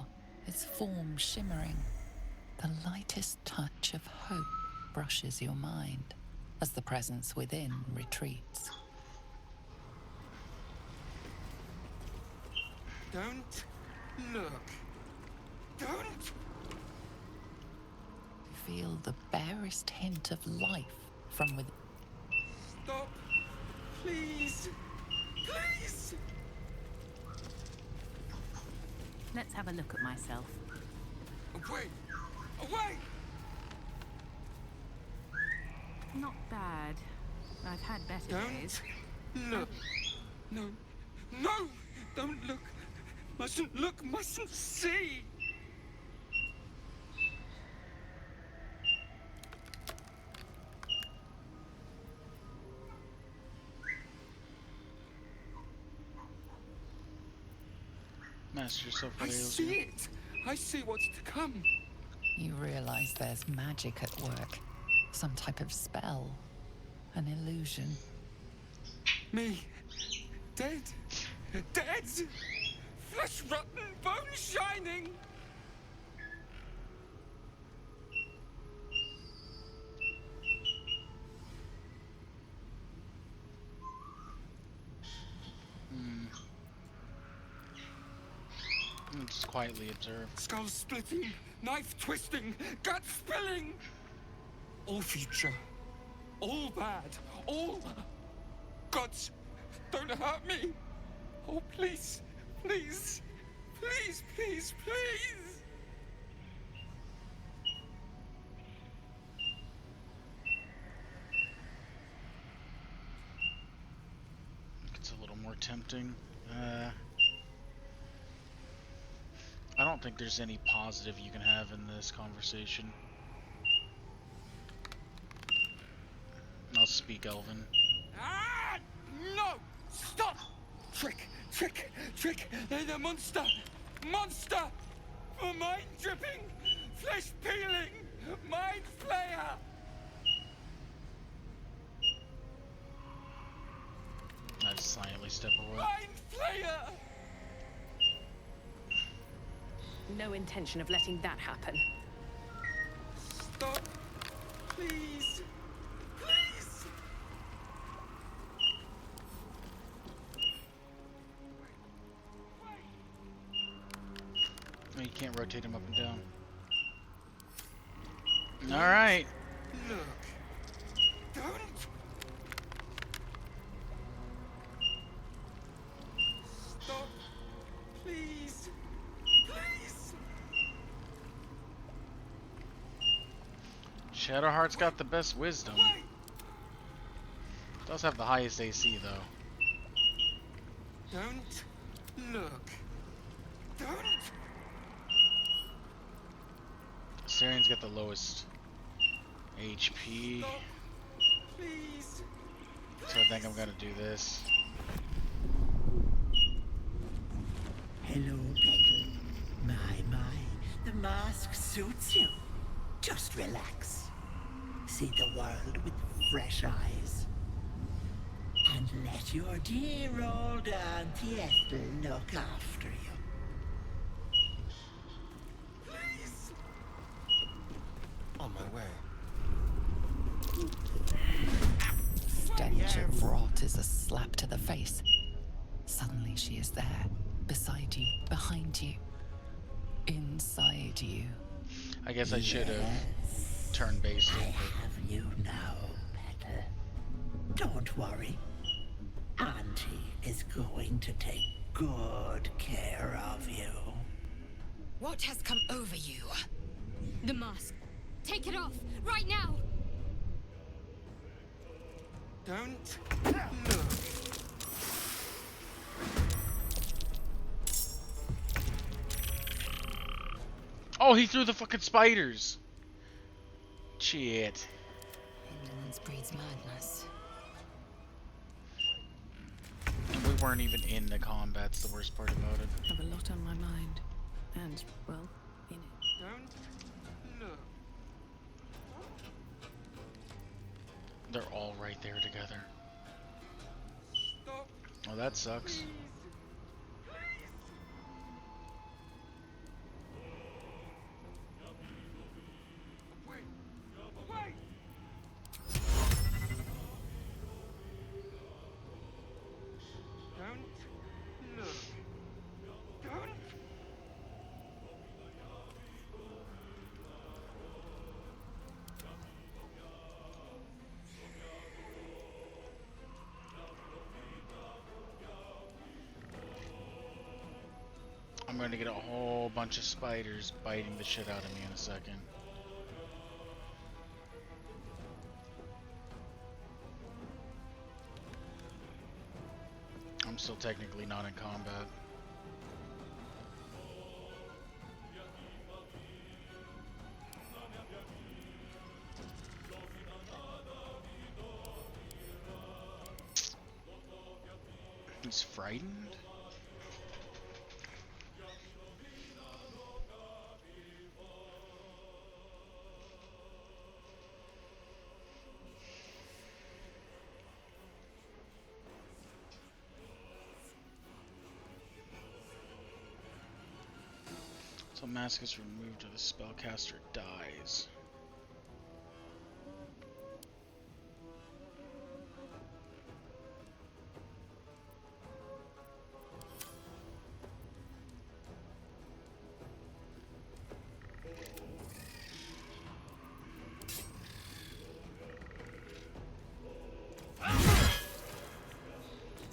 its form shimmering. The lightest touch of hope brushes your mind as the presence within retreats. Don't look. Don't! Feel the barest hint of life from within. Stop! Please! Please! Let's have a look at myself. Away! Away! Not bad. I've had better days. Look! No! No! Don't look! Mustn't look! Mustn't see! Master yourself I what ails see you. it! I see what's to come! You realize there's magic at work. Some type of spell. An illusion. Me! Dead! Dead! Flesh rotten, bone shining! Just quietly observe. Skull splitting, knife twisting, gut spilling! All future. All bad. All... Gods, don't hurt me! Oh, please, please, please, please, please! It's a little more tempting. I don't think there's any positive you can have in this conversation. I'll speak Elven. Ah! No! Stop! Trick! Trick! Trick! They're the monster! Monster! For mind dripping! Flesh peeling! Mind flayer! I silently step away. Mind Flayer! No intention of letting that happen. Stop. Please. Please. Oh, you can't rotate him up and down. Alright. Look. Don't. Stop. Please. Please. Shadowheart's got the best wisdom. Does have the highest AC though. Don't look. Don't. Syrian's got the lowest HP. Stop. Please. So I think I'm gonna do this. Hello, Petal. My, the mask suits you. Just relax. See the world with fresh eyes. And let your dear old Auntie Ethel look after you. Please. On my way. Stench of rot is a slap to the face. Suddenly she is there, beside you, behind you, inside you. I guess I should have turned based. I have you now, Petal. Don't worry. Auntie is going to take good care of you. What has come over you? The mask. Take it off, right now! Don't look. Oh, he threw the fucking spiders. Shit. Indolence breeds madness. We weren't even in the combat's the worst part about it. I have a lot on my mind. And, well, in it. Don't look. They're all right there together. Stop. Oh, that sucks. Wait. Wait. Don't look. Don't. I'm going to get a whole bunch of spiders biting the shit out of me in a second. I'm still technically not in combat. He's frightened? So mask is removed or the spellcaster dies.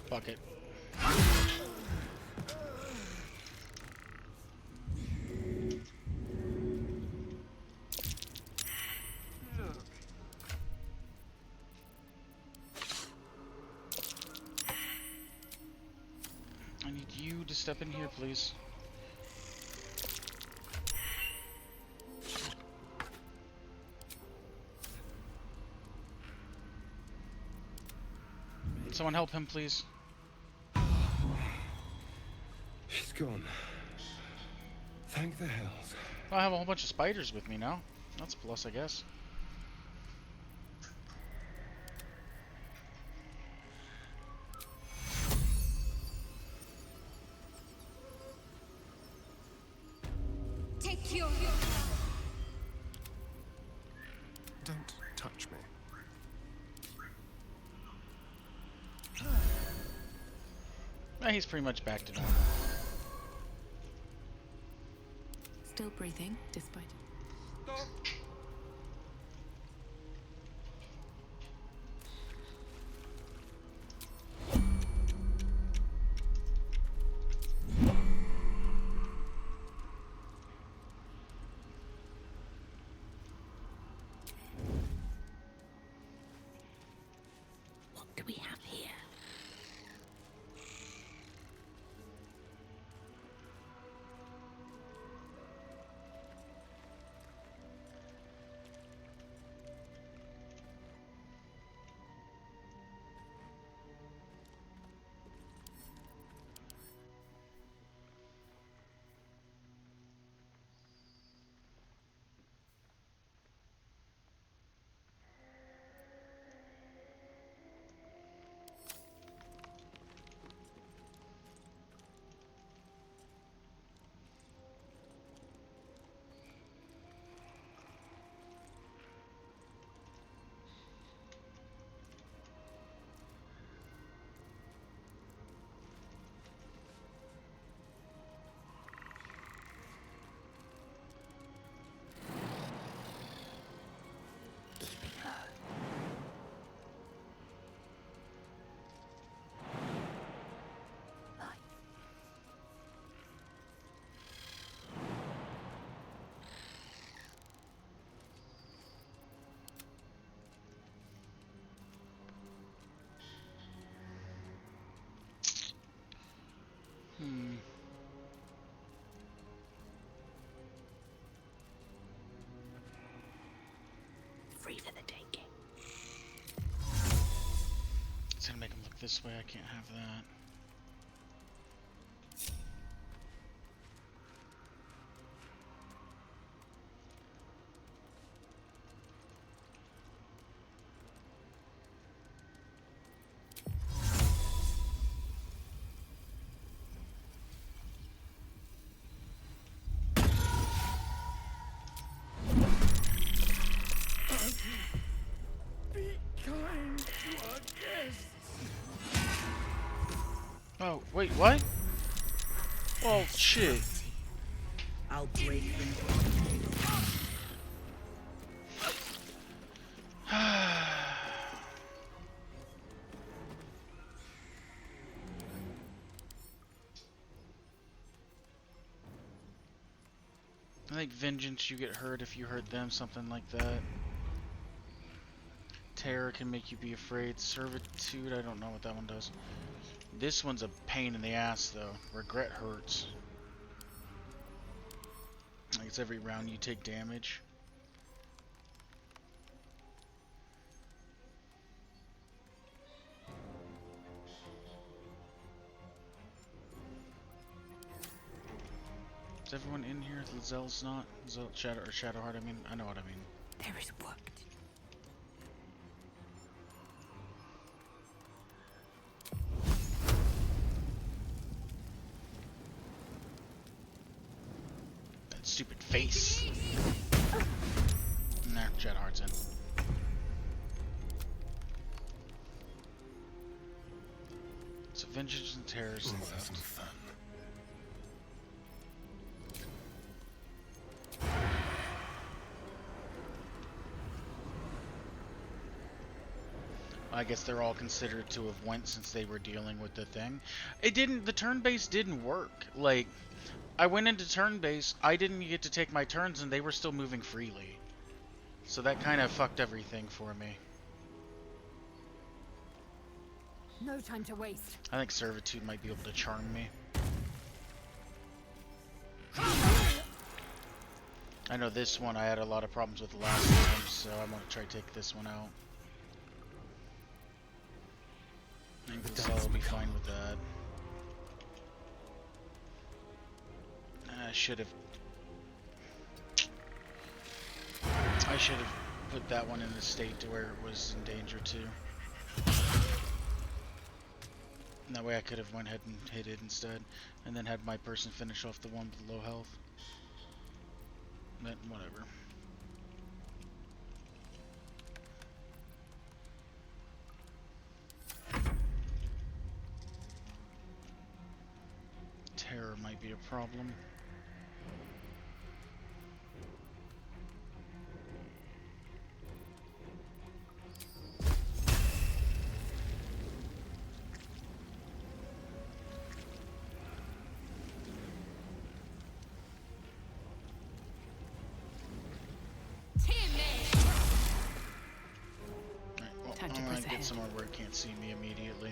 Fuck it. I need you to step in here, please. Someone help him, please. She's gone. Thank the hells. I have a whole bunch of spiders with me now. That's a plus, I guess. your... Don't touch me. He's pretty much back to normal. Still breathing, despite it. What do we have here? Free for the taking. It's gonna make him look this way. I can't have that. Oh, wait, what? Oh, shit. I'll break them. I think vengeance, you get hurt if you hurt them, something like that. Terror can make you be afraid. Servitude, I don't know what that one does. This one's a pain in the ass, though. Regret hurts. Like it's every round you take damage. Is everyone in here? Lazelle's not? Shadowheart, I mean, I know what I mean. There is work to do. That stupid face. Nah, Shadowheart's in. So vengeance and terror's left. I guess they're all considered to have went since they were dealing with the thing. The turn base didn't work. Like, I went into turn base, I didn't get to take my turns and they were still moving freely. So that kind of fucked everything for me. No time to waste. I think Servitude might be able to charm me. I know this one I had a lot of problems with the last time, so I'm going to try to take this one out. I think Lazel will be fine with that. I should have put that one in a state to where it was in danger too. And that way I could have went ahead and hit it instead, and then had my person finish off the one with low health. Then whatever. Terror might be a problem. Time to I'm press gonna ahead. get somewhere where it can't see me immediately.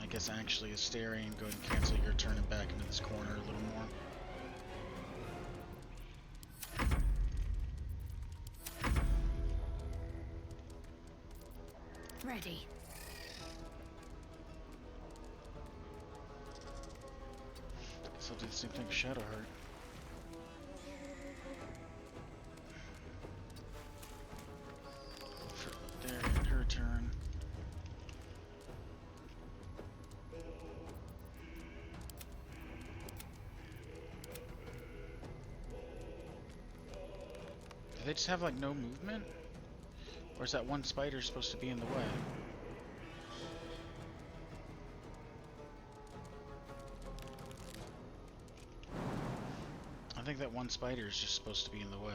I guess actually Astarion, go ahead and cancel your turn and back into this corner a little more. Ready. Guess I'll do the same thing with Shadowheart. There, her turn. Do they just have like no movement? Or is that one spider supposed to be in the way? I think that one spider is just supposed to be in the way.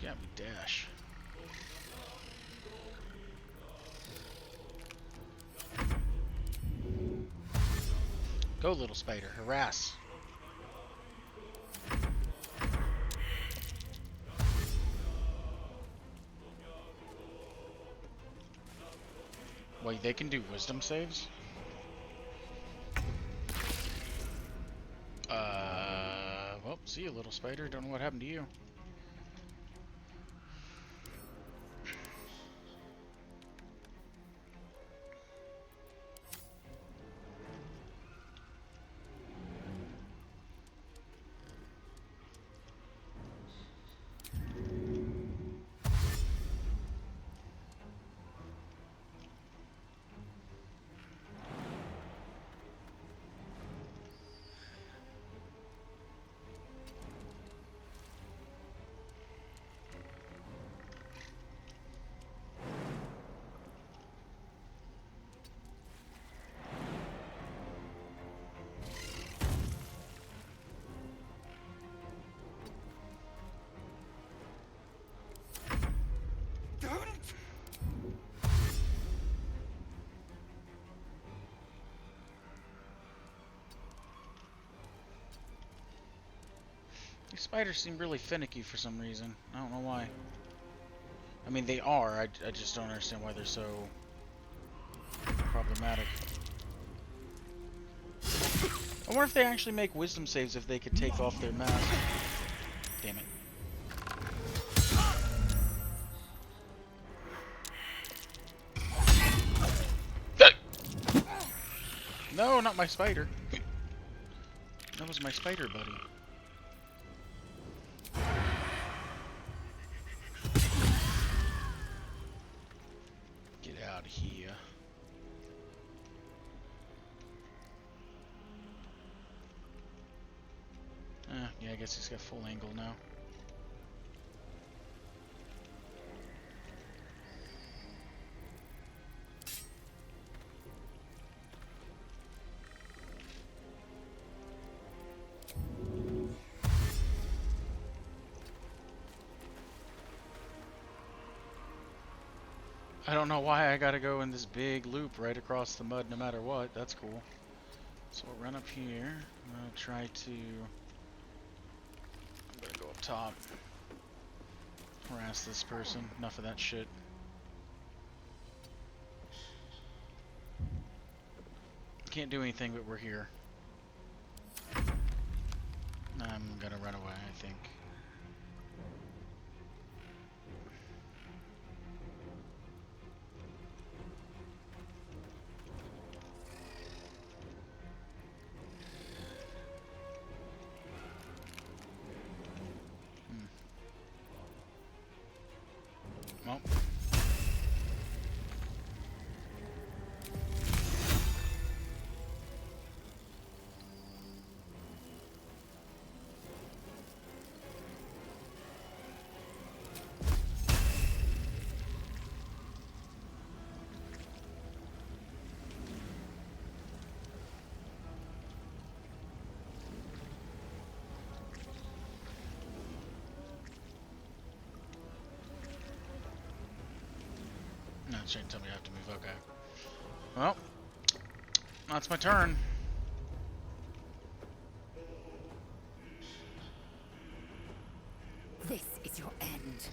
Yeah, we dash. Go, little spider, harass. Wait, they can do wisdom saves? Well, see you, little spider. Don't know what happened to you. These spiders seem really finicky for some reason. I don't know why. I mean, they are. I just don't understand why they're so problematic. I wonder if they actually make wisdom saves if they could take off their mask. Damn it. No, not my spider. That was my spider buddy. Get out of here. Yeah, I guess he's got full angle now. I don't know why I gotta go in this big loop right across the mud no matter what. That's cool. So we'll run up here. I'm gonna try to... I'm gonna go up top. Harass this person. Enough of that shit. Can't do anything, but we're here. I'm gonna run away, I think. Well. No, it's trying to tell me I have to move. Okay. Well, that's my turn. This is your end.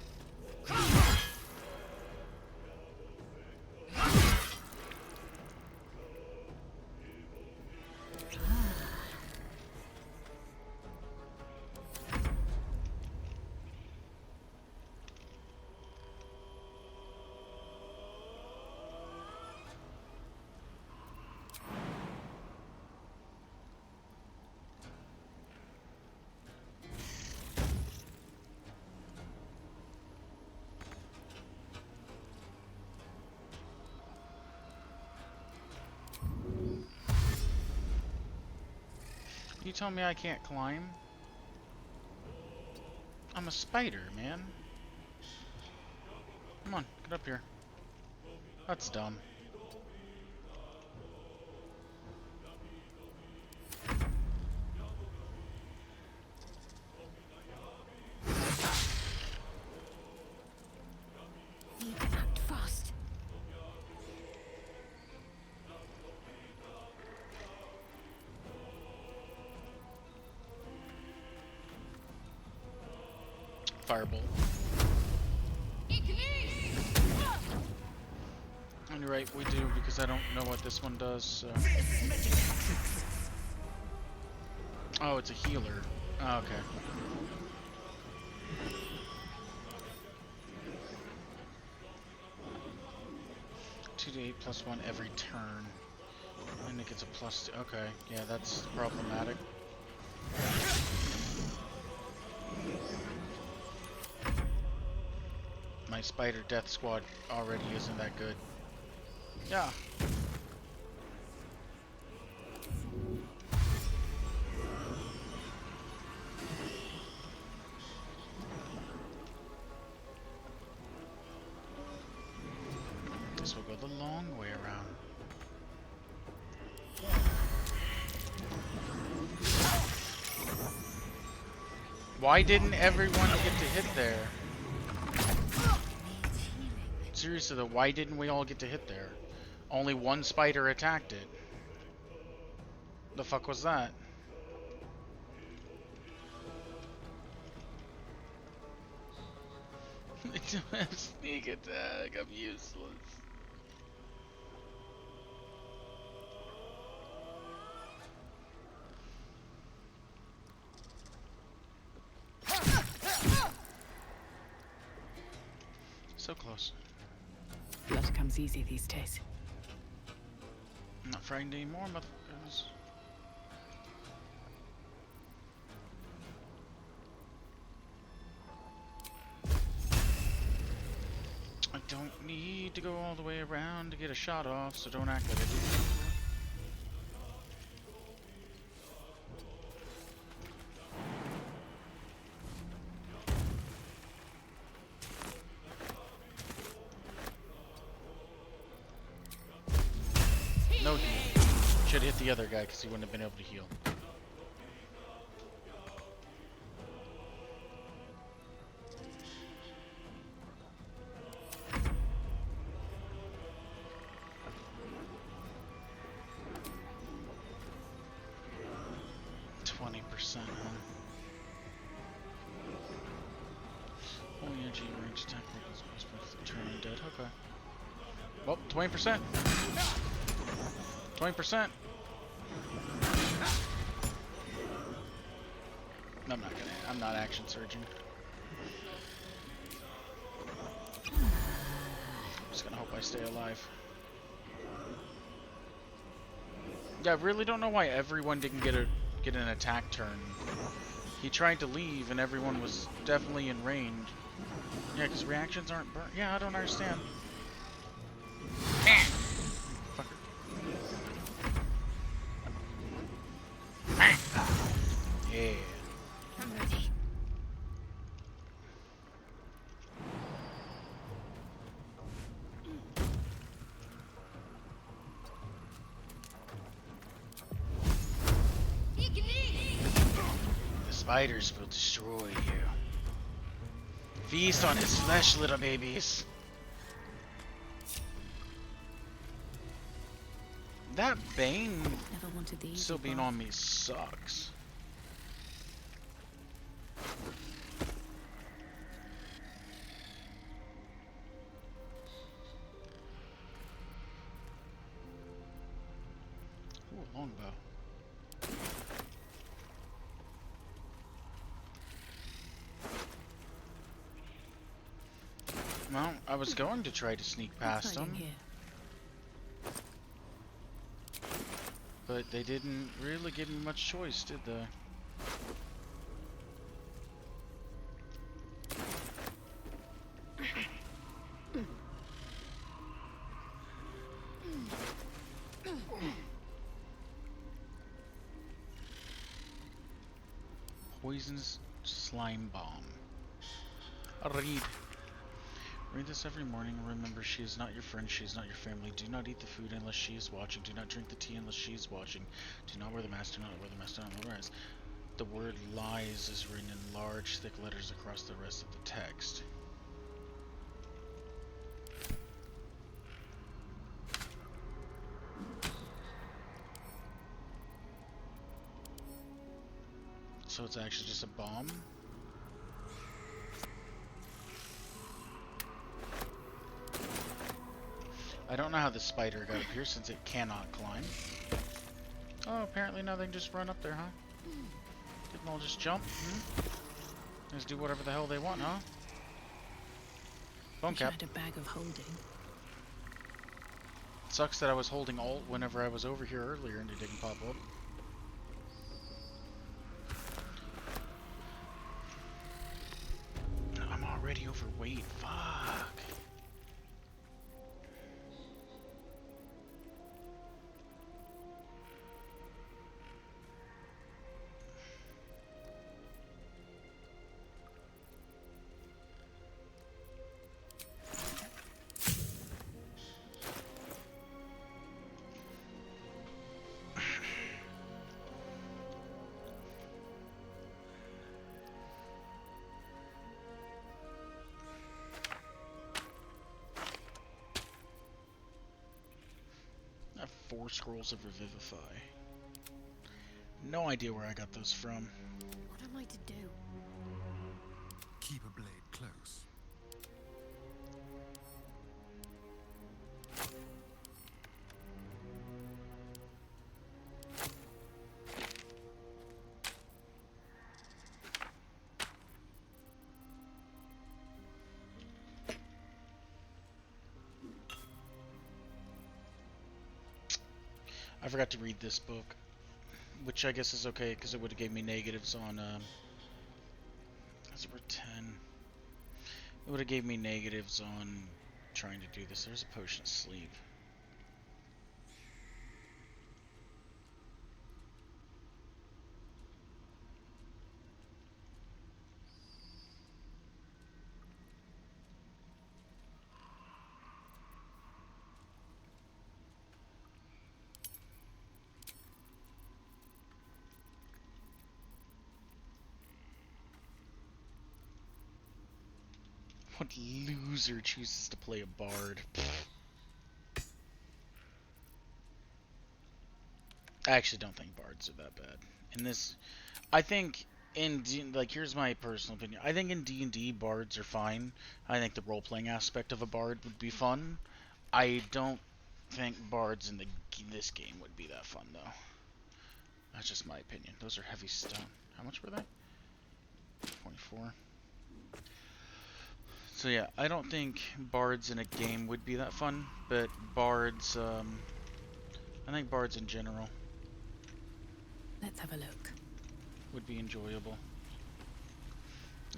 You tell me I can't climb? I'm a spider, man. Come on, get up here. That's dumb. You can act fast. Fireball. And you're right, we do, because I don't know what this one does, so... Oh, it's a healer. Oh, okay. Two to 8 plus 1 every turn. And it gets a plus 2. Okay, yeah, that's problematic. My spider death squad already isn't that good. Yeah. Guess we'll go the long way around. Why didn't everyone get to hit there? Seriously though, why didn't we all get to hit there? Only one spider attacked it. The fuck was that? I don't have sneak attack, I'm useless. So close. Blood comes easy these days. I'm not frightened anymore, motherfuckers. I don't need to go all the way around to get a shot off, so don't act like I do. No heal. Should hit the other guy because he wouldn't have been able to heal. Only energy range attack weapons must be turn undead. Okay. Well, 20%. 20%. I'm not action surging. I'm just gonna hope I stay alive. Yeah, I really don't know why everyone didn't get an attack turn He tried to leave and everyone was definitely in range. Yeah, because reactions aren't burnt. Yeah, I don't understand. Fucker. Yeah. I'm ready. The spiders will destroy you. Feast on his flesh, little babies. That Bane Never wanted the easy still being path. on me sucks. Ooh, a longbow. Well, I was going to try to sneak past them, but they didn't really give me much choice, did they? Poisonous slime bomb. Read. Read this every morning and remember she is not your friend, she is not your family. Do not eat the food unless she is watching. Do not drink the tea unless she is watching. Do not wear the mask, do not wear the mask, do not wear the mask. The word lies is written in large, thick letters across the rest of the text. So it's actually just a bomb? I don't know how the spider got up here since it cannot climb. Oh, apparently now they can just run up there, huh? Didn't all just jump? Just do whatever the hell they want, huh? Bone cap. Had a bag of holding. Sucks that I was holding alt whenever I was over here earlier and it didn't pop up. I'm already overweight. Fuck. I have 4 scrolls of Revivify. No idea where I got those from. What am I to do? Keep a blade close. I forgot to read this book, which I guess is okay because it would have gave me negatives on. That's over 10. It would have gave me negatives on trying to do this. There's a potion of sleep. What loser chooses to play a bard? I actually don't think bards are that bad. In this, I think in like here's my personal opinion. I think in D&D bards are fine. I think the role-playing aspect of a bard would be fun. I don't think bards in this game would be that fun though. That's just my opinion. Those are heavy stone. How much were they? 24. So yeah, I don't think bards in a game would be that fun, but bards, I think bards in general Let's have a look. would be enjoyable.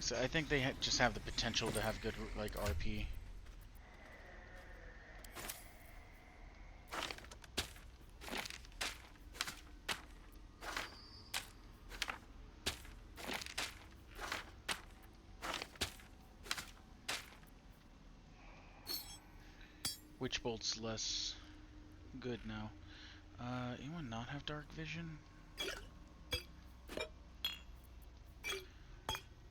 So I think they just have the potential to have good like RP. Witch Bolt's less good now. Anyone not have dark vision?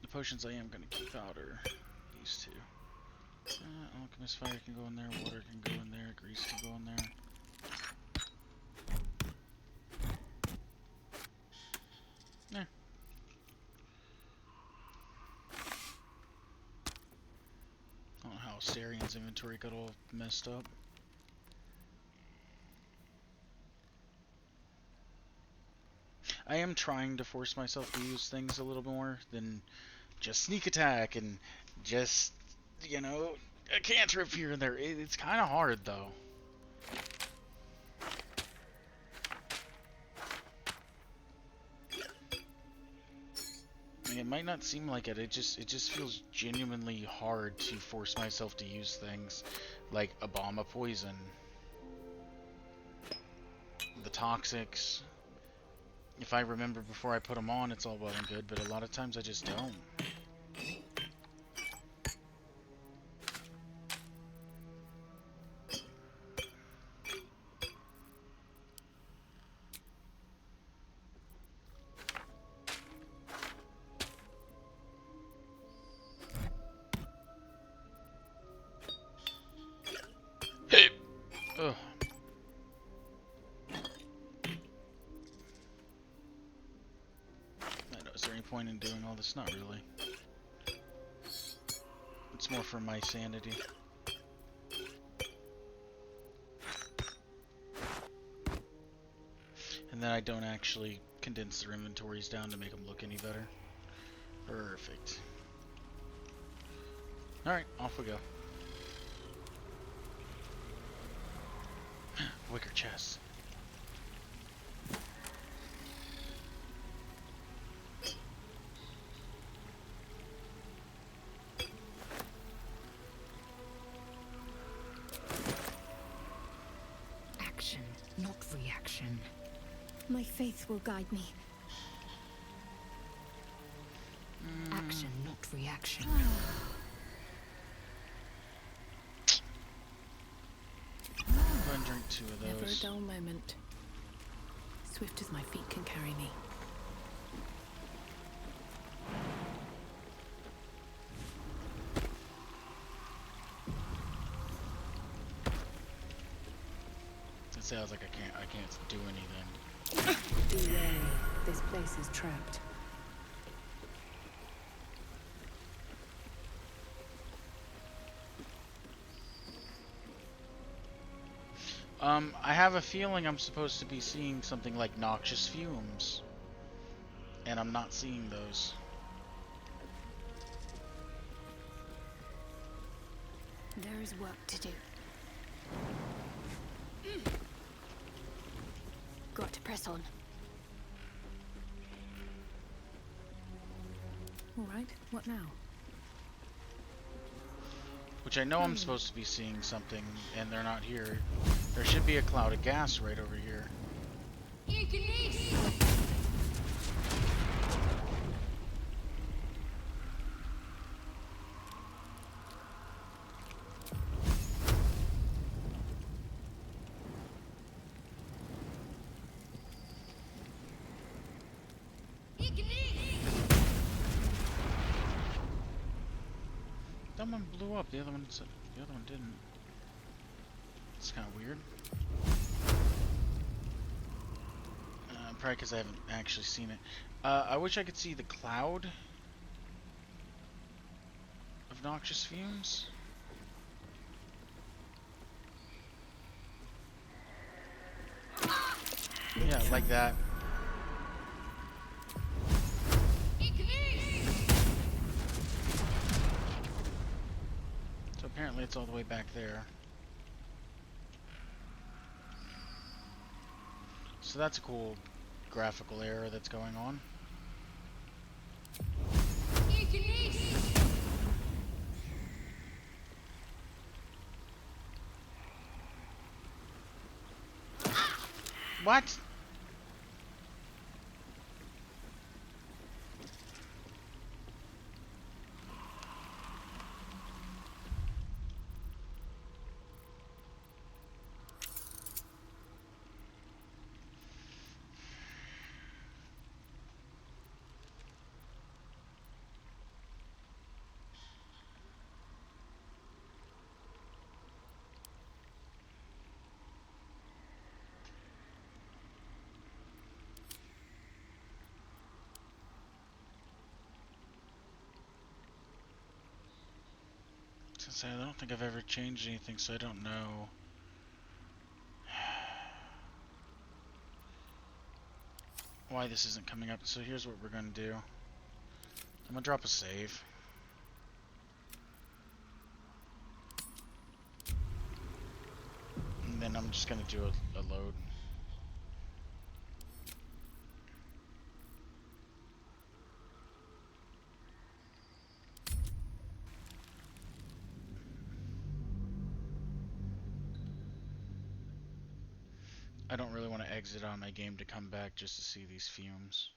The potions I am gonna keep out are these two. Alchemist Fire can go in there, water can go in there, grease can go in there. Yeah. I don't know how Sarian's inventory got all messed up. I am trying to force myself to use things a little more than just sneak attack and just, you know, a cantrip here and there. It's kind of hard, though. I mean, it might not seem like it. It just feels genuinely hard to force myself to use things like a bomb of poison, the toxics. If I remember before I put them on, it's all well and good, but a lot of times I just don't. Hey! Ugh. Is there any point in doing all this? Not really. It's more for my sanity. And then I don't actually condense their inventories down to make them look any better. Perfect. Alright, off we go. Wicker chest. Action, not reaction. My faith will guide me. Action, not reaction. Go ahead and drink 2 of Never a those. dull moment. Swift as my feet can carry me. I was like, I can't do anything. Be wary. This place is trapped. I have a feeling I'm supposed to be seeing something like noxious fumes. And I'm not seeing those. There is work to do. Got to press on. All right, what now? Which I know I'm supposed to be seeing something, and they're not here. There should be a cloud of gas right over here. That one blew up. The other one didn't. It's kind of weird. Probably because I haven't actually seen it. I wish I could see the cloud of noxious fumes. Yeah, like that. So apparently it's all the way back there. So that's a cool graphical error that's going on. What? Since I don't think I've ever changed anything, so I don't know. Why this isn't coming up. So here's what we're gonna do. I'm gonna drop a save. And then I'm just gonna do a load. I don't really want to exit on my game to come back just to see these fumes.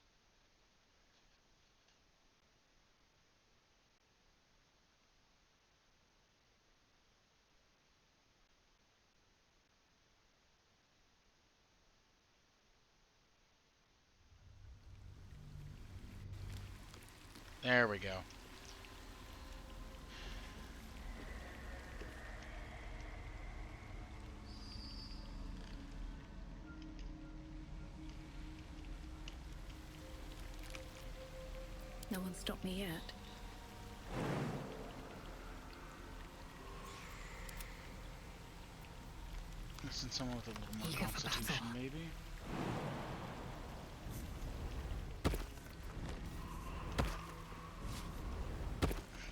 There we go. No one stopped me yet. Listen, someone with a little more constitution, maybe?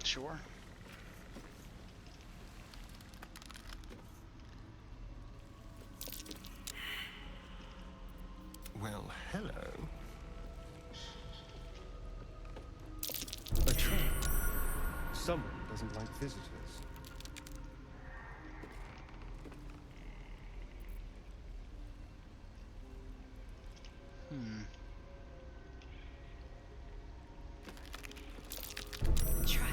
Sure. Well, hello. A trap. Someone doesn't like visitors. Trap.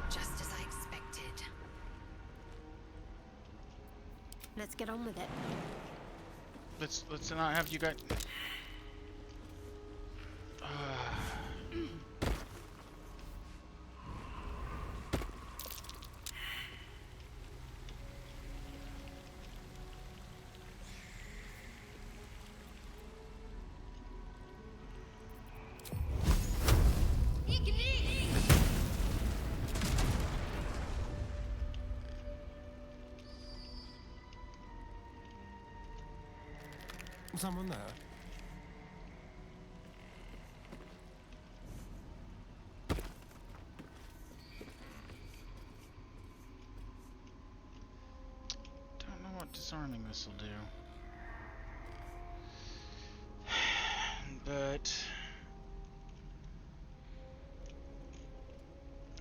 Just as I expected. Let's get on with it. Let's not have you guys. Someone there? Don't know what disarming this will do. But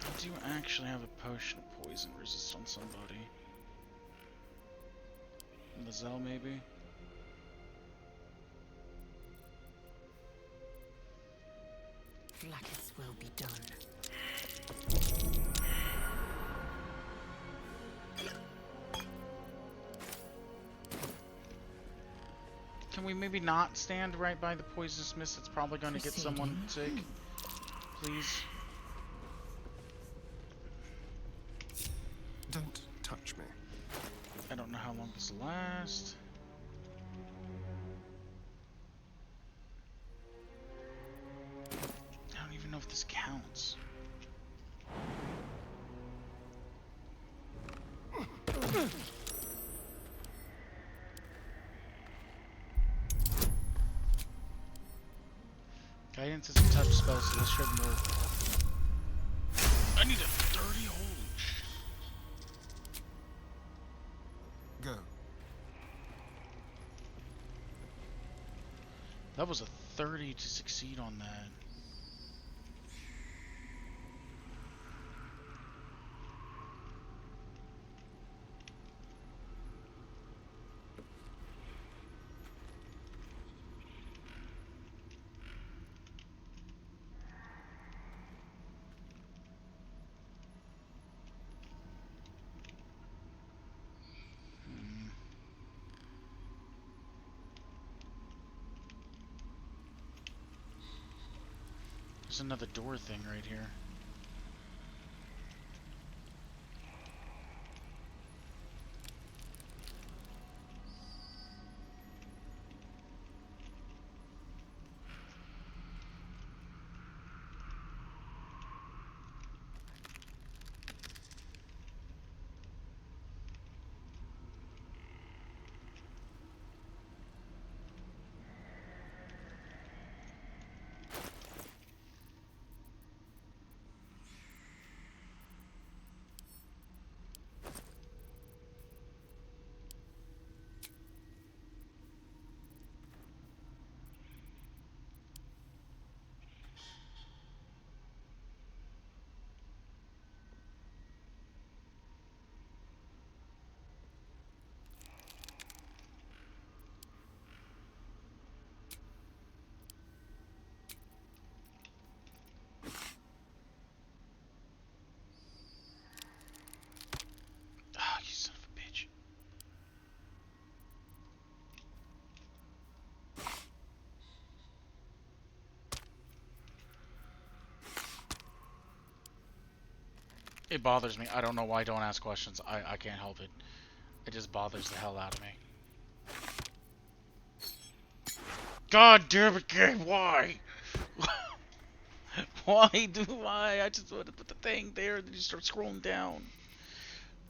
I do actually have a potion of poison resist on somebody. Lizelle, maybe? Blackest will be done. Can we maybe not stand right by the poisonous mist that's probably going to get someone sick? Please? Don't touch me. I don't know how long this will last. I don't even know if this counts. Guidance is a touch spell, so this should work. I need a 30 hold. Go. That was a 30 to succeed on that. There's another door thing right here. Ah, you son of a bitch. It bothers me. I don't know why. Don't ask questions. I can't help it. It just bothers the hell out of me. God damn it, game! Why? Why do I just want to put the thing there and then you start scrolling down?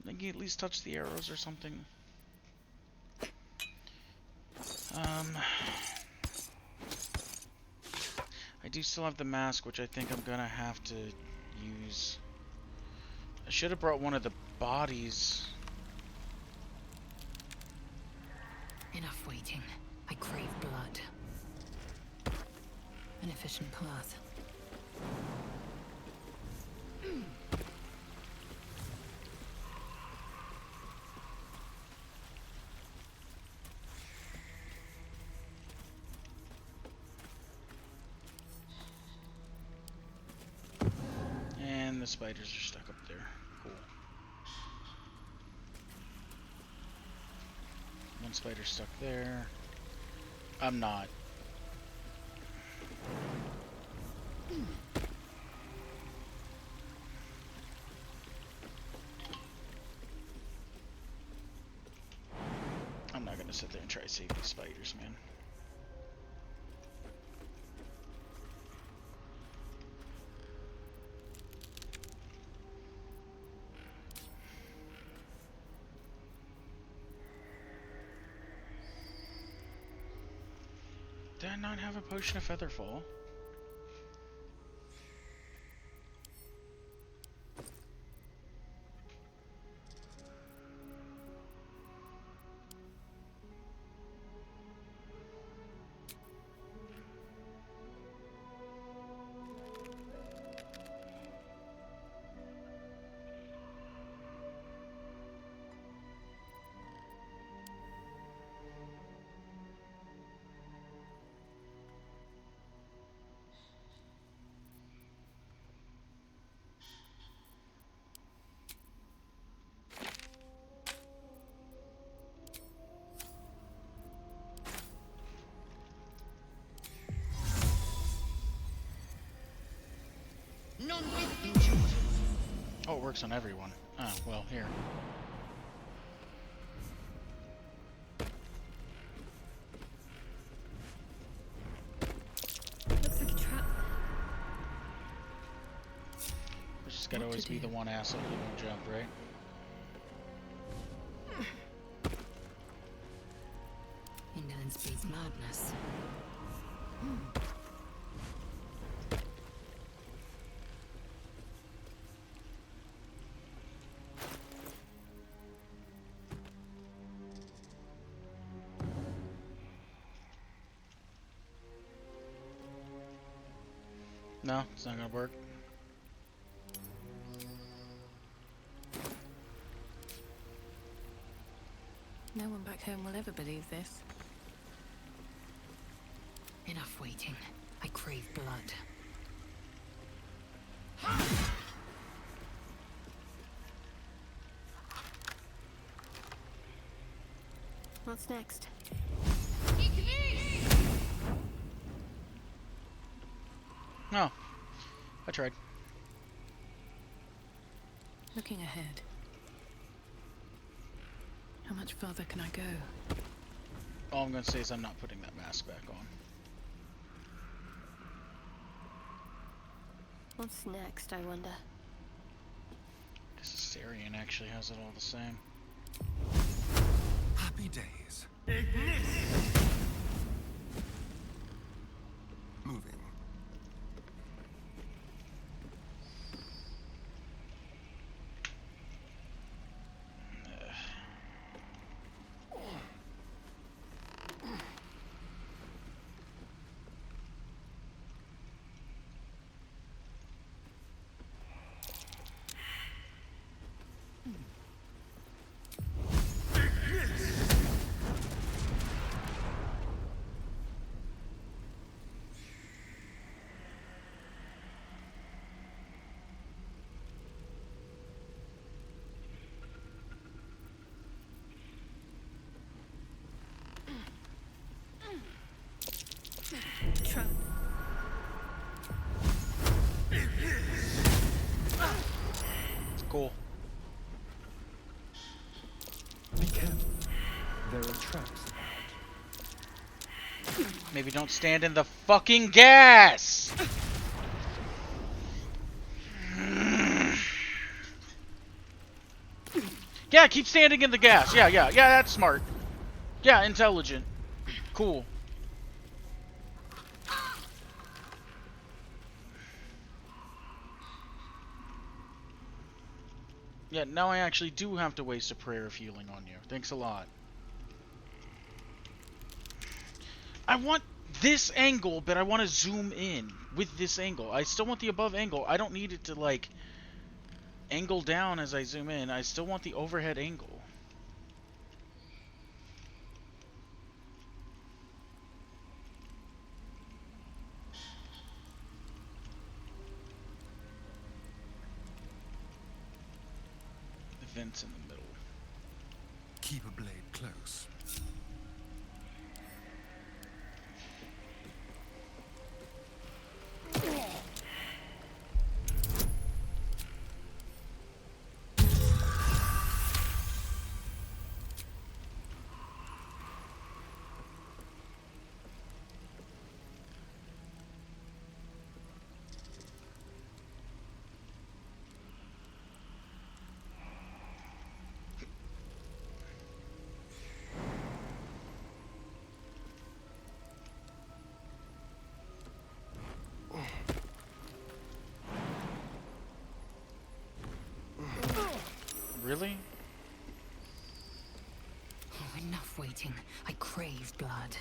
Then you at least touch the arrows or something. I do still have the mask, which I think I'm gonna have to use. I should have brought one of the bodies. Enough waiting. I crave blood. An efficient path. And the spiders are stuck up there. Cool. One spider stuck there. I'm not. I'm not gonna sit there and try to save these spiders, man. Did I not have a potion of Featherfall? Oh, it works on everyone. Oh, well, here. Looks like a trap. It's just gotta always be the one asshole who won't jump, right? Indolence breeds madness. No, it's not gonna work. No one back home will ever believe this. Enough waiting. I crave blood. What's next? No. I tried. Looking ahead. How much further can I go? All I'm gonna say is I'm not putting that mask back on. What's next, I wonder? Because Astarion actually has it all the same. Happy days. Moving. Trump. Cool. Be careful. There are traps about. Maybe don't stand in the fucking gas! Yeah, keep standing in the gas. Yeah, that's smart. Yeah, intelligent. Cool. Yeah, now I actually do have to waste a prayer of healing on you. Thanks a lot. I want this angle, but I want to zoom in with this angle. I still want the above angle. I don't need it to, like, angle down as I zoom in. I still want the overhead angle. The vent's in the middle. Keep a blade close. Really? Oh, enough waiting. I crave blood.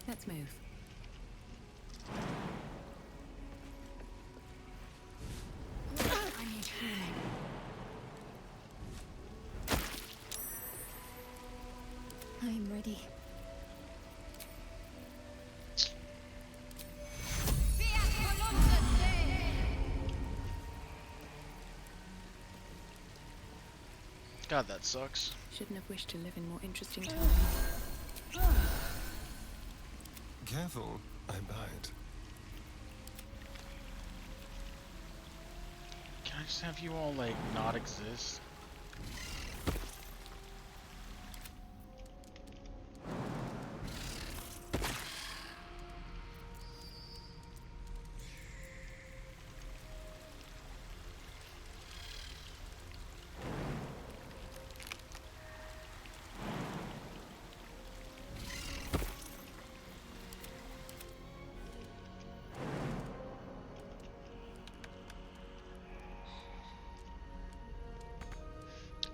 Let's move. I need healing. I'm ready. God, that sucks. Shouldn't have wished to live in more interesting times. Careful, I bite. Can I just have you all, like, not exist?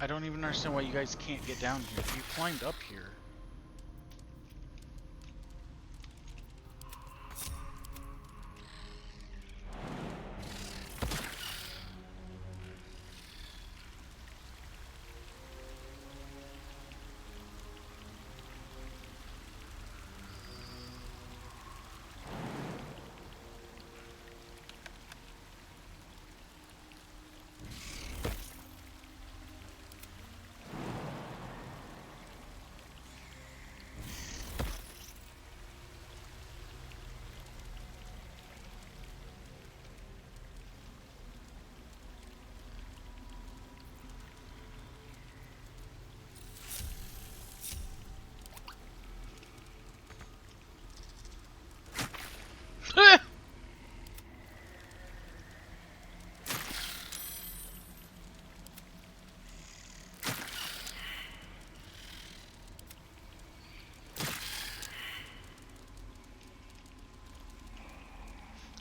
I don't even understand why you guys can't get down here. You climbed up here.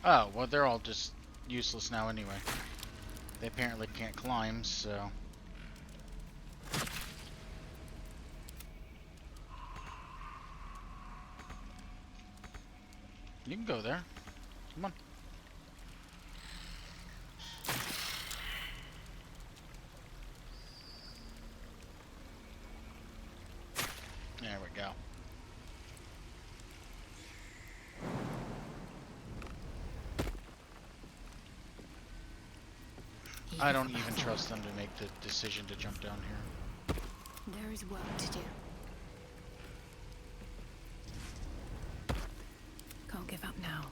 Oh, well, they're all just useless now anyway. They apparently can't climb, so... You can go there. Come on. There we go. I don't even trust them to make the decision to jump down here. There is work to do. Can't give up now.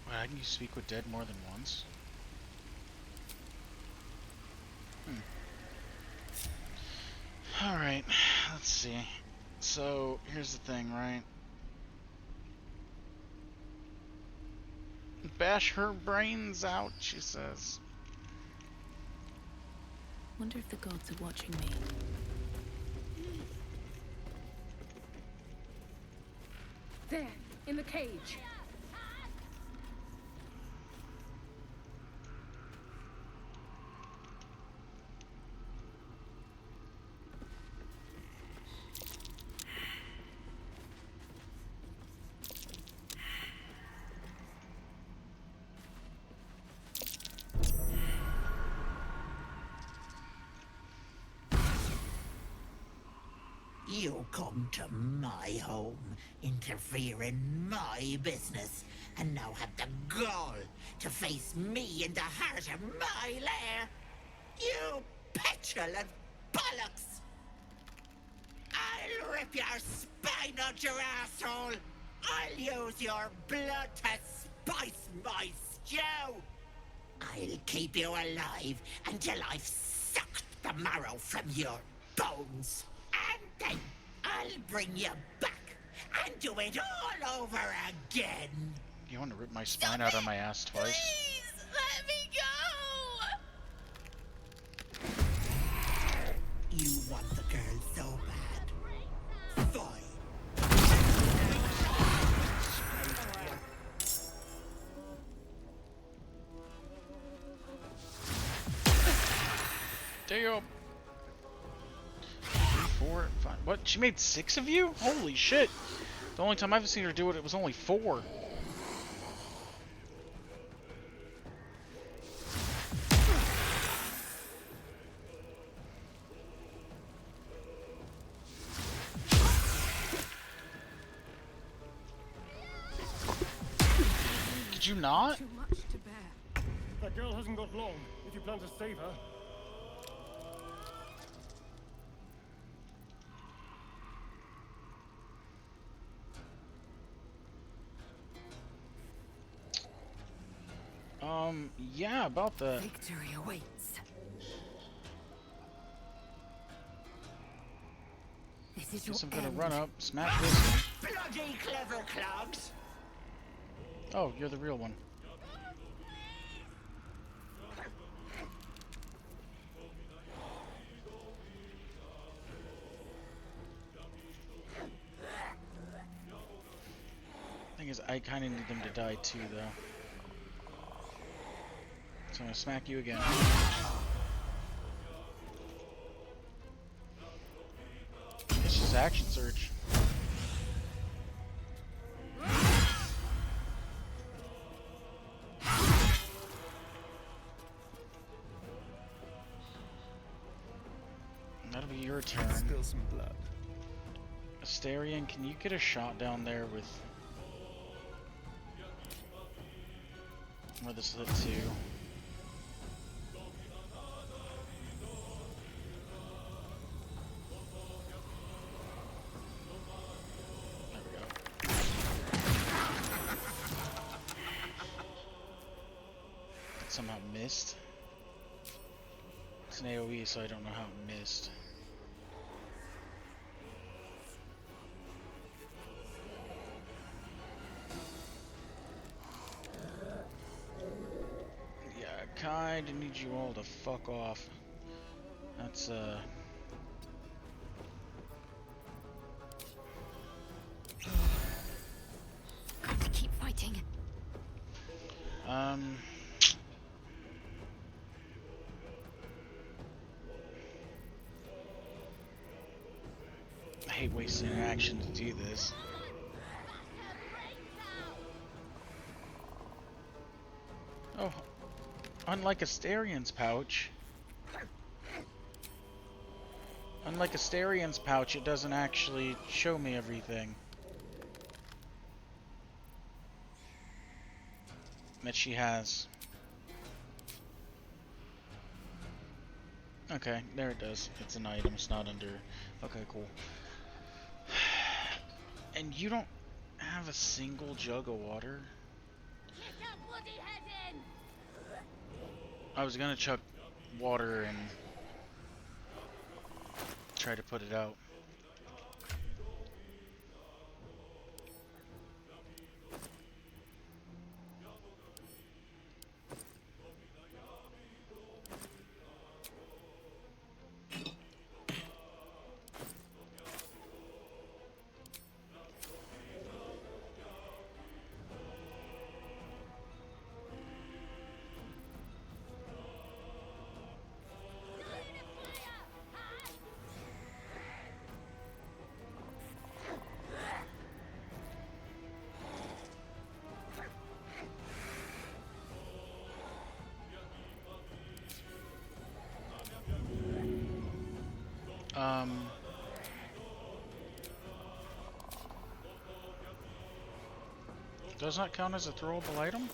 Why can you speak with dead more than once? Alright, let's see. So, here's the thing, right? Bash her brains out, she says. Wonder if the gods are watching me. There, in the cage. You come to my home, interfere in my business, and now have the gall to face me in the heart of my lair? You petulant bollocks! I'll rip your spine out your asshole! I'll use your blood to spice my stew! I'll keep you alive until I've sucked the marrow from your bones! And then I'll bring you back and do it all over again. You want to rip my spine out of my ass twice? Please, let me go. You want the girl so bad. Fine. Damn. 3, 4, 5. What? She made 6 of you? Holy shit. The only time I've seen her do it, it was only 4. Did you not? Too much to bear. That girl hasn't got long, if you plan to save her. Yeah, about that. Victory awaits. This is Guess I'm your gonna end. run up, smash this one. Bloody clever clogs. Oh, you're the real one. Thing is, I kind of need them to die too, though. So I'm gonna smack you again. It's just action surge. That'll be your turn. Spill some blood. Asterion, can you get a shot down there with where this lit to? There we go. That somehow missed. It's an AoE, so I don't know how it missed. Yeah, I kinda need you all to fuck off. That's fighting. I hate wasting an action to do this. Oh, unlike Astarion's pouch. Unlike Astarion's pouch, it doesn't actually show me everything that she has. Okay, there it does. It's an item, it's not under... Okay, cool. And you don't have a single jug of water? I was gonna chuck water and try to put it out. Does not count as a throwable item?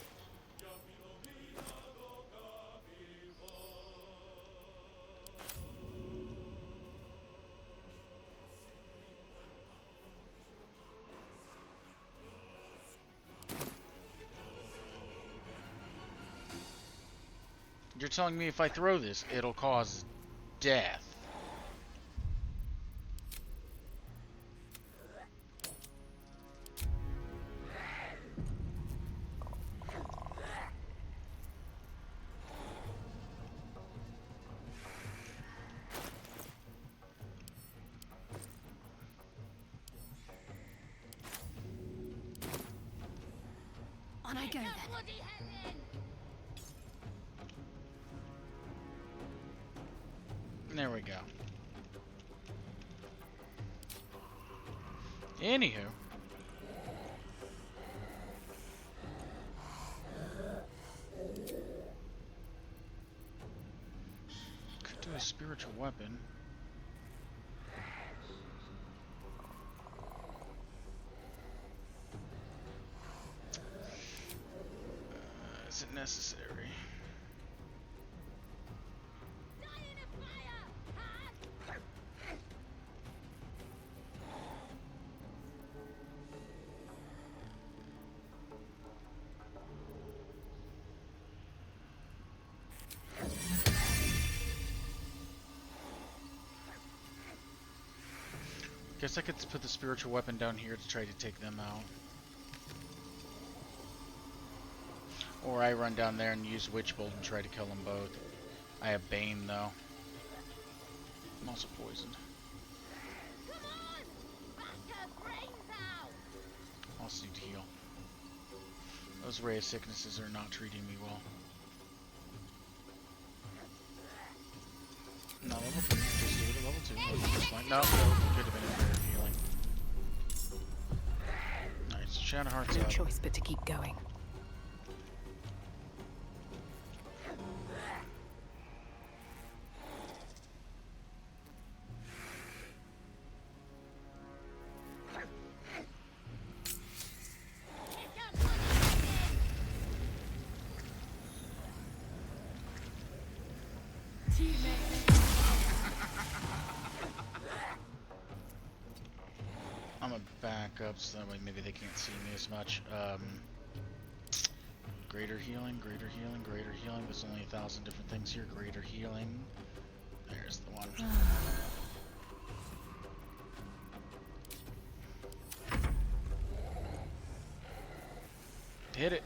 You're telling me if I throw this, it'll cause death? On I go then. There we go. Anywho. Could do a spiritual weapon. Is it necessary? Guess I could put the spiritual weapon down here to try to take them out. Or I run down there and use Witch Bolt and try to kill them both. I have Bane though. I'm also poisoned. I also need to heal. Those ray of sicknesses are not treating me well. No, level 3. Just do it at level 2. That's fine. No, could have been a better healing. Alright, so Shadow Heart's No up. choice but to keep going. I'm gonna back up so that way maybe they can't see me as much. Greater healing, greater healing, greater healing. There's only 1,000 different things here. Greater healing. There's the one. Hit it.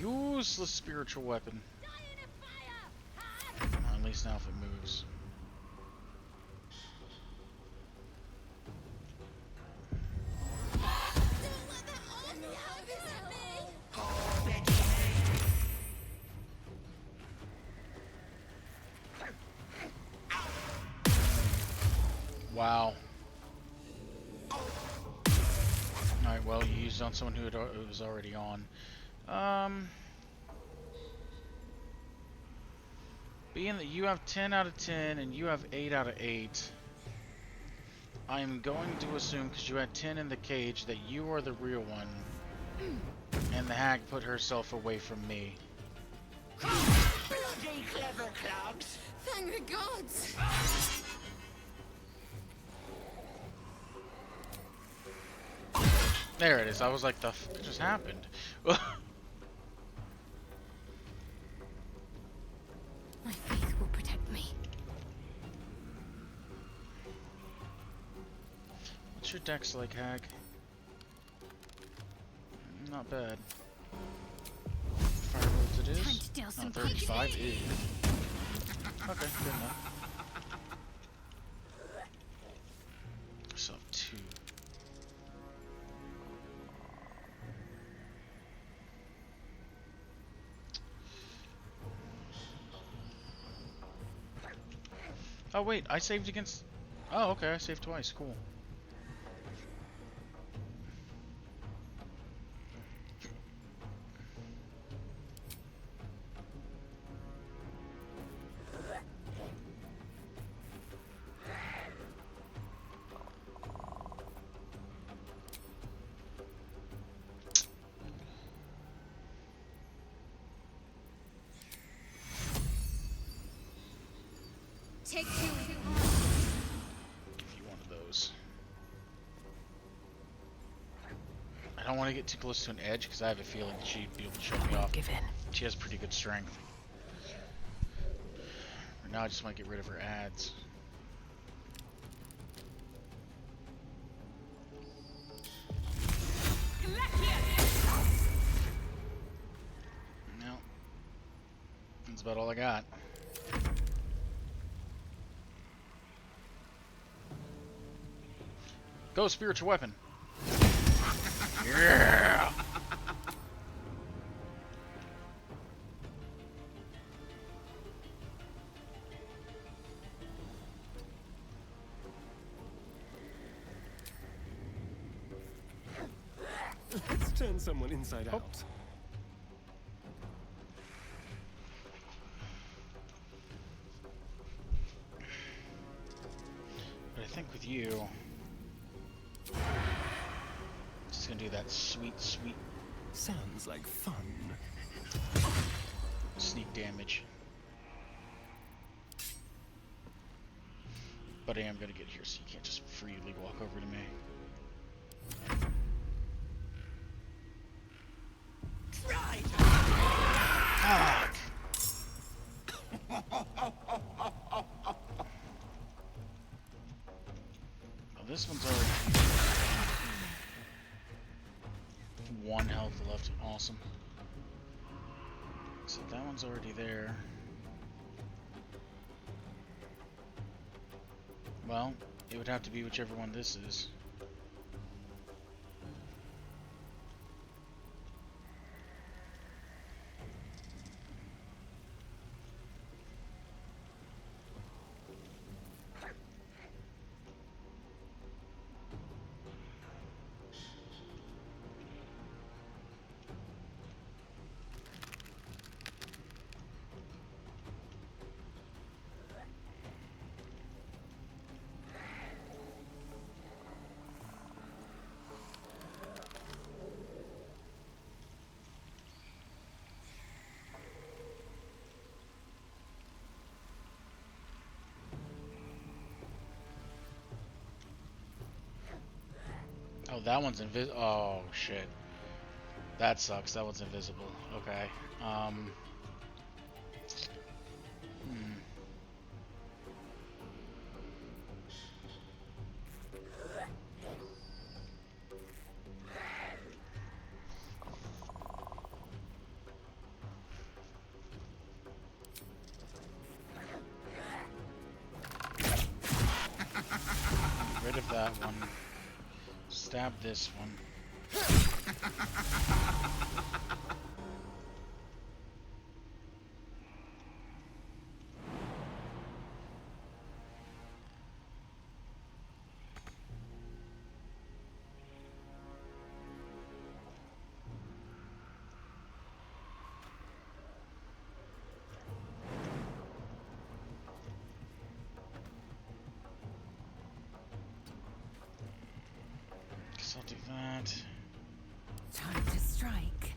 Useless spiritual weapon. Well, at least now if it moves. Wow. Alright, well, you used on someone who was already on. Being that you have 10 out of 10 and you have 8 out of 8, I am going to assume, because you had 10 in the cage, that you are the real one. And the hag put herself away from me. Bloody clever clogs! Thank the gods! There it is. I was like, the f just happened? My faith will protect me. What's your dex like, hag? Not bad. Fireworks it Time is. to deal some No, 35 is. Okay, good enough. So 2. Oh wait, I saved against... Oh, okay, I saved twice. Cool. Take two. Give you one of those. I don't want to get too close to an edge because I have a feeling that she'd be able to shut me off. Give in. She has pretty good strength. Right now I just want to get rid of her ads. No. That's about all I got. Go, spiritual weapon. Yeah. Let's turn someone inside out. But I think with you, just gonna do that sweet, sweet Sounds like fun. sneak damage. But I am gonna get here, so you can't just freely walk over to me. Right! Fuck! Oh, this one's already... 1 health left. Awesome. So that one's already there. Well, it would have to be whichever one this is. Oh, that one's invisible. Oh, shit. That sucks. That one's invisible. Okay. Get rid of that one. Stab this one. that. Time to strike.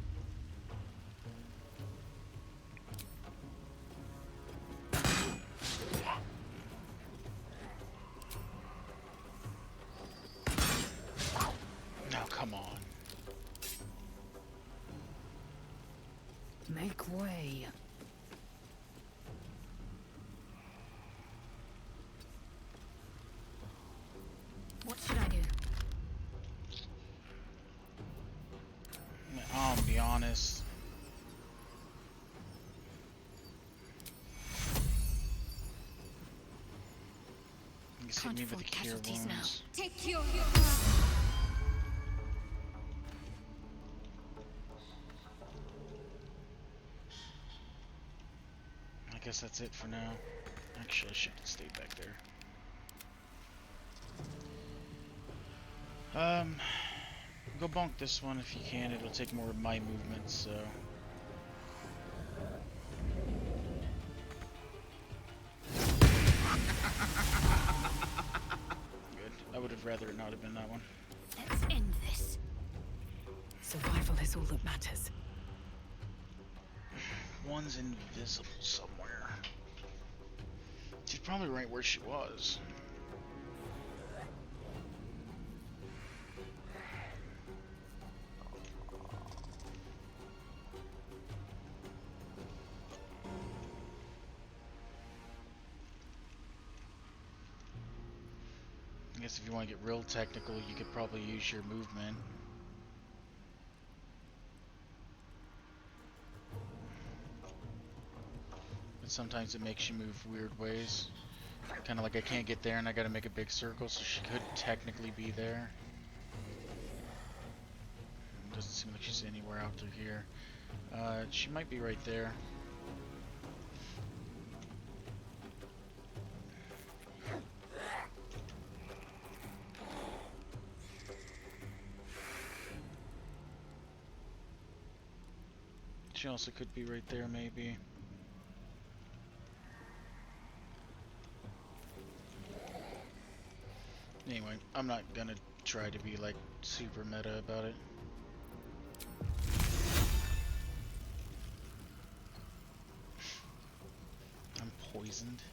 Now, come on. Make way. What should I do? I'll be honest. You see me with the cure wounds. Take your I guess that's it for now. Actually, I should have stayed back there. Go bonk this one if you can. It'll take more of my movement, so. Good. I would have rather it not have been that one. Let's end this. Survival is all that matters. One's invisible somewhere. She's probably right where she was. I guess if you want to get real technical, you could probably use your movement. But sometimes it makes you move weird ways. Kind of like I can't get there and I gotta make a big circle, so she could technically be there. Doesn't seem like she's anywhere out through here. She might be right there. She also could be right there, maybe. Anyway, I'm not gonna try to be like super meta about it. I'm poisoned.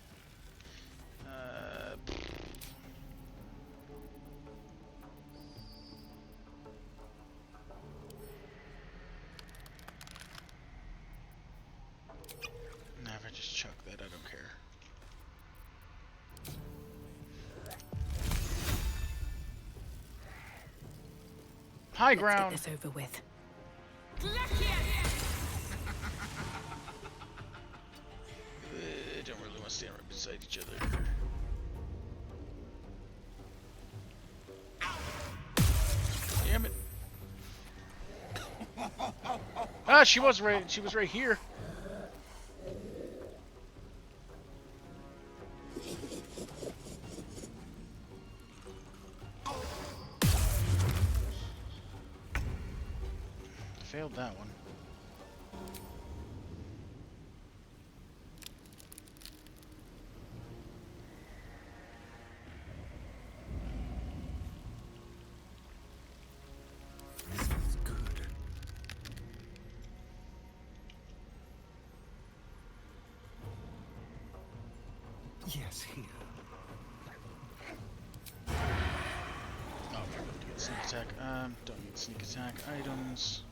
Never just chuck that, I don't care. High ground. Let's get this over with. Don't really want to stand right beside each other. Damn it. Ah, she was right here. Failed that one. This feels good. Yes, here. Oh, I forgot to get sneak attack. Don't need sneak attack items.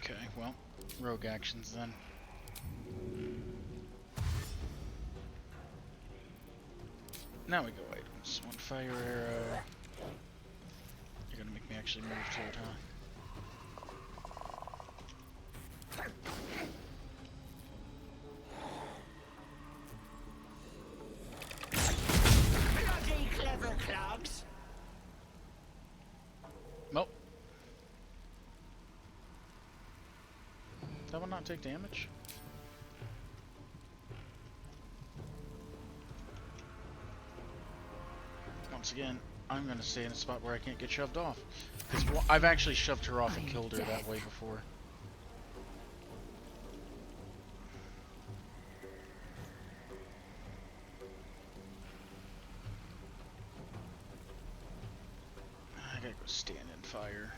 Okay, well, rogue actions then. Now we go items. One fire arrow. You're gonna make me actually move to it, huh? Bloody clever clogs. Nope. That one not take damage? once again, I'm gonna stay in a spot where I can't get shoved off. Because I've actually shoved her off and killed her that way before. I gotta go stand in fire.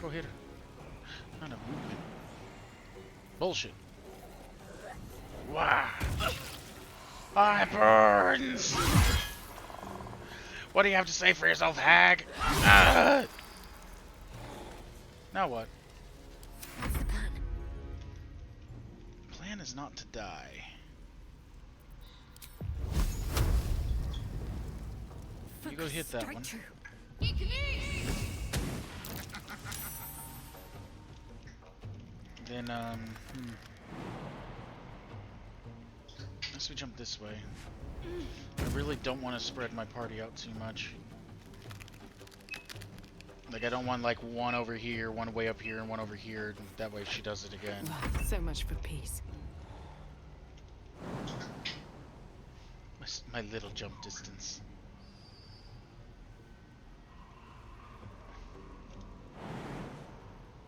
Go hit her. Not a movement. Bullshit. Wow. I burns. What do you have to say for yourself, hag? Now what? What's the plan? Plan is not to die. You go hit that one. Then, Unless we jump this way. I really don't want to spread my party out too much. Like, I don't want, like, one over here, one way up here, and one over here. That way she does it again. So much for peace. My little jump distance.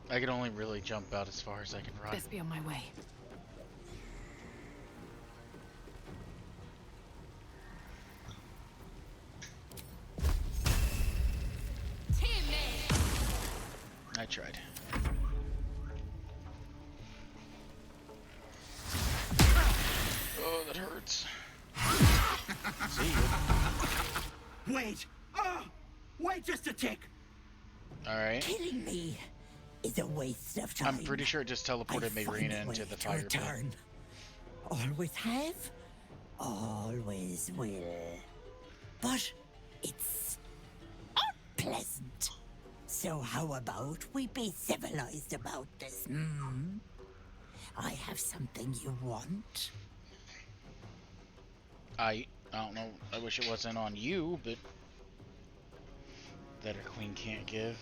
I can only really jump out as far as I can run. Best be on my way. I tried. Oh, that hurts. See you. Wait! Oh! Wait just a tick! Alright. Killing me is a waste of time. I'm pretty sure it just teleported Marina into the fire pit. Always have, always will. But it's unpleasant. So how about we be civilized about this, hmm? I have something you want. I don't know. I wish it wasn't on you, but that a queen can't give.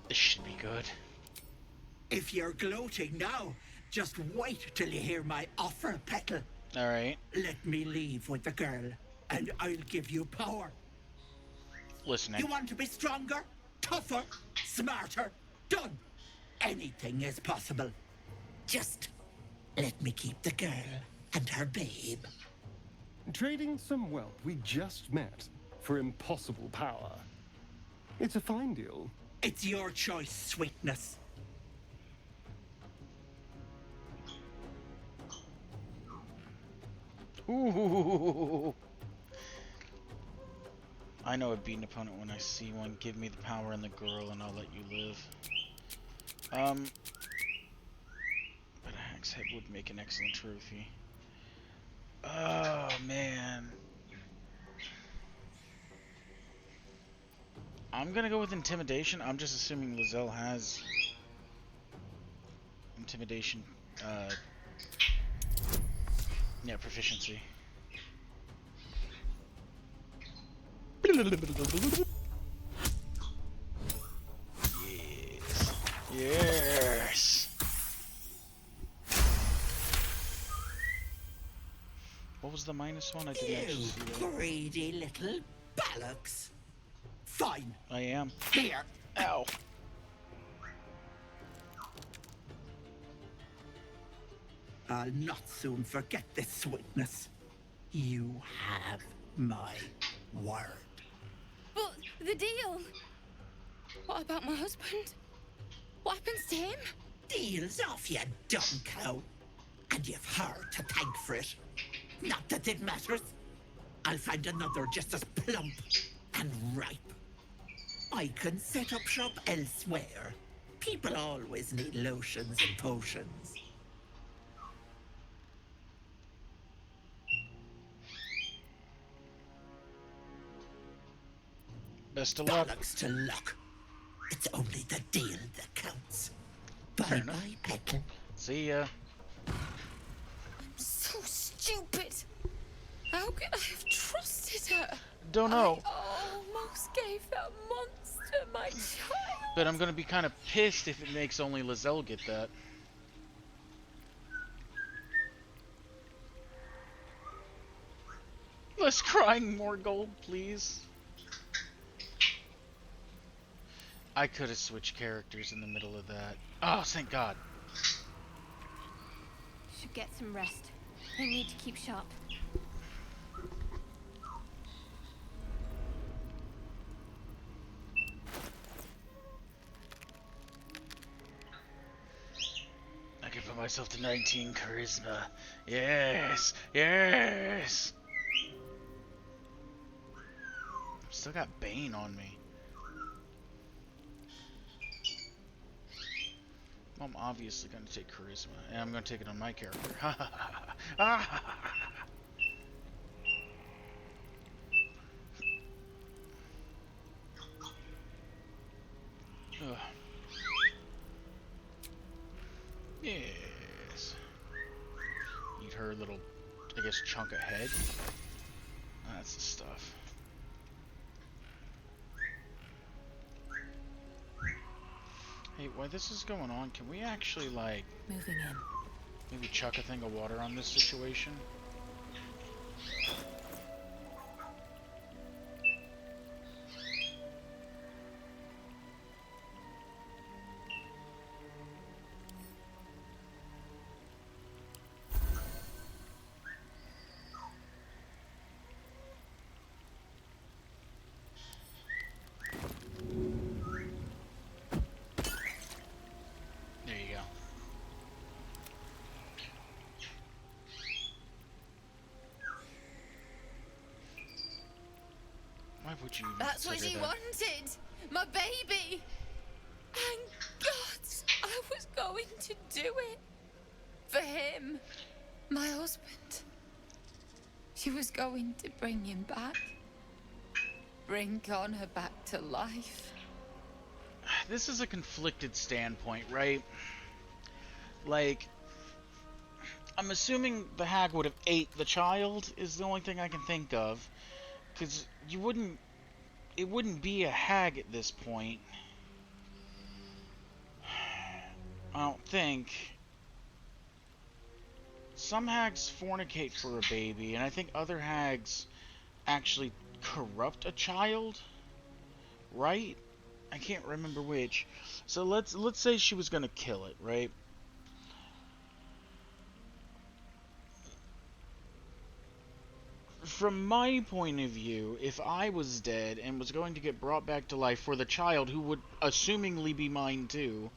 This should be good. If you're gloating now, just wait till you hear my offer, Petal. Alright. Let me leave with the girl, and I'll give you power. Listening. You want to be stronger, tougher, smarter? Done. Anything is possible. Just let me keep the girl and her babe. Trading some wealth we just met for impossible power. It's a fine deal. It's your choice, sweetness. Ooh. I know a beaten opponent when I see one. Give me the power and the girl and I'll let you live. But a hag's head would make an excellent trophy. Oh, man. I'm gonna go with intimidation. I'm just assuming Lizelle has intimidation, yeah, proficiency. Yes. Yes. What was the minus one? I didn't actually see that. Greedy little bollocks. Fine. I am. Here. Ow. I'll not soon forget this sweetness. You have my word. But the deal. What about my husband? What happens to him? Deal's off, you dumb cow. And you've her to thank for it. Not that it matters. I'll find another just as plump and ripe. I can set up shop elsewhere. People always need lotions and potions. Best of luck. Bollocks to luck. It's only the deal that counts. Bye-bye, Petal. See ya. So stupid. How could I have trusted her? Don't know. I almost gave that monster my child. But I'm gonna be kind of pissed if it makes only Lizelle get that. Less crying, more gold, please. I could have switched characters in the middle of that. Oh, thank God. Should get some rest. I need to keep sharp. I can put myself to 19 charisma. Yes! Yes! Still got Bane on me. I'm obviously going to take charisma, and I'm going to take it on my character. Ha ha ha ha ha. Yes. Eat her little, I guess, chunk of head. That's the stuff. Hey, while this is going on, can we actually, like, moving in, maybe chuck a thing of water on this situation? There you go. Why would you? That's what she that? wanted. My baby. Thank God I was going to do it. For him. My husband. She was going to bring him back. Bring Connor back to life. This is a conflicted standpoint, right? Like, I'm assuming the hag would have ate the child, is the only thing I can think of. Because it wouldn't be a hag at this point. I don't think. Some hags fornicate for a baby, and I think other hags actually corrupt a child, right? I can't remember which. So let's say she was gonna kill it, right? From my point of view, if I was dead and was going to get brought back to life for the child who would assumingly be mine too,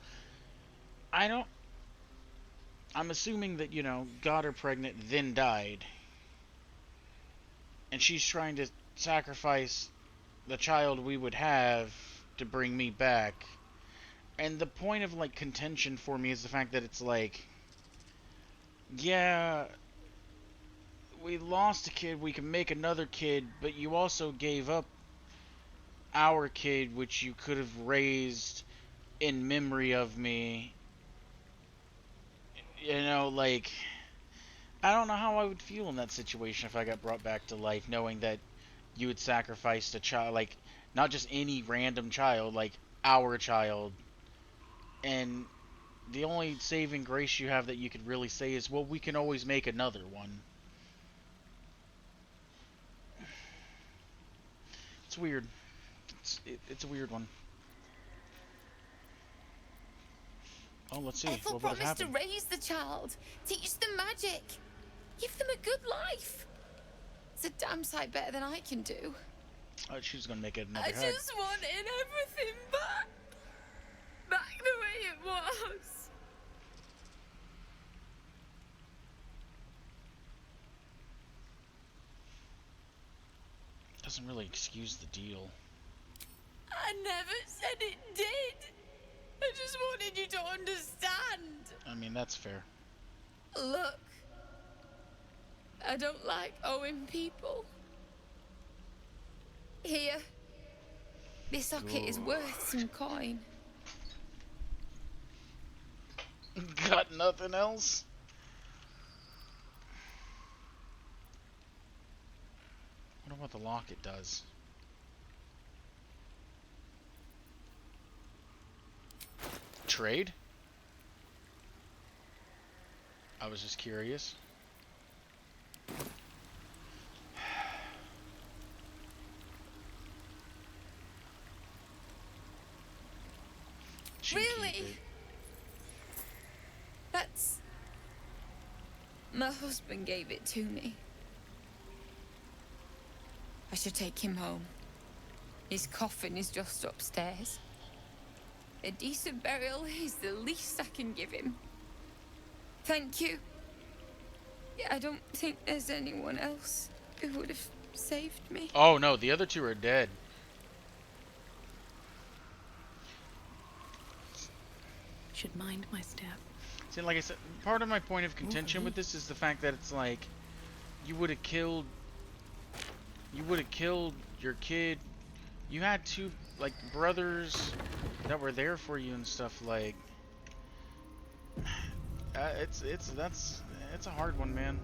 I'm assuming that, you know, got her pregnant, then died. And she's trying to sacrifice the child we would have to bring me back. And the point of, like, contention for me is the fact that it's like, yeah, we lost a kid, we can make another kid, but you also gave up our kid, which you could have raised in memory of me. You know, like, I don't know how I would feel in that situation if I got brought back to life, knowing that you had sacrificed a child, like, not just any random child, like, our child. And the only saving grace you have that you could really say is, well, we can always make another one. It's weird. It's a weird one. Oh, let's see. Ethel What would have promised to happened? raise the child, teach them magic, give them a good life. It's a damn sight better than I can do. She's gonna make it another I hag. just wanted everything back. Back the way it was. Doesn't really excuse the deal. I never said it did. I just wanted you to understand. I mean, that's fair. Look, I don't like owing people. Here, this socket is worth some coin. Got nothing else? What about the locket does? Trade? I was just curious. Really? That's... My husband gave it to me. I should take him home. His coffin is just upstairs. A decent burial is the least I can give him. Thank you. I don't think there's anyone else who would have saved me. Oh no, the other two are dead. Should mind my step. See, like I said, part of my point of contention with this is the fact that it's like, you would have killed your kid. You had two, like, brothers that were there for you and stuff, like, it's a hard one, man.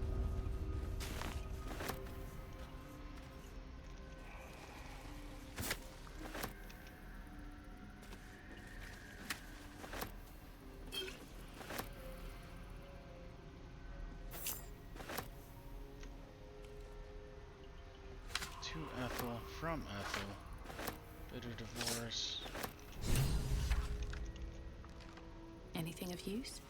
To Ethel, from Ethel, bitter divorce. Anything of use?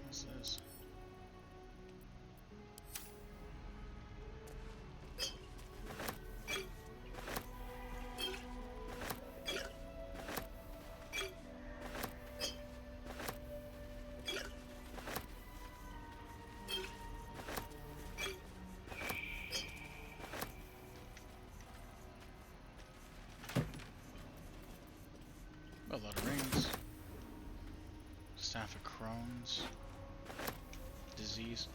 What's this? A lot of rings. Staff of Crohn's. Disease.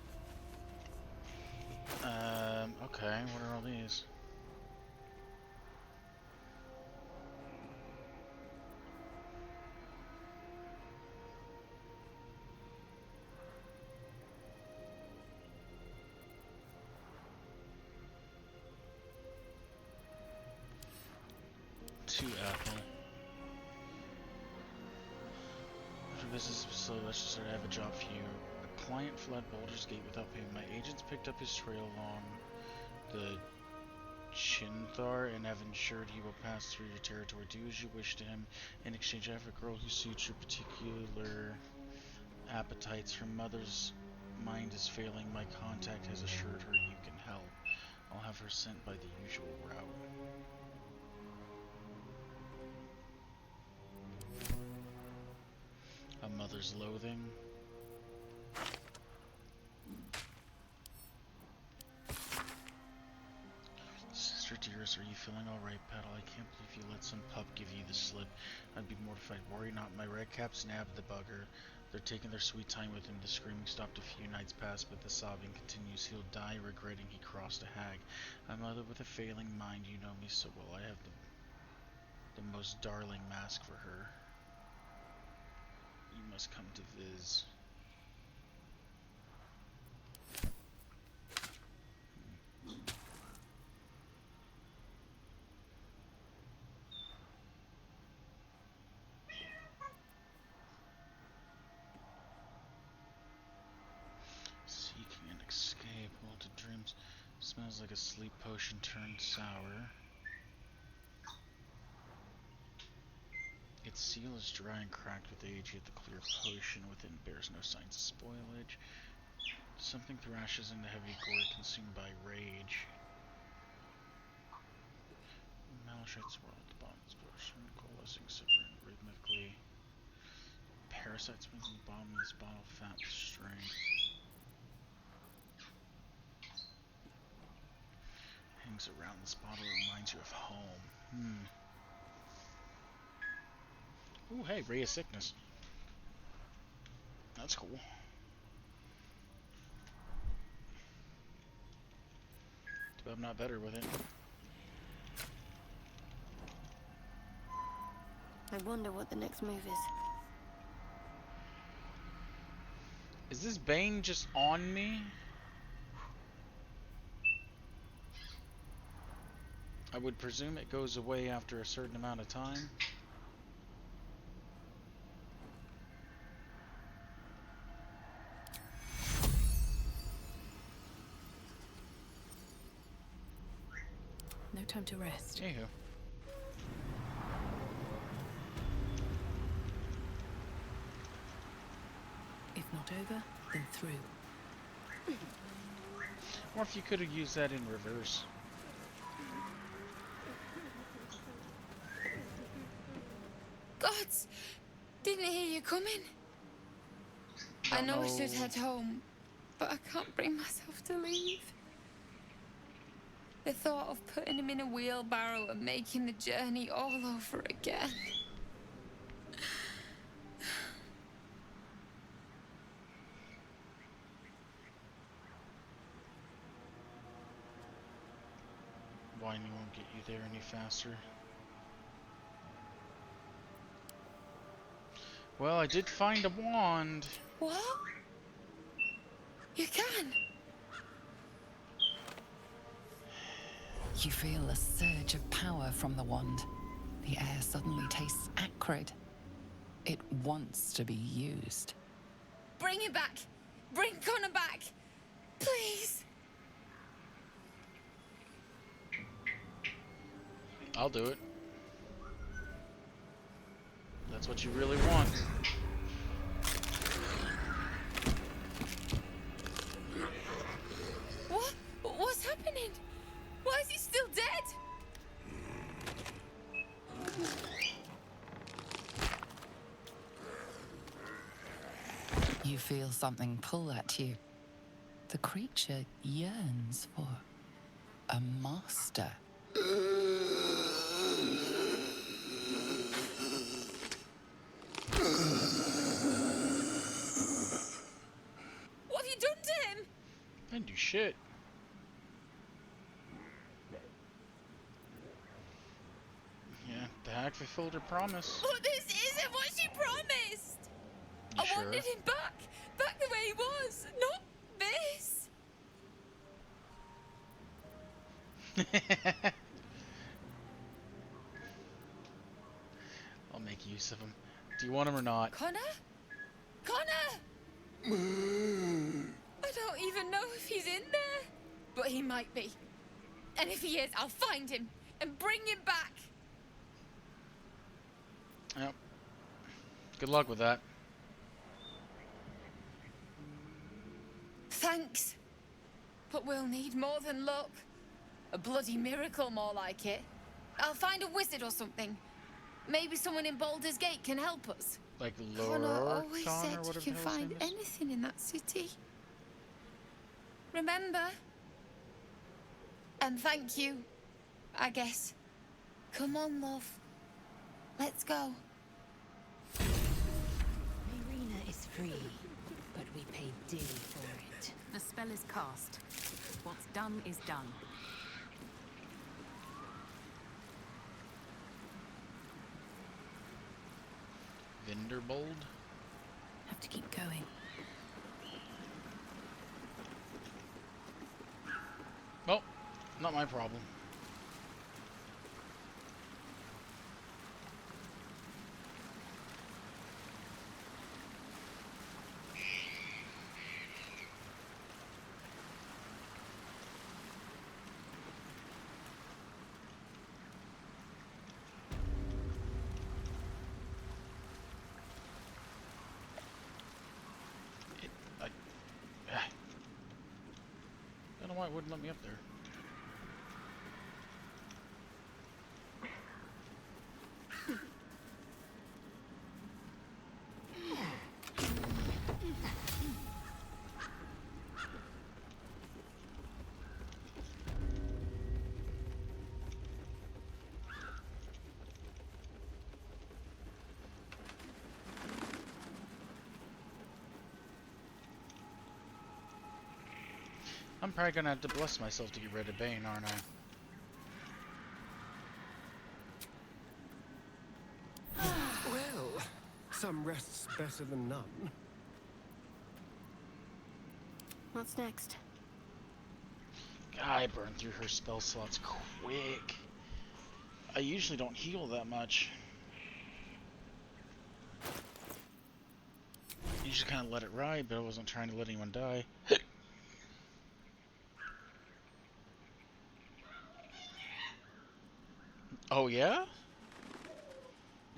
Okay, what are all these? To Apple. Business facility, let's just start. I have a job for you. A client fled Baldur's Gate without paying. My agents picked up his trail along the Chinthar and have ensured he will pass through your territory. Do as you wish to him. In exchange, I have a girl who suits your particular appetites. Her mother's mind is failing. My contact has assured her you can help. I'll have her sent by the usual route. A mother's loathing. Sister dearest, are you feeling alright, Petal? I can't believe you let some pup give you the slip. I'd be mortified. Worry not, my redcaps nabbed the bugger. They're taking their sweet time with him. The screaming stopped a few nights past, but the sobbing continues. He'll die regretting he crossed a hag. A mother with a failing mind, you know me so well. I have the most darling mask for her. You must come to Viz. Seeking an escape, haunted dreams. Smells like a sleep potion turned sour. Its seal is dry and cracked with age, yet the clear potion within bears no signs of spoilage. Something thrashes into heavy gore consumed by rage. Malachite swirl at the bottom of this potion, coalescing, simmering rhythmically. Parasites moving the bottom of this bottle, fat with strength. Hangs around this bottle, reminds you of home. Ooh, hey, Ray of Sickness. That's cool. Too bad I'm not better with it. I wonder what the next move is. Is this Bane just on me? I would presume it goes away after a certain amount of time. No time to rest. Anywho. If not over, then through. Or if you could have used that in reverse. Gods! Didn't hear you coming. I know we should head home, but I can't bring myself to leave. The thought of putting him in a wheelbarrow and making the journey all over again. Wine won't get you there any faster. Well, I did find a wand. What? You can? You feel a surge of power from the wand. The air suddenly tastes acrid. It wants to be used. Bring him back! Bring Connor back! Please! I'll do it. That's what you really want. What? What's happening? Why is he still dead? You feel something pull at you. The creature yearns for a master. What have you done to him? I didn't do shit. Yeah, the hack fulfilled her promise. But this isn't what she promised! You I wanted him back! Back the way he was! Not this! I'll make use of him. Do you want him or not? Connor? Connor! I don't even know if he's in there. But he might be. And if he is, I'll find him and bring him back. Yep. Good luck with that. Thanks. But we'll need more than luck. A bloody miracle, more like it. I'll find a wizard or something. Maybe someone in Baldur's Gate can help us. Like Connor Lord always Con said or you whatever can the hell his find name is? anything in that city. Remember? And thank you, I guess. Come on, love. Let's go. Marina is free, but we pay dearly for it. The spell is cast. What's done is done. Vinderbold? Have to keep going. Well, not my problem. I don't know why it wouldn't let me up there. I'm probably gonna have to bless myself to get rid of Bane, aren't I? Well, some rest's better than none. What's next? God, I burned through her spell slots quick. I usually don't heal that much. I usually kind of let it ride, but I wasn't trying to let anyone die. Oh yeah?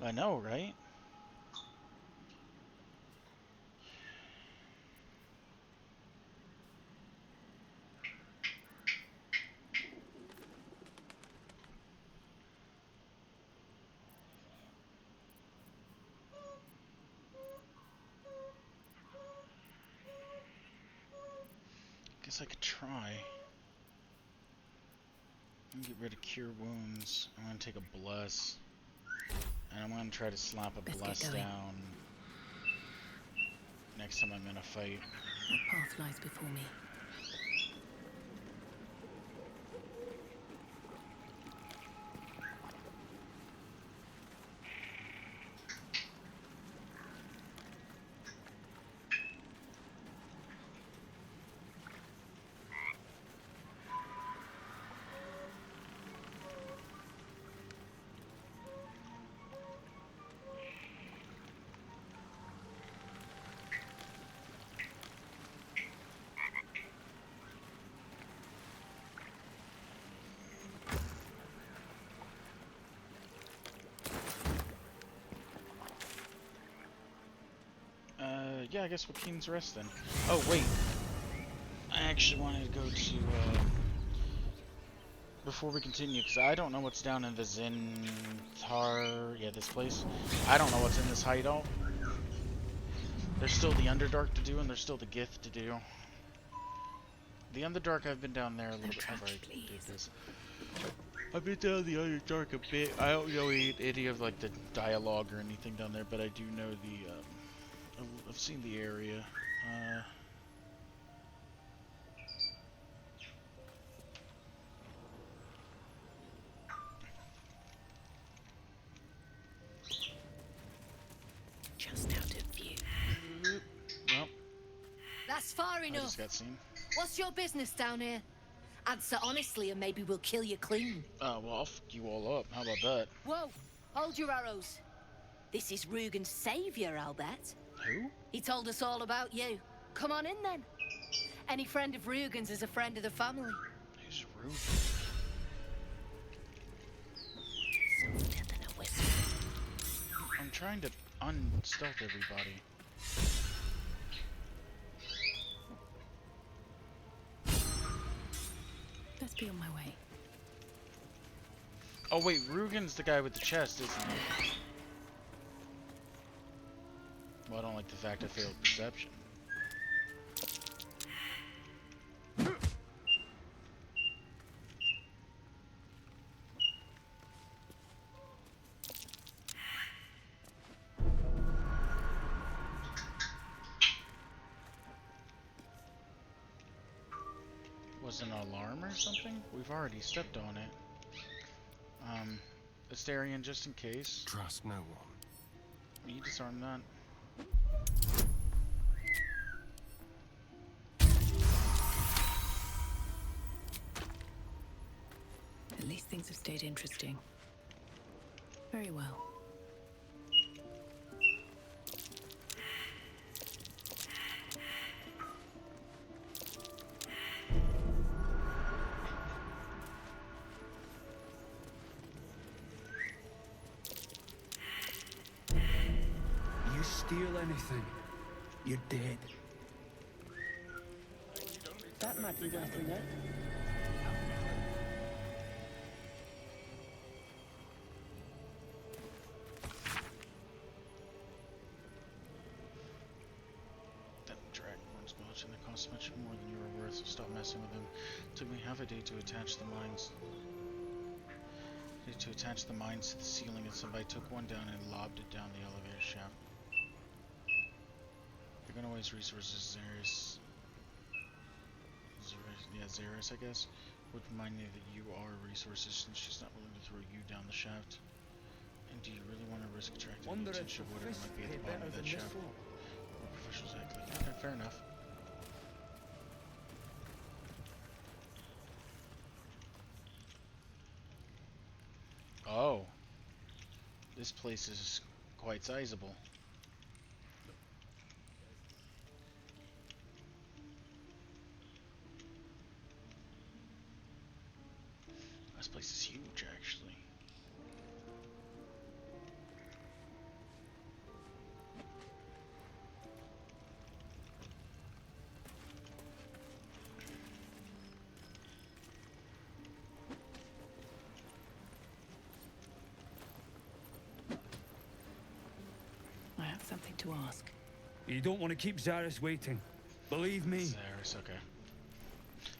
I know, right? Guess I could try. I'm gonna get rid of Cure Wounds. I'm gonna take a Bless. And I'm gonna try to slap a Bless down next time I'm in a fight. What path lies before me? Yeah, I guess Joaquin's resting. Oh, wait. I actually wanted to go to, before we continue, because I don't know what's down in the Zinthar... Yeah, this place. I don't know what's in this hideout. There's still the Underdark to do, and there's still the Gith to do. The Underdark, I've been down there a little bit. I've already did this. I've been down the Underdark a bit. I don't know any of, like, the dialogue or anything down there, but I do know the, I've seen the area. Just out of view. Well, That's far I enough. just got seen. What's your business down here? Answer honestly and maybe we'll kill you clean. Well, I'll fuck you all up. How about that? Whoa, hold your arrows. This is Rugen's savior, I'll bet. Who? He told us all about you. Come on in then. Any friend of Rugen's is a friend of the family. Who's Rugen? Softer than a whisper. I'm trying to unstealth everybody. Let's be on my way. Oh wait, Rugen's the guy with the chest, isn't he? Well, I don't like the fact I failed perception. Was an alarm or something? We've already stepped on it. Asterion, just in case. Trust no one. You disarm that. At least things have stayed interesting. Very well. Steal anything, you're dead. That might be worth a note. That dragonborn's bloodshed that costs much more than you were worth, so stop messing with them. Took me half a day to attach the mines. To attach the mines to the ceiling, and somebody took one down and lobbed it down the elevator shaft. You're gonna waste resources, Xeris. Yeah, Xeris, I guess. Would remind me that you are resources since she's not willing to throw you down the shaft. And do you really want to risk attracting the attention of whatever might be at the bottom of that shaft? Or professionals act like that. Okay, fair enough. Oh. This place is quite sizable. This place is huge, actually. I have something to ask. You don't want to keep Zaris waiting. Believe me. Zaris, okay.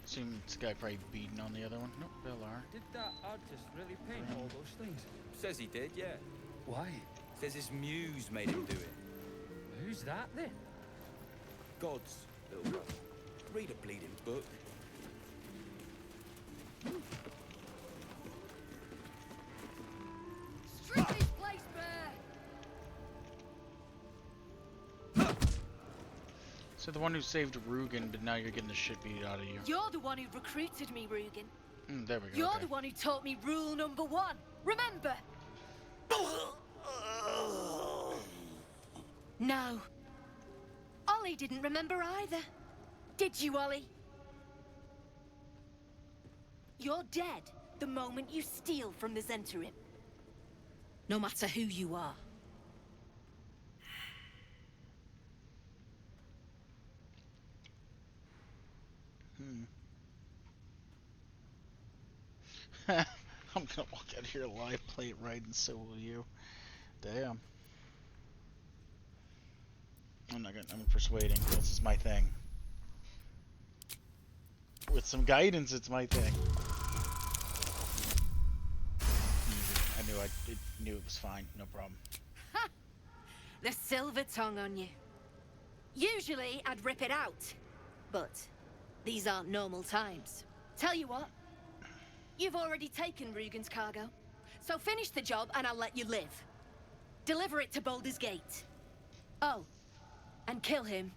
Assume this guy probably beating on the other one. Nope, Bellar. Did that artist really paint all those things? Says he did, yeah. Why? Says his muse made him do it. Who's that then? Gods, little brother. Read a bleeding book. Strip this place bare! So the one who saved Rugen, but now you're getting the shit beat out of you. You're the one who recruited me, Rugen. There we go. You're okay. the one who taught me rule number 1. Remember? No. Ollie didn't remember either. Did you, Ollie? You're dead the moment you steal from the Zentarim. No matter who you are. I'm gonna walk out of here alive, play it right, and so will you. Damn. I'm persuading. This is my thing. With some guidance, it's my thing. I knew it was fine. No problem. Ha! The silver tongue on you. Usually, I'd rip it out. But these aren't normal times. Tell you what. You've already taken Rugen's cargo. So finish the job and I'll let you live. Deliver it to Baldur's Gate. Oh, and kill him.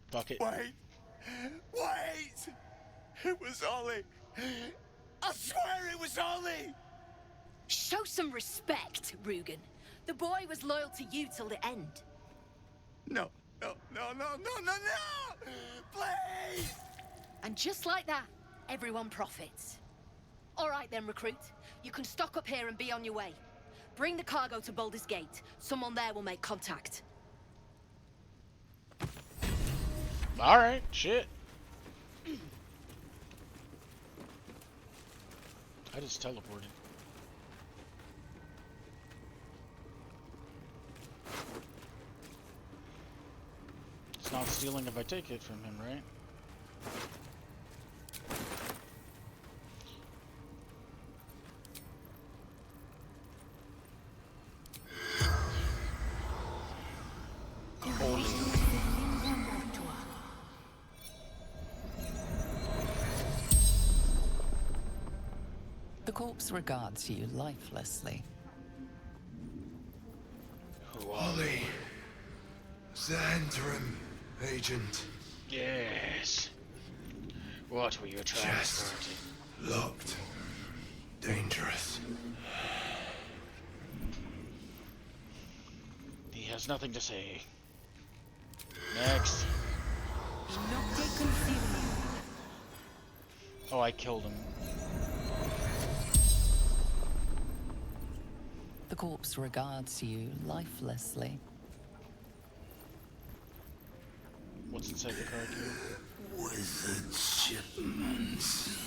Bucket. Wait! It was Ollie! I swear it was Ollie! Show some respect, Rugen. The boy was loyal to you till the end. No! Please! And just like that, everyone profits. All right then, recruit. You can stock up here and be on your way. Bring the cargo to Baldur's Gate. Someone there will make contact. Alright, shit. I just teleported. It's not stealing if I take it from him, right? The corpse regards you lifelessly. Ollie, Zandrim agent. Yes. What were you transporting? Locked. Dangerous. He has nothing to say. Next. Oh, I killed him. The corpse regards you lifelessly. What's inside the card here? Wizard shipments.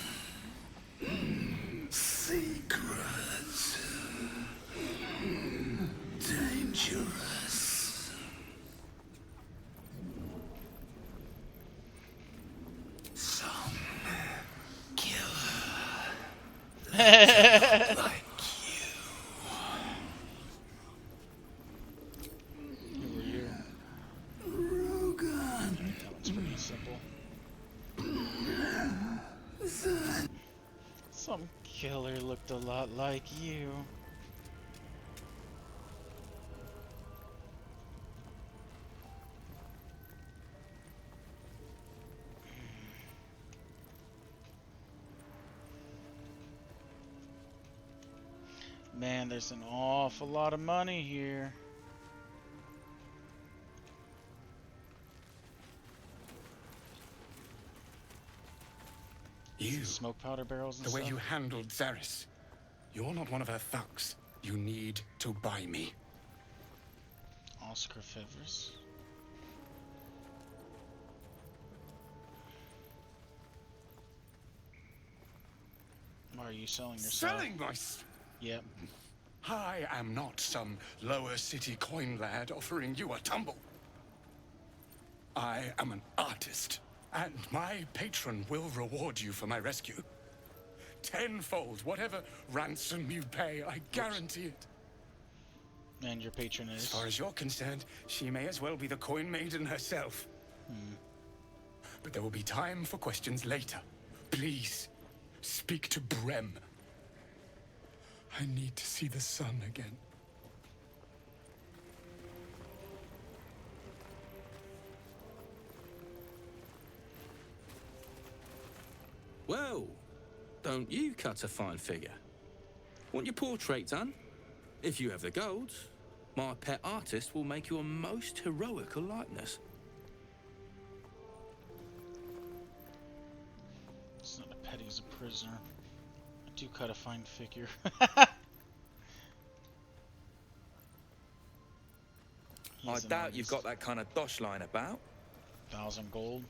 Secrets. Dangerous. Some killer. Like Some killer looked a lot like you. Man, there's an awful lot of money here. You. Smoke powder barrels and The way stuff. you handled Zaris. You're not one of her thugs. You need to buy me. Oscar Fevers. Why are you selling yourself? Selling my... Yep. I am not some lower city coin lad offering you a tumble. I am an artist, and my patron will reward you for my rescue. Tenfold, whatever ransom you pay, I guarantee it. And your patron is? As far as you're concerned, she may as well be the coin maiden herself. But there will be time for questions later. Please, speak to Brem. I need to see the sun again. Well, don't you cut a fine figure? Want your portrait done? If you have the gold, my pet artist will make you a most heroical likeness. It's not a pet, he's a prisoner. I do cut a fine figure. I doubt you've got that kind of dosh line about. 1,000 gold.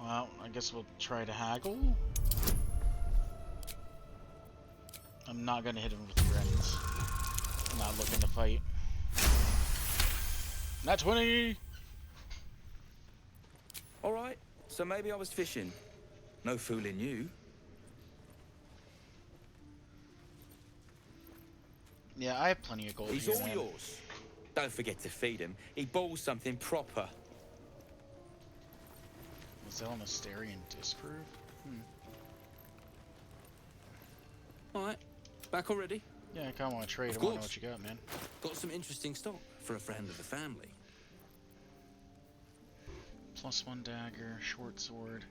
Well, I guess we'll try to haggle. I'm not gonna hit him with friends. I'm not looking to fight. Not 20! Alright, so maybe I was fishing. No fooling you. Yeah, I have plenty of gold He's here, all man. yours. Don't forget to feed him. He balls something proper. Zelmasterian disprove? Alright, back already? Yeah, I kinda wanna trade. Of I wanna know course. what you got, man. Got some interesting stock for a friend of the family. +1 dagger, short sword.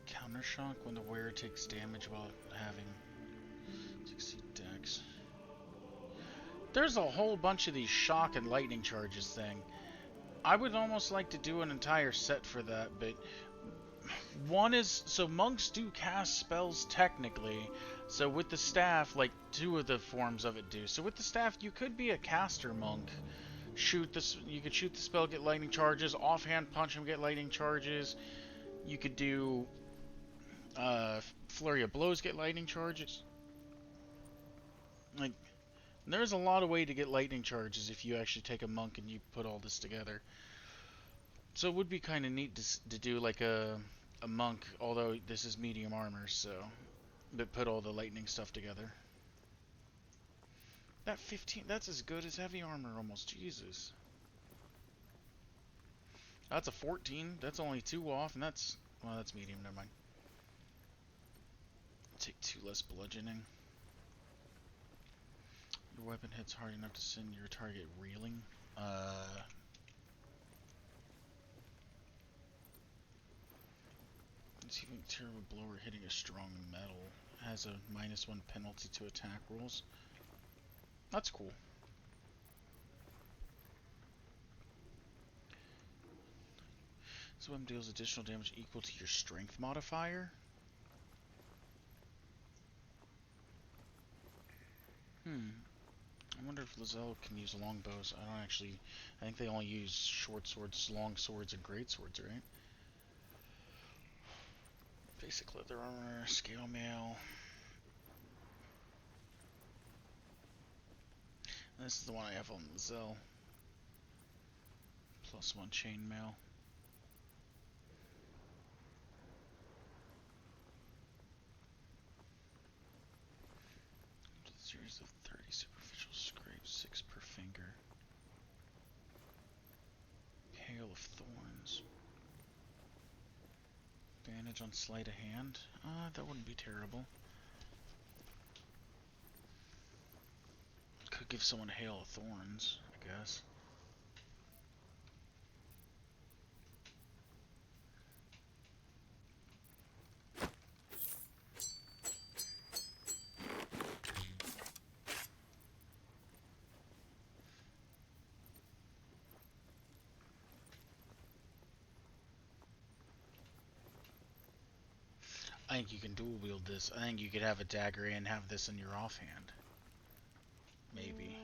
Countershock when the wearer takes damage while having 60 dex. There's a whole bunch of these shock and lightning charges thing. I would almost like to do an entire set for that, but one is, so monks do cast spells technically, so with the staff, like 2 of the forms of it do. So with the staff, you could be a caster monk. You could shoot the spell, get lightning charges, offhand punch him, get lightning charges. You could do flurry of blows, get lightning charges. Like, there's a lot of way to get lightning charges if you actually take a monk and you put all this together. So it would be kind of neat to do like a monk, although this is medium armor, so, but put all the lightning stuff together. That 15, that's as good as heavy armor almost, Jesus. That's a 14, that's only 2 off, and that's, well, that's medium, never mind. Take 2 less bludgeoning. Your weapon hits hard enough to send your target reeling. It's even terrible blower hitting a strong metal. Has a -1 penalty to attack rolls. That's cool. This weapon deals additional damage equal to your strength modifier. I wonder if Lizelle can use longbows. I don't actually... I think they only use short swords, long swords, and great swords, right? Basic leather armor, scale mail. This is the one I have on Lizelle. +1 chainmail. Series of 30 superficial scrapes, 6 per finger. Hail of Thorns. Advantage on sleight of hand? That wouldn't be terrible. Could give someone Hail of Thorns, I guess. I think you can dual wield this. I think you could have a dagger and have this in your offhand. Maybe.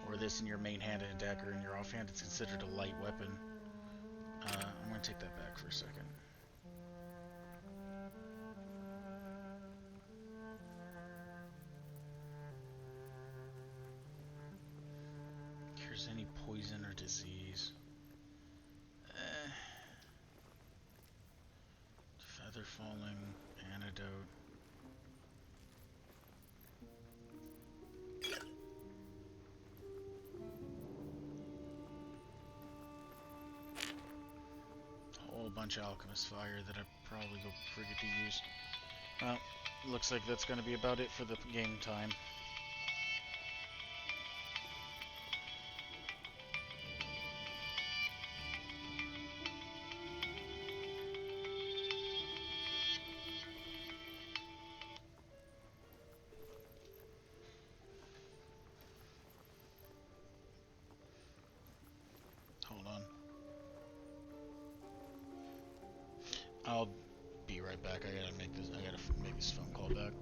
Or this in your main hand and a dagger in your offhand. It's considered a light weapon. I'm going to take that back for a second. Cures any poison or disease. Feather falling, antidote. Whole bunch of alchemist fire that I probably go forget to use. Well, looks like that's going to be about it for the game time. Hold on. I'll be right back. I gotta make this phone call back.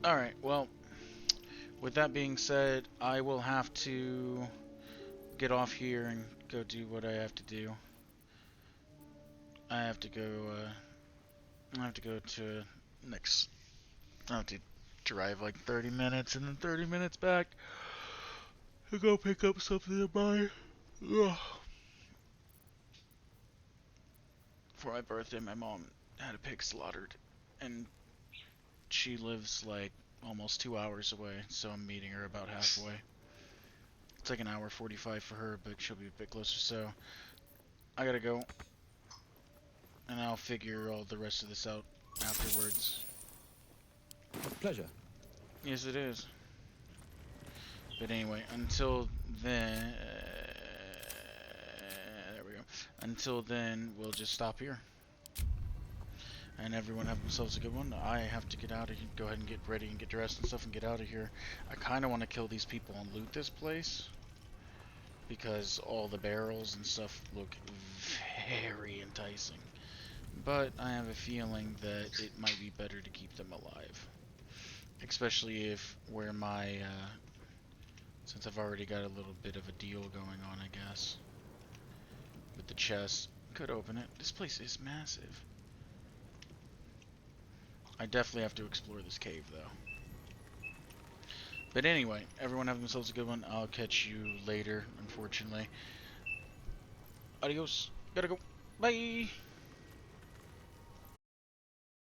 Alright, well, with that being said, I will have to get off here and go do what I have to do. I have to go to next. I have to drive like 30 minutes and then 30 minutes back to go pick up something of mine. Ugh. For my birthday, my mom had a pig slaughtered, and she lives like almost 2 hours away, so I'm meeting her about halfway. It's like an hour 45 for her, but she'll be a bit closer, so I gotta go. And I'll figure all the rest of this out afterwards. Pleasure. Yes, it is. But anyway, until then... there we go. Until then, we'll just stop here. And everyone have themselves a good one. I have to get out of here. Go ahead and get ready and get dressed and stuff and get out of here. I kind of want to kill these people and loot this place, because all the barrels and stuff look very enticing. But I have a feeling that it might be better to keep them alive. Especially if where my, since I've already got a little bit of a deal going on, I guess. With the chest. Could open it. This place is massive. I definitely have to explore this cave, though. But anyway, everyone have themselves a good one. I'll catch you later, unfortunately. Adios. Gotta go. Bye.